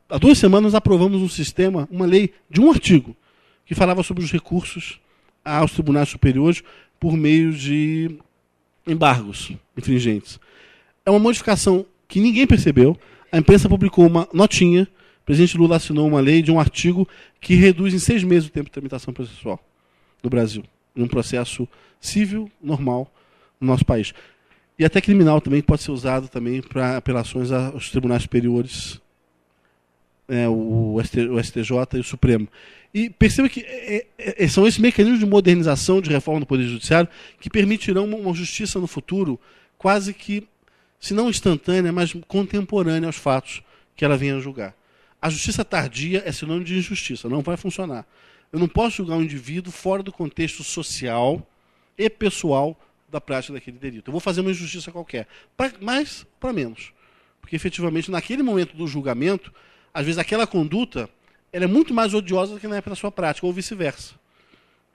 Há 2 semanas nós aprovamos um sistema, uma lei de um artigo, que falava sobre os recursos aos tribunais superiores por meio de embargos infringentes. É uma modificação que ninguém percebeu. A imprensa publicou uma notinha. O presidente Lula assinou uma lei de um artigo que reduz em 6 meses o tempo de tramitação processual no Brasil, em um processo civil normal no nosso país. E até criminal também pode ser usado também para apelações aos tribunais superiores, o STJ e o Supremo. E perceba que são esses mecanismos de modernização, de reforma do Poder Judiciário, que permitirão uma justiça no futuro quase que, se não instantânea, mas contemporânea aos fatos que ela venha a julgar. A justiça tardia é sinônimo de injustiça, não vai funcionar. Eu não posso julgar um indivíduo fora do contexto social e pessoal da prática daquele delito. Eu vou fazer uma injustiça qualquer, para mais para menos. Porque, efetivamente, naquele momento do julgamento, às vezes aquela conduta ela é muito mais odiosa do que na época da sua prática, ou vice-versa.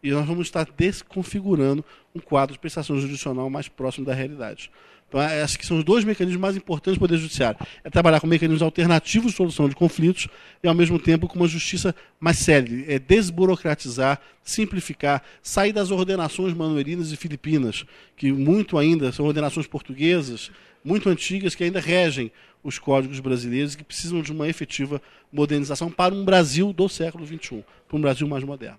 E nós vamos estar desconfigurando um quadro de prestação jurisdicional mais próximo da realidade. Então, acho que são os 2 mecanismos mais importantes do Poder Judiciário. É trabalhar com mecanismos alternativos de solução de conflitos e, ao mesmo tempo, com uma justiça mais séria. É desburocratizar, simplificar, sair das ordenações manuelinas e filipinas, que muito ainda são ordenações portuguesas, muito antigas, que ainda regem os códigos brasileiros e que precisam de uma efetiva modernização para um Brasil do século XXI, para um Brasil mais moderno.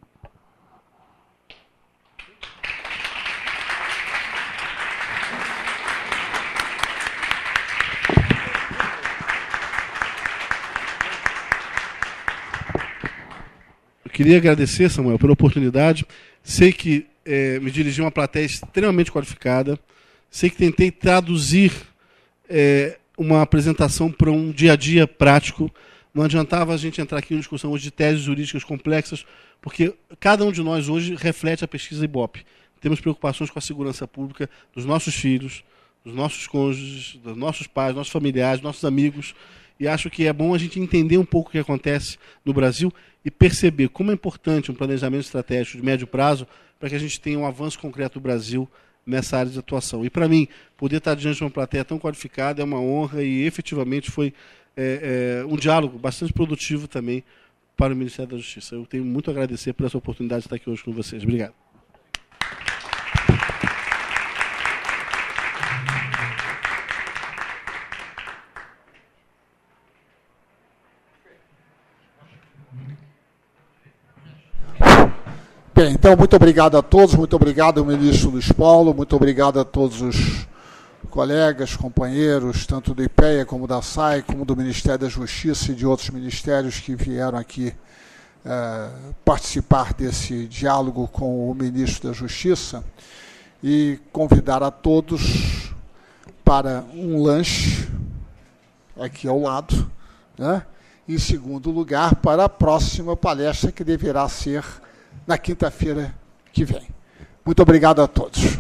Eu queria agradecer, Samuel, pela oportunidade. Sei que me dirigi a uma plateia extremamente qualificada. Sei que tentei traduzir uma apresentação para um dia a dia prático. Não adiantava a gente entrar aqui em discussão hoje de teses jurídicas complexas, porque cada um de nós hoje reflete a pesquisa Ibope. Temos preocupações com a segurança pública dos nossos filhos, dos nossos cônjuges, dos nossos pais, dos nossos familiares, dos nossos amigos. E acho que é bom a gente entender um pouco o que acontece no Brasil e perceber como é importante um planejamento estratégico de médio prazo para que a gente tenha um avanço concreto do Brasil nessa área de atuação. E, para mim, poder estar diante de uma plateia tão qualificada é uma honra e, efetivamente, foi um diálogo bastante produtivo também para o Ministério da Justiça. Eu tenho muito a agradecer por essa oportunidade de estar aqui hoje com vocês. Obrigado. Bem, então, muito obrigado a todos, muito obrigado ao ministro Luiz Paulo, muito obrigado a todos os colegas, companheiros, tanto do IPEA como da SAI, como do Ministério da Justiça e de outros ministérios que vieram aqui participar desse diálogo com o ministro da Justiça, e convidar a todos para um lanche aqui ao lado, né? Em segundo lugar, para a próxima palestra, que deverá ser na quinta-feira que vem. Muito obrigado a todos.